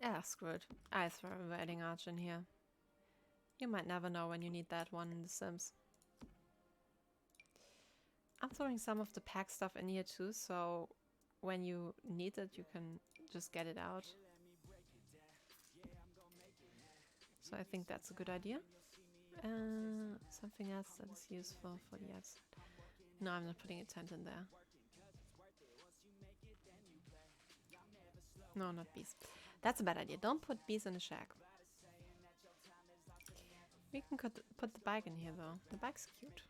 Yeah, screw it. I throw a wedding arch in here. You might never know when you need that one in The Sims. I'm throwing some of the pack stuff in here too, so when you need it, you can just get it out. So I think that's a good idea. Something else that is useful for the outside. No, I'm not putting a tent in there. No, not bees. That's a bad idea. Don't put bees in a shack. We can put the bike in here though. The bike's cute.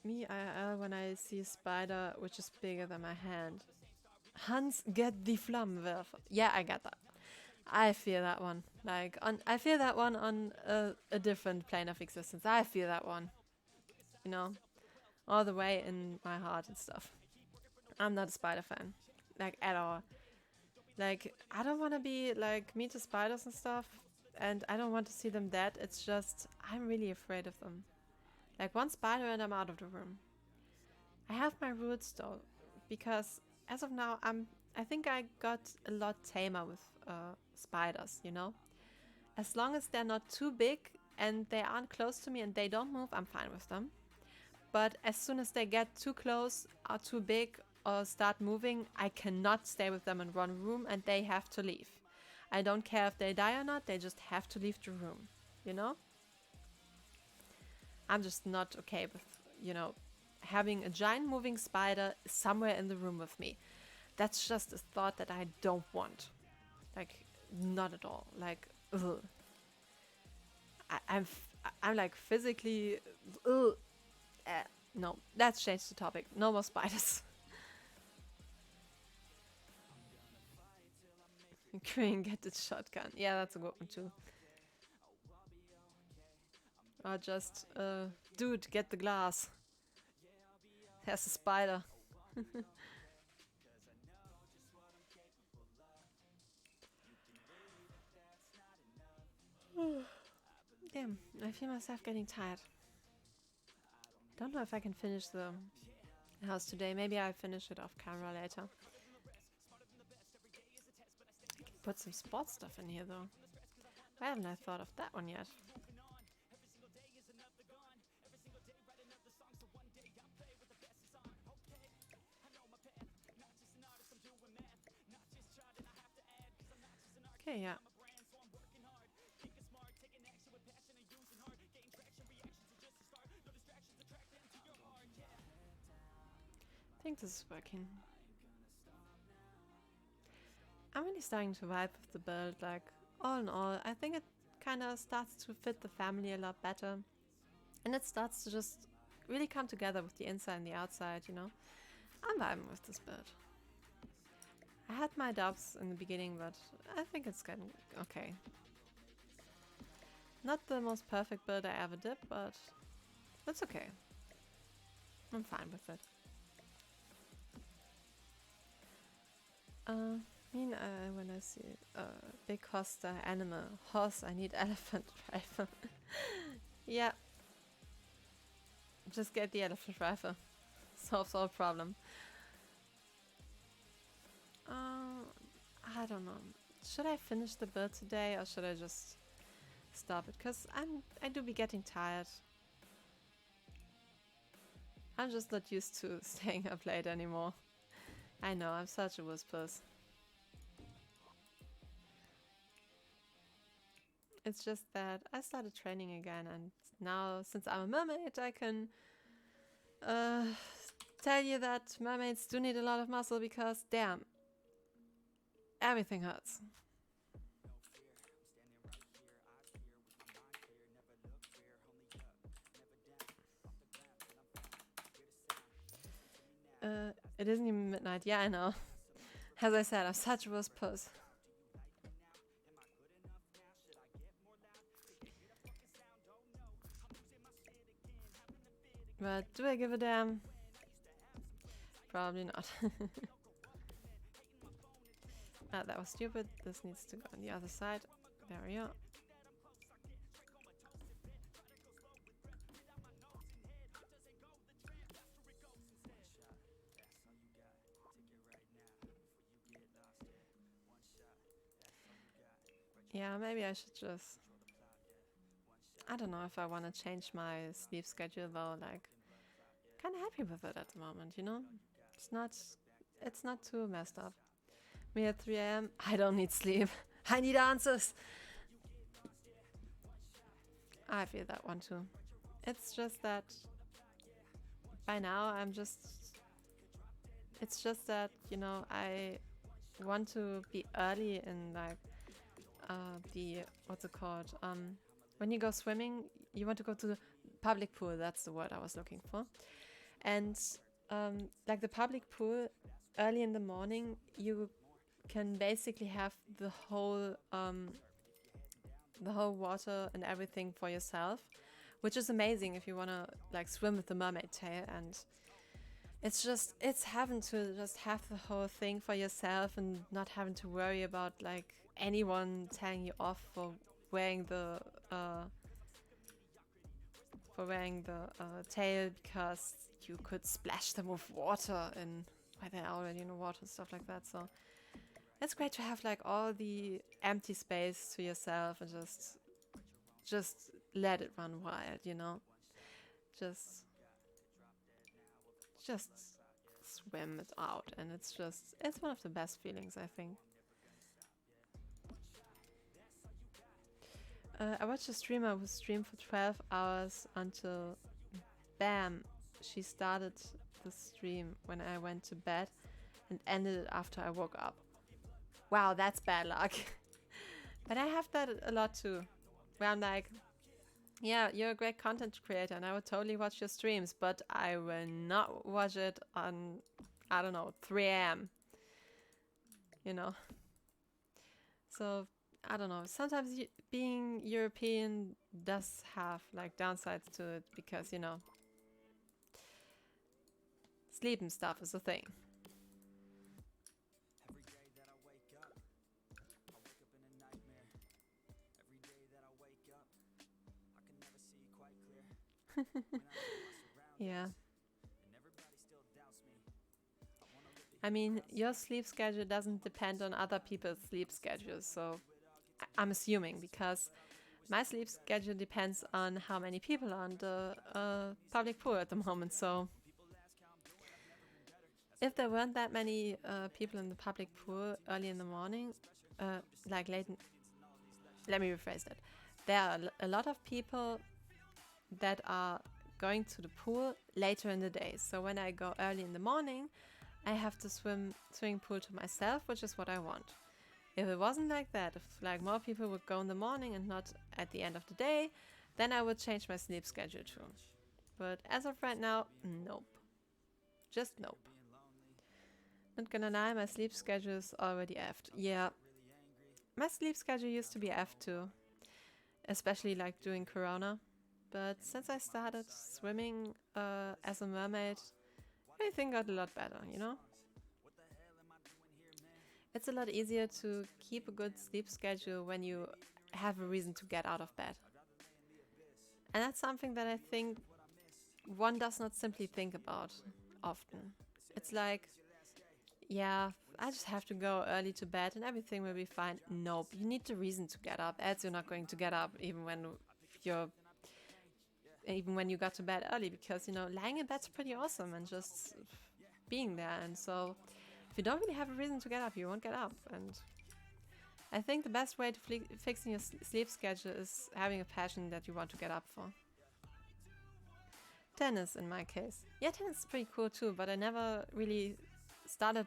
Me IRL when I see a spider which is bigger than my hand. Hans, get the Flammenwerfer. Yeah, I get that. I feel that one. Like, I feel that one on a different plane of existence. I feel that one. You know, all the way in my heart and stuff. I'm not a spider fan, like at all. Like, I don't want to be like mean to spiders and stuff, and I don't want to see them dead. It's just I'm really afraid of them. Like one spider and I'm out of the room. I have my roots though, because as of now I think I got a lot tamer with spiders, you know? As long as they're not too big and they aren't close to me and they don't move, I'm fine with them. But as soon as they get too close, are too big, or start moving, I cannot stay with them in one room and they have to leave. I don't care if they die or not, they just have to leave the room, you know? I'm just not okay with, you know, having a giant moving spider somewhere in the room with me. That's just a thought that I don't want. Like, not at all. Like, ugh. I'm like physically, ugh. No, let's change the topic. No more spiders. Green, get the shotgun. Yeah, that's a good one too. Or just, dude, get the glass. There's a spider. Damn, I feel myself getting tired. Don't know if I can finish the house today. Maybe I'll finish it off camera later. I can put some sports stuff in here though. Why haven't I thought of that one yet? Okay, yeah. I think this is working. I'm really starting to vibe with the build, like, all in all, I think it kind of starts to fit the family a lot better. And it starts to just really come together with the inside and the outside, you know? I'm vibing with this build. I had my doubts in the beginning, but I think it's getting okay. Not the most perfect build I ever did, but that's okay. I'm fine with it. When I see big hoster animal horse, I need elephant driver. Yeah, just get the elephant driver. Solves all problem. I don't know. Should I finish the build today or should I just stop it? Because I do be getting tired. I'm just not used to staying up late anymore. I know, I'm such a wuss puss. It's just that I started training again, and now, since I'm a mermaid, I can tell you that mermaids do need a lot of muscle because, damn, everything hurts. It isn't even midnight. Yeah, I know. As I said, I'm such a wuss puss. But do I give a damn? Probably not. Ah, that was stupid. This needs to go on the other side. There we go. Yeah, maybe I should just... I don't know if I want to change my sleep schedule though, like... Kinda happy with it at the moment, you know? It's not too messed up. Me at 3 AM, I don't need sleep. I need answers! I feel that one too. It's just that... By now I'm just... It's just that, you know, I want to be early in like... the... What's it called? When you go swimming, you want to go to the public pool. That's the word I was looking for. And like the public pool, early in the morning, you can basically have the whole water and everything for yourself, which is amazing if you want to like swim with the mermaid tail. And it's heaven to just have the whole thing for yourself and not having to worry about like anyone telling you off for wearing the tail because you could splash them with water and why they're already in the water and stuff like that. So it's great to have like all the empty space to yourself and just let it run wild, you know. Just swim it out, and it's one of the best feelings, I think. I watched a streamer who streamed for 12 hours until, bam, she started the stream when I went to bed and ended it after I woke up. Wow, that's bad luck. But I have that a lot too, where I'm like, yeah, you're a great content creator and I would totally watch your streams, but I will not watch it on, I don't know, 3 AM. You know? So, I don't know. Sometimes being European does have like downsides to it because, you know, sleep and stuff is a thing. Yeah. I mean, your sleep schedule doesn't depend on other people's sleep schedules, so I'm assuming, because my sleep schedule depends on how many people are on the public pool at the moment. So if there weren't that many people in the public pool early in the morning, like late, let me rephrase that. There are a lot of people that are going to the pool later in the day. So when I go early in the morning, I have the swimming pool to myself, which is what I want. If it wasn't like that, if like more people would go in the morning and not at the end of the day, then I would change my sleep schedule too. But as of right now, nope. Just nope. Not gonna lie, my sleep schedule is already effed. Yeah. My sleep schedule used to be effed too. Especially like during Corona. But since I started swimming as a mermaid, everything got a lot better, you know? It's a lot easier to keep a good sleep schedule when you have a reason to get out of bed. And that's something that I think one does not simply think about. often. It's like, yeah, I just have to go early to bed and everything will be fine. Nope, you need the reason to get up, else you're not going to get up you're even when you got to bed early, because lying in bed's pretty awesome and just being there. And so if you don't really have a reason to get up, you won't get up. And I think the best way to fixing your sleep schedule is having a passion that you want to get up for. Tennis in my case. Yeah, tennis is pretty cool too, but I never really started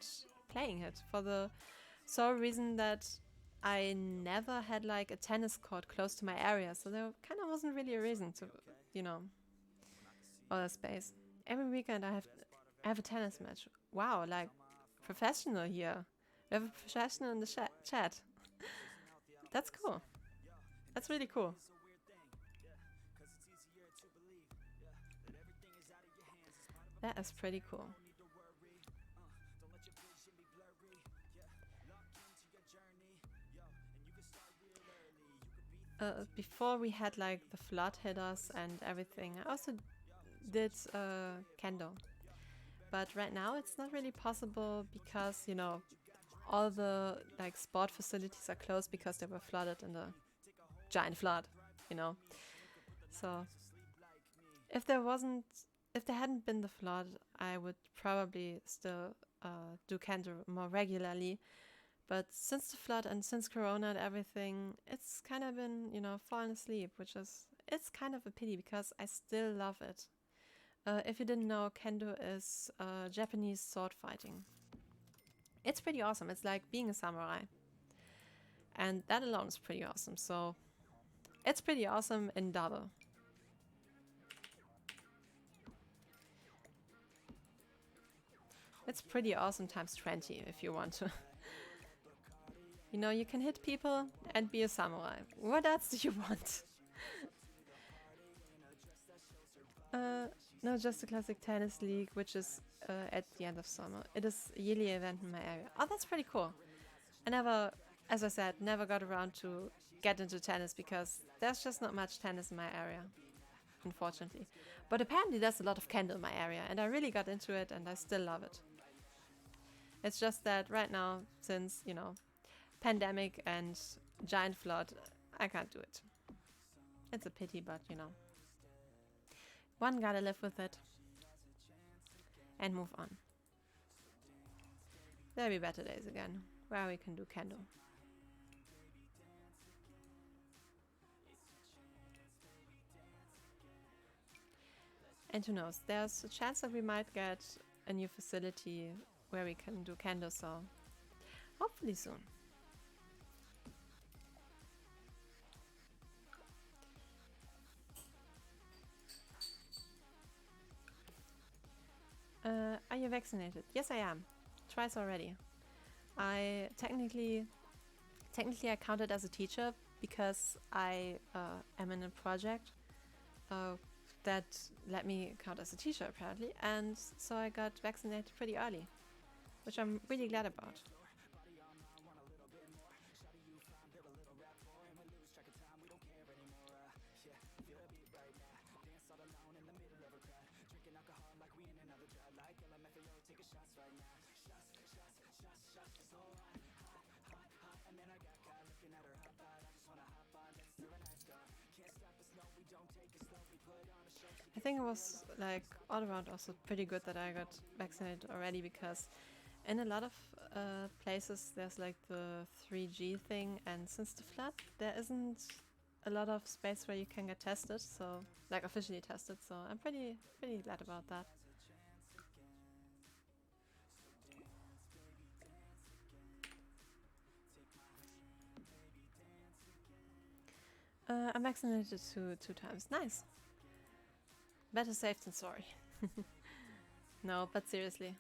playing it for the sole reason that I never had like a tennis court close to my area, so there kind of wasn't really a reason to, all the space. Every weekend I have a tennis match. Wow, like professional here. We have a professional in the chat. That's cool. That's really cool. That is pretty cool. Before we had like the flood hit us and everything, I also did kendo. But right now it's not really possible because, all the like sport facilities are closed because they were flooded in the giant flood, you know. So if there hadn't been the flood, I would probably still do kendo more regularly. But since the flood and since Corona and everything, it's kind of been, falling asleep, it's kind of a pity because I still love it. If you didn't know, kendo is Japanese sword fighting. It's pretty awesome. It's like being a samurai. And that alone is pretty awesome. So it's pretty awesome in double. It's pretty awesome times 20 if you want to. You can hit people and be a samurai. What else do you want? No, just a classic tennis league, which is at the end of summer. It is a yearly event in my area. Oh, that's pretty cool. I never, as I said, never got around to get into tennis because there's just not much tennis in my area, unfortunately. But apparently there's a lot of kendo in my area, and I really got into it, and I still love it. It's just that right now, since, pandemic and giant flood, I can't do it. It's a pity, but one gotta live with it and move on. There'll be better days again where we can do kendo. And who knows, there's a chance that we might get a new facility where we can do kendo, so hopefully soon. Are you vaccinated? Yes, I am. Twice already. I technically I counted as a teacher because I am in a project that let me count as a teacher apparently, and so I got vaccinated pretty early, which I'm really glad about. I think it was like all around also pretty good that I got vaccinated already, because in a lot of places there's like the 3G thing, and since the flood there isn't a lot of space where you can get tested, so like officially tested, so I'm pretty glad about that. I'm vaccinated two times. Nice. Better safe than sorry. No, but seriously.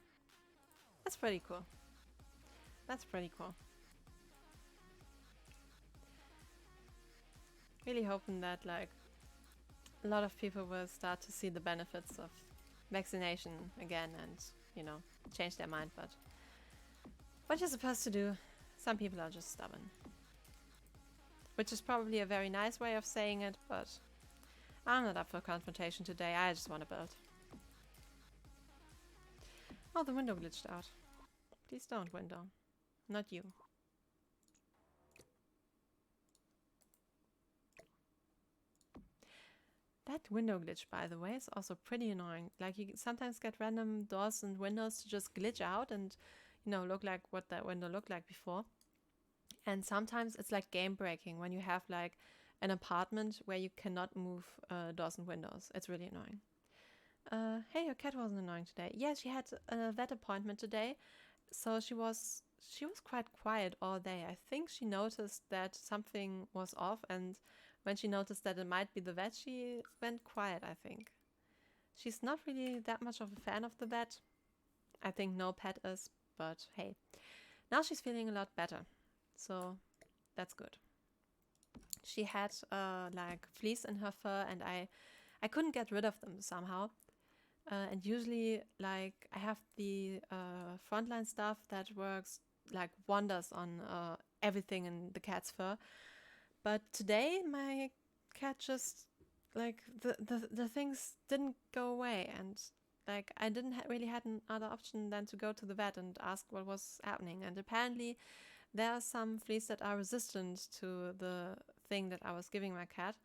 That's pretty cool. That's pretty cool. Really hoping that like a lot of people will start to see the benefits of vaccination again and, change their mind, but what you're supposed to do, some people are just stubborn. Which is probably a very nice way of saying it, but I'm not up for confrontation today. I just want to build. Oh, the window glitched out. Please don't, window. Not you. That window glitch, by the way, is also pretty annoying. Like, you sometimes get random doors and windows to just glitch out and, you know, look like what that window looked like before. And sometimes it's like game breaking when you have like an apartment where you cannot move doors and windows. It's really annoying. Hey, your cat wasn't annoying today. Yeah, she had a vet appointment today, so she was quite quiet all day. I think she noticed that something was off, and when she noticed that it might be the vet, she went quiet, I think. She's not really that much of a fan of the vet. I think no pet is, but hey. Now she's feeling a lot better, so that's good. She had like fleas in her fur, and I couldn't get rid of them somehow. And usually, like, I have the frontline stuff that works like wonders on everything in the cat's fur. But today, my cat just, like, the things didn't go away. And, like, I didn't really had another option than to go to the vet and ask what was happening. And apparently, there are some fleas that are resistant to the thing that I was giving my cat.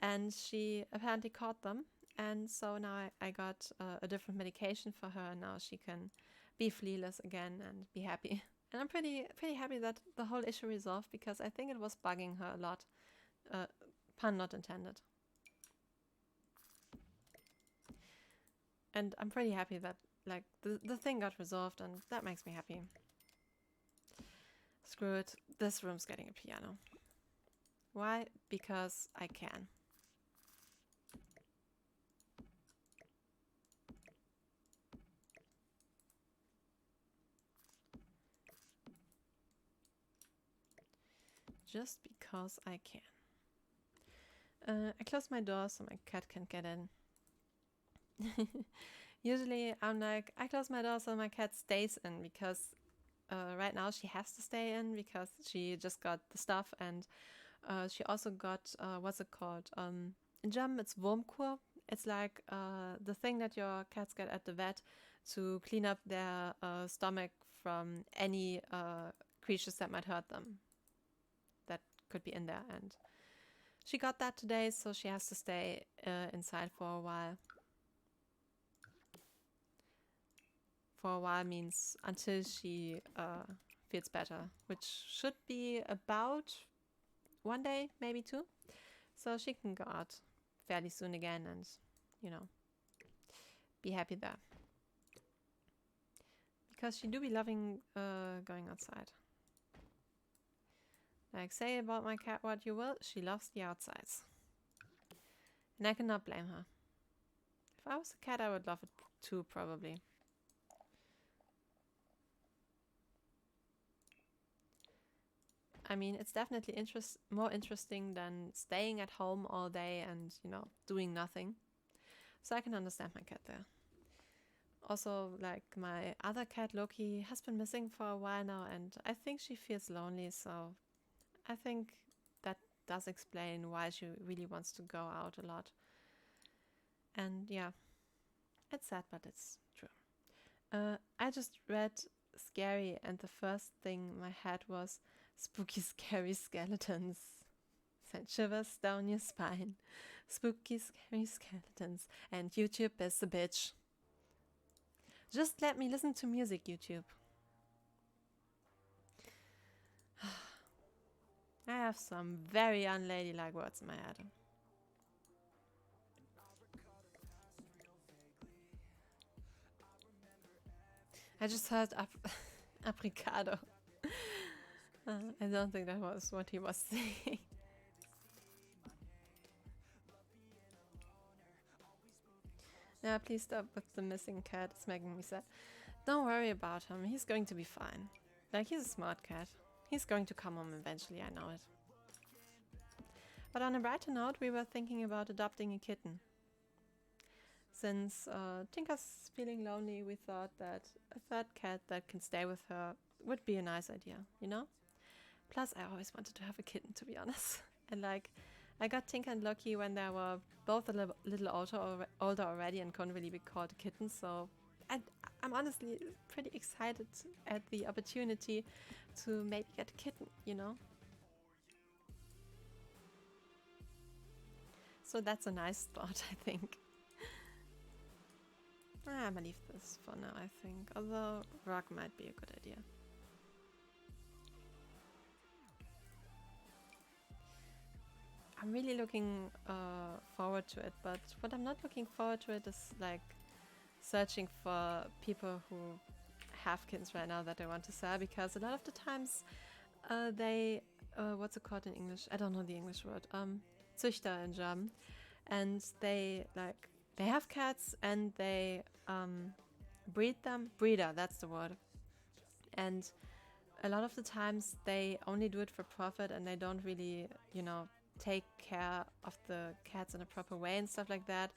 And she apparently caught them. And so now I got a different medication for her, and now she can be flealess again and be happy. And I'm pretty happy that the whole issue resolved, because I think it was bugging her a lot. Pun not intended. And I'm pretty happy that like the thing got resolved, and that makes me happy. Screw it. This room's getting a piano. Why? Because I can. Just because I can. I close my door so my cat can't get in. Usually I'm like, I close my door so my cat stays in, because right now she has to stay in because she just got the stuff, and she also got, what's it called? In German it's Wurmkur. It's like the thing that your cats get at the vet to clean up their stomach from any creatures that might hurt them. That could be in there, and she got that today, so she has to stay inside for a while. For a while means until she feels better, which should be about 1 day, maybe 2. So she can go out fairly soon again and, you know, be happy there. Because she do be loving going outside. Like, say about my cat what you will, she loves the outsides. And I cannot blame her. If I was a cat, I would love it too, probably. I mean, it's definitely more interesting than staying at home all day and, you know, doing nothing. So I can understand my cat there. Also, like, my other cat, Loki, has been missing for a while now, and I think she feels lonely, so I think that does explain why she really wants to go out a lot. And yeah, it's sad, but it's true. I just read Scary, and the first thing my head was spooky, scary skeletons. Send shivers down your spine. Spooky, scary skeletons. And YouTube is a bitch. Just let me listen to music, YouTube. I have some very unladylike words in my head. I just heard apricado. I don't think that was what he was saying. Yeah, please stop with the missing cat. It's making me sad. Don't worry about him. He's going to be fine. Like, he's a smart cat. He's going to come home eventually, I know it. But on a brighter note, we were thinking about adopting a kitten. Since Tinker's feeling lonely, we thought that a third cat that can stay with her would be a nice idea, you know? Plus, I always wanted to have a kitten, to be honest. And like, I got Tinker and Loki when they were both a little older already and couldn't really be called a kitten, so I'm honestly pretty excited at the opportunity to maybe get a kitten, you know? So that's a nice thought, I think. I'm gonna leave this for now, I think. Although rock might be a good idea. I'm really looking forward to it, but what I'm not looking forward to it is like searching for people who have kittens right now that they want to sell, because a lot of the times they what's it called in English? I don't know the English word. Züchter in German, and they have cats and they breed them. Breeder, that's the word. And a lot of the times they only do it for profit, and they don't really, you know, take care of the cats in a proper way and stuff like that.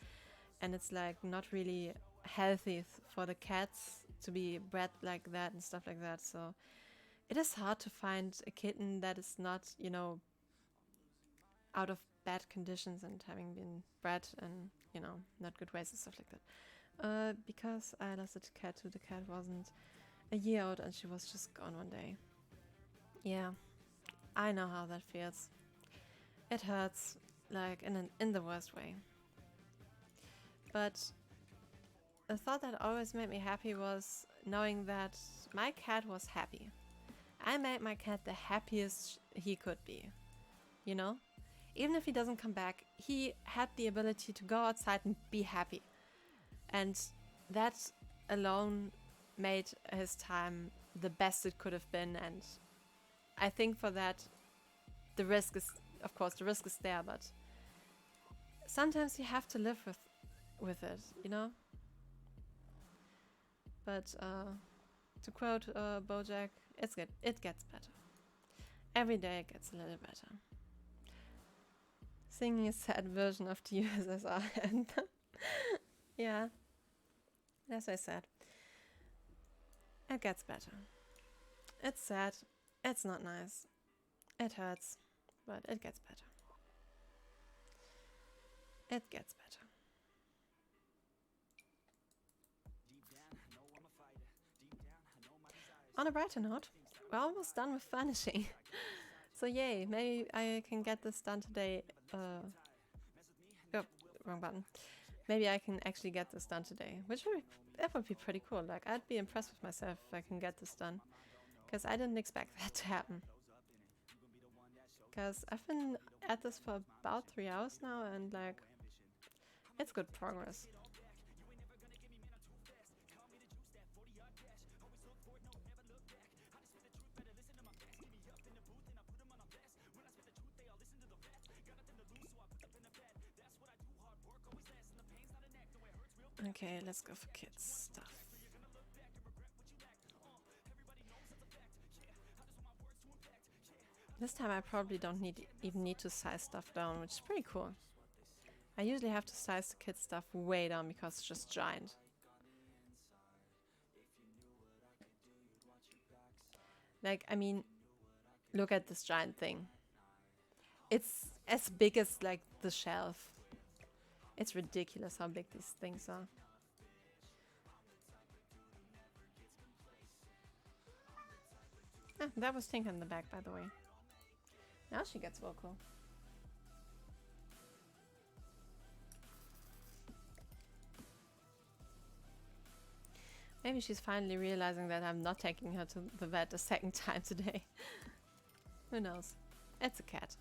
And it's like not really healthy for the cats to be bred like that and stuff like that. So it is hard to find a kitten that is not, you know, out of bad conditions and having been bred in, you know, not good ways and stuff like that. Because I lost a cat too. The cat wasn't a year old and she was just gone one day. Yeah, I know how that feels. It hurts, like in the worst way. But a thought that always made me happy was knowing that my cat was happy. I made my cat the happiest he could be, you know? Even if he doesn't come back, he had the ability to go outside and be happy. And that alone made his time the best it could have been. And I think for that, the risk is, of course, the risk is there, but sometimes you have to live with it, you know? But to quote BoJack, it gets better. Every day it gets a little better. Singing a sad version of the USSR anthem. Yeah, as I said, it gets better. It's sad, it's not nice, it hurts, but it gets better. It gets better. On a brighter note, we're almost done with furnishing. So yay, maybe I can get this done today. Oh, wrong button. Maybe I can actually get this done today, that would be pretty cool. Like, I'd be impressed with myself if I can get this done, because I didn't expect that to happen. Because I've been at this for about 3 hours now, and like, it's good progress. Okay, let's go for kids stuff. This time I probably don't even need to size stuff down, which is pretty cool. I usually have to size the kids stuff way down because it's just giant. Like, I mean, look at this giant thing. It's as big as like the shelf. It's ridiculous how big these things are. Ah, that was Tinker in the back, by the way. Now she gets vocal. Maybe she's finally realizing that I'm not taking her to the vet a second time today. Who knows? It's a cat.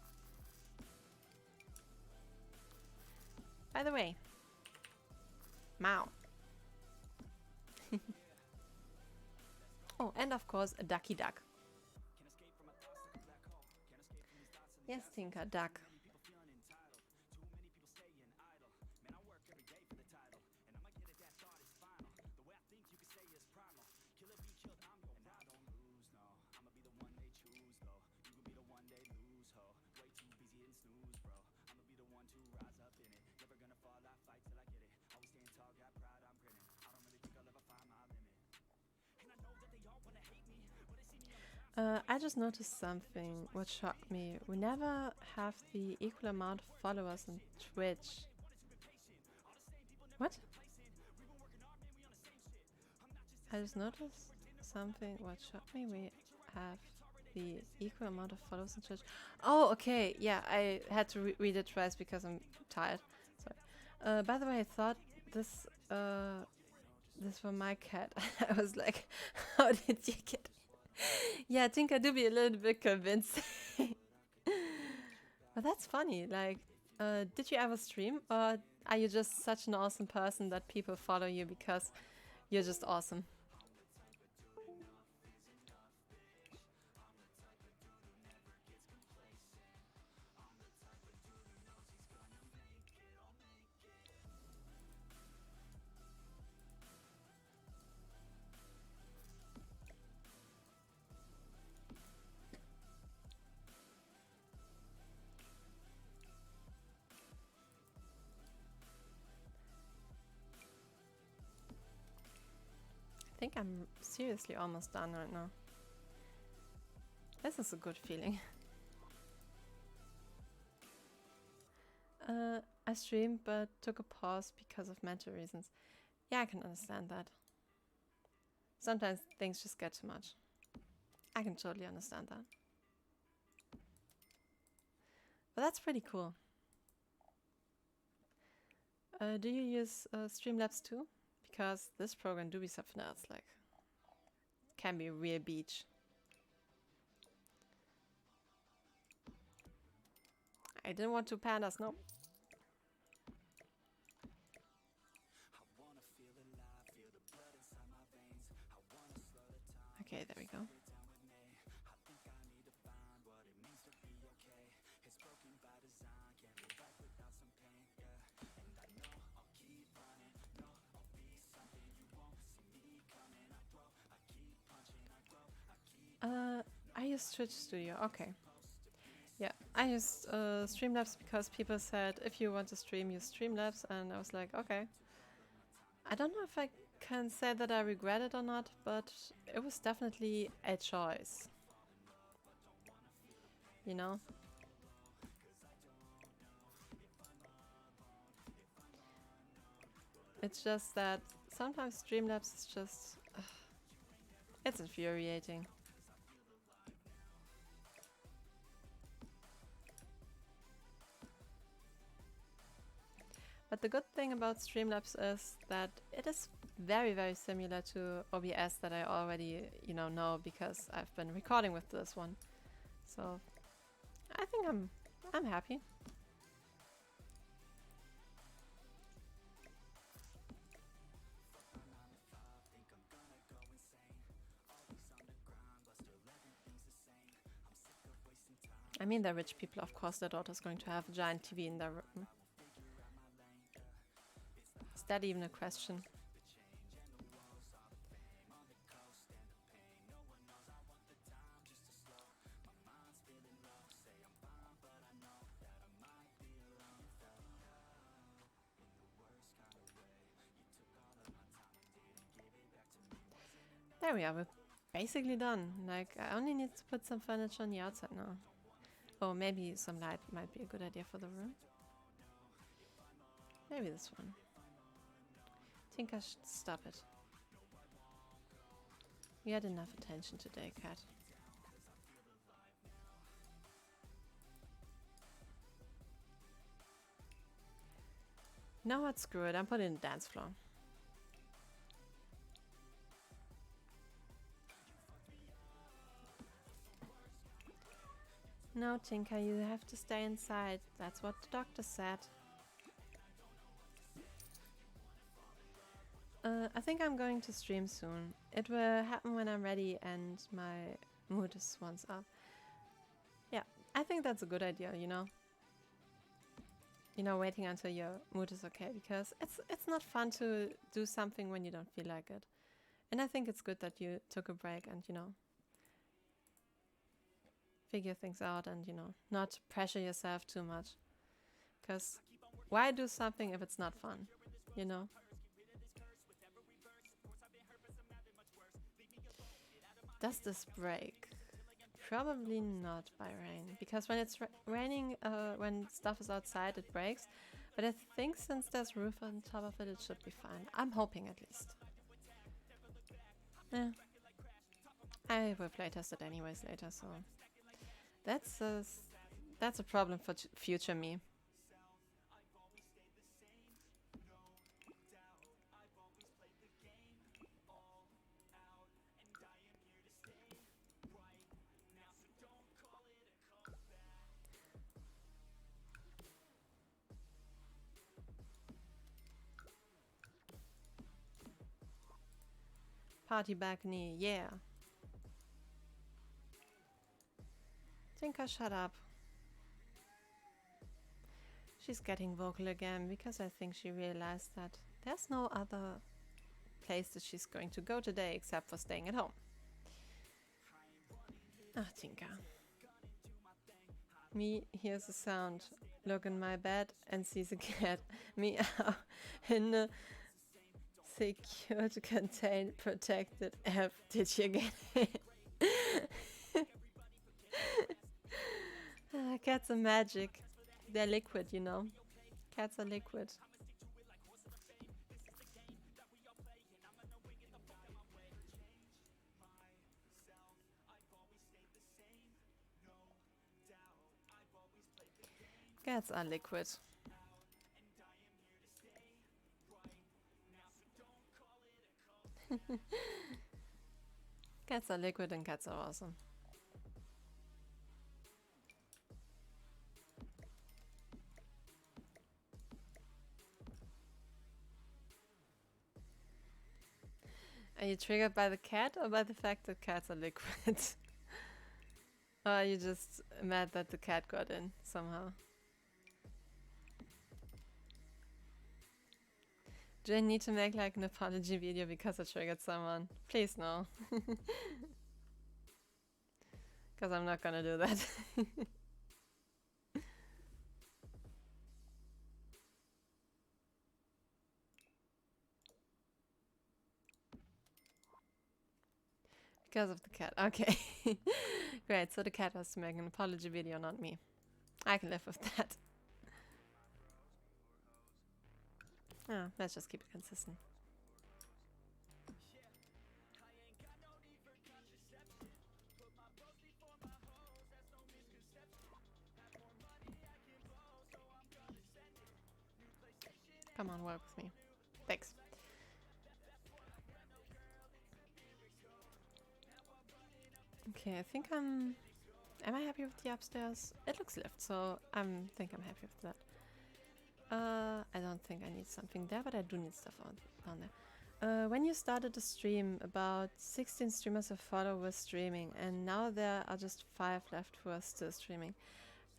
By the way, Mao. Oh, and of course a ducky duck. Yes, Tinker, duck. I just noticed something what shocked me. We never have the equal amount of followers on Twitch. What? I just noticed something. What showed me? We have the equal amount of followers in Twitch. Oh, okay. Yeah, I had to read it twice because I'm tired. Sorry. By the way, I thought this this was my cat. I was like, how did you get? Yeah, I think I do be a little bit convincing. But that's funny. Like, did you ever stream, or are you just such an awesome person that people follow you because you're just awesome? I think I'm seriously almost done right now. This is a good feeling. I streamed but took a pause because of mental reasons. Yeah, I can understand that. Sometimes things just get too much. I can totally understand that. But that's pretty cool. Do you use Streamlabs too? Because this program do be something else, like, can be a real beach. I didn't want to pandas, no. Okay, there we go. I use Twitch Studio, okay. Yeah, I used Streamlabs because people said if you want to stream, use Streamlabs, and I was like, okay. I don't know if I can say that I regret it or not, but it was definitely a choice. You know? It's just that sometimes Streamlabs is just... it's infuriating. But the good thing about Streamlabs is that it is very, very similar to OBS that I already, know because I've been recording with this one. So I think I'm happy. I mean, they're rich people, of course their daughter's going to have a giant TV in their room. Is that even a question? There we are, we're basically done. Like, I only need to put some furniture on the outside now. Oh, maybe some light might be a good idea for the room. Maybe this one. I think I should stop it. We had enough attention today, cat. No, what? Screw it. I'm putting in the dance floor. No, Tinka, you have to stay inside. That's what the doctor said. I think I'm going to stream soon. It will happen when I'm ready and my mood is once up. Yeah, I think that's a good idea, you know? Waiting until your mood is okay, because it's not fun to do something when you don't feel like it. And I think it's good that you took a break and, figure things out and, not pressure yourself too much. Because why do something if it's not fun, Does this break? Probably not by rain, because when it's raining, when stuff is outside, it breaks. But I think since there's roof on top of it, it should be fine. I'm hoping at least. Yeah. I will playtest it anyways later, so that's that's a problem for future me. Party back knee, yeah. Tinker, shut up. She's getting vocal again because I think she realized that there's no other place that she's going to go today except for staying at home. Ah, Tinker. Me hears a sound, look in my bed and sees a cat. Meow. In a secured, contained, protected app. Did you get it? Cats are magic. They're liquid, you know. Cats are liquid. Cats are liquid. Cats are liquid and cats are awesome. Are you triggered by the cat or by the fact that cats are liquid? Or are you just mad that the cat got in somehow? Do I need to make like an apology video because I triggered someone? Please no. Because I'm not gonna do that. Because of the cat. Okay. Great, so the cat has to make an apology video, not me. I can live with that. Oh, let's just keep it consistent. Come on, work with me. Thanks. Okay, I think I'm... Am I happy with the upstairs? It looks left, so I think I'm happy with that. I don't think I need something there, but I do need stuff down there. When you started the stream, about 16 streamers have followed were streaming, and now there are just 5 left who are still streaming.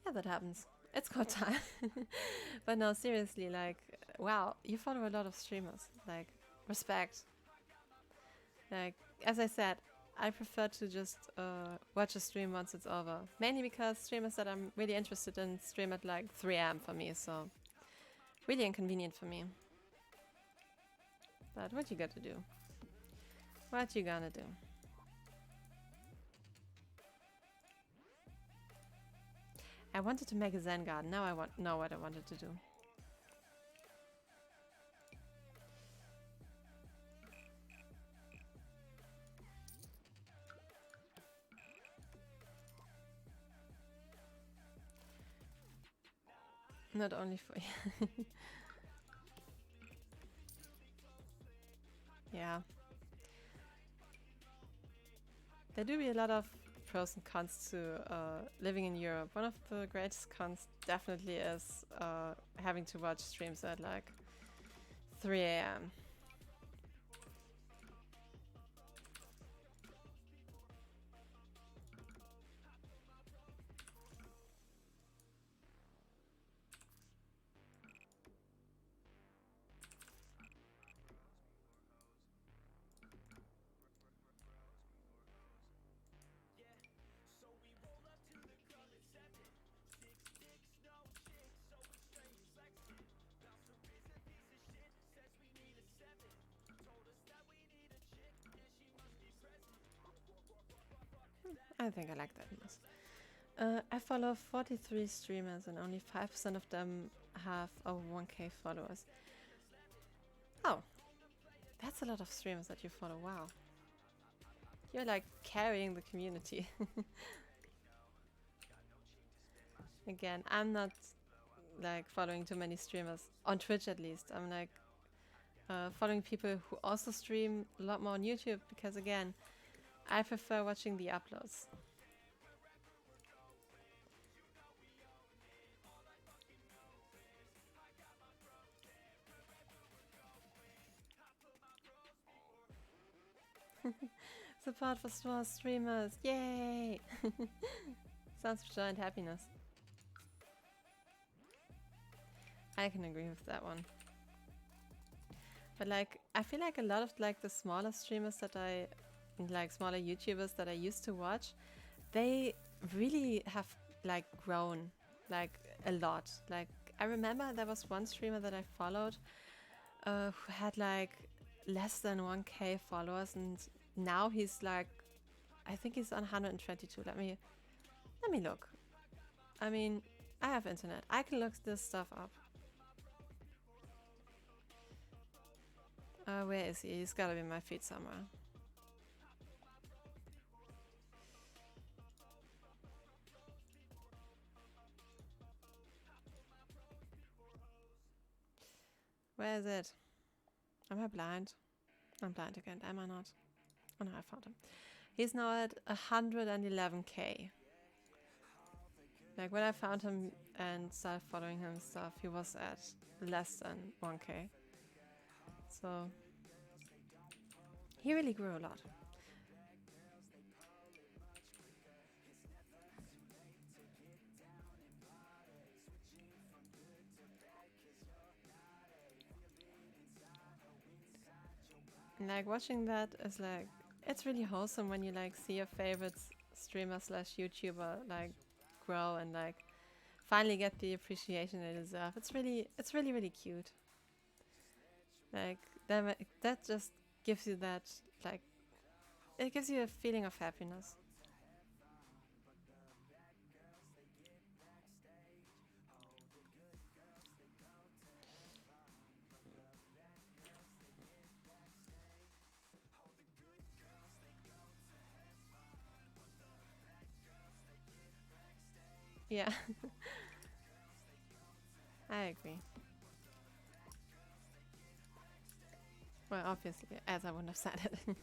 Yeah, that happens. It's got time. But no, seriously, like, wow, you follow a lot of streamers. Like, respect. Like, as I said, I prefer to just watch a stream once it's over. Mainly because streamers that I'm really interested in stream at like 3 AM for me, so really inconvenient for me. But what you got to do? What you gonna do? I wanted to make a Zen garden. Now I know what I wanted to do. Not only for you. Yeah. There do be a lot of pros and cons to living in Europe. One of the greatest cons definitely is having to watch streams at like 3 AM. I think I like that most. I follow 43 streamers and only 5% of them have over 1k followers. Oh, that's a lot of streamers that you follow, wow. You're like carrying the community. Again, I'm not like following too many streamers on Twitch at least. I'm like following people who also stream a lot more on YouTube because again, I prefer watching the uploads. Support for small streamers, yay! Sounds of joy and happiness. I can agree with that one. But like, I feel like a lot of like the smaller streamers that like smaller YouTubers that I used to watch, they really have like grown like a lot. Like I remember there was one streamer that I followed who had like less than 1k followers, and now he's like, I think he's on 122. Let me look. I mean, I have internet. I can look this stuff up. Where is he? He's gotta be in my feed somewhere. Where is it? Am I blind? I'm blind again, am I not? Oh no, I found him. He's now at 111k. Like when I found him and started following him and stuff, he was at less than 1k. So he really grew a lot. And like watching that is like, it's really wholesome when you like see your favorite streamer slash YouTuber like grow and like finally get the appreciation they deserve. It's really cute. Like that just gives you that like, it gives you a feeling of happiness. Yeah, I agree. Well, obviously, as I wouldn't have said it.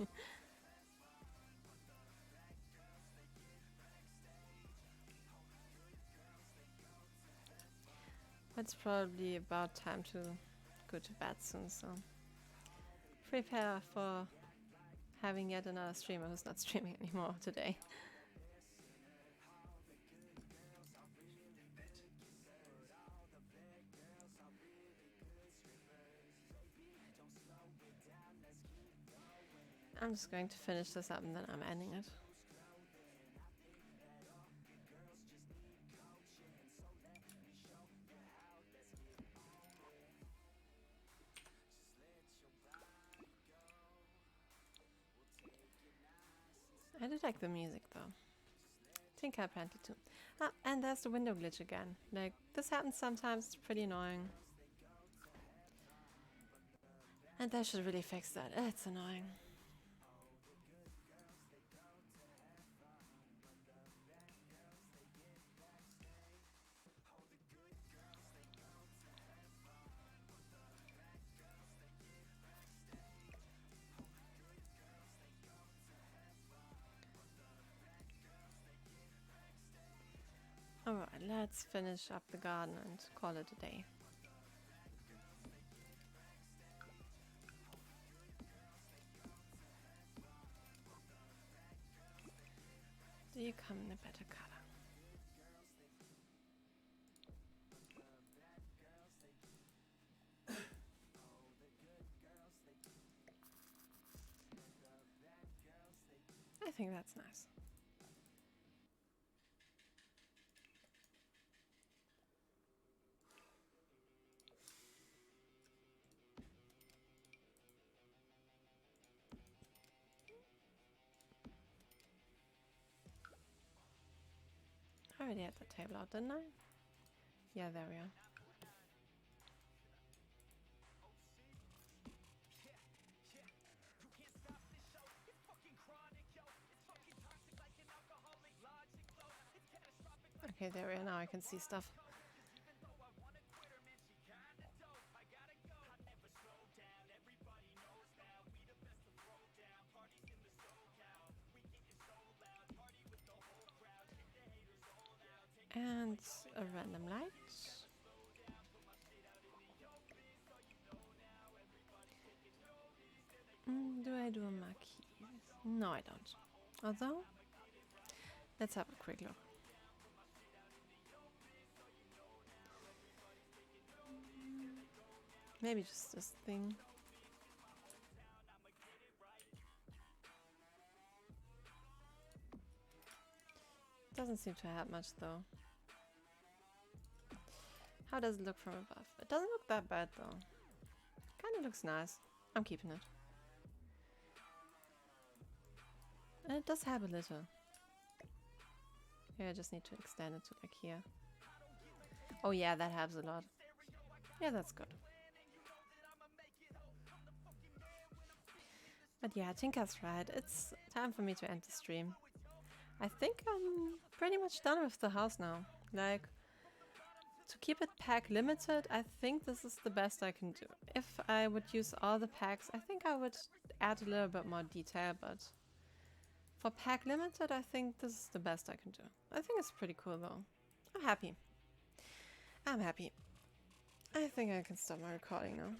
It's probably about time to go to bed soon, so prepare for having yet another streamer who's not streaming anymore today. I'm just going to finish this up and then I'm ending it. I do like the music though. I think I planned it too. Ah, and there's the window glitch again. Like, this happens sometimes, it's pretty annoying. And they should really fix that. It's annoying. Alright, let's finish up the garden and call it a day. Do you come in a better color? I think that's nice. I already had the table out, didn't I? Yeah, there we are. Okay, there we are. Now I can see stuff. And a random light. Do I do a marquee? No, I don't. Although, let's have a quick look. Maybe just this thing. Doesn't seem to have much though. How does it look from above? It doesn't look that bad though. Kinda looks nice. I'm keeping it. And it does have a little. Yeah, I just need to extend it to like here. Oh yeah, that helps a lot. Yeah, that's good. But yeah, Tinker's right. It's time for me to end the stream. I think I'm pretty much done with the house now. Like, to keep it pack limited, I think this is the best I can do. If I would use all the packs, I think I would add a little bit more detail, but for pack limited, I think this is the best I can do. I think it's pretty cool though. I'm happy. I'm happy. I think I can stop my recording now.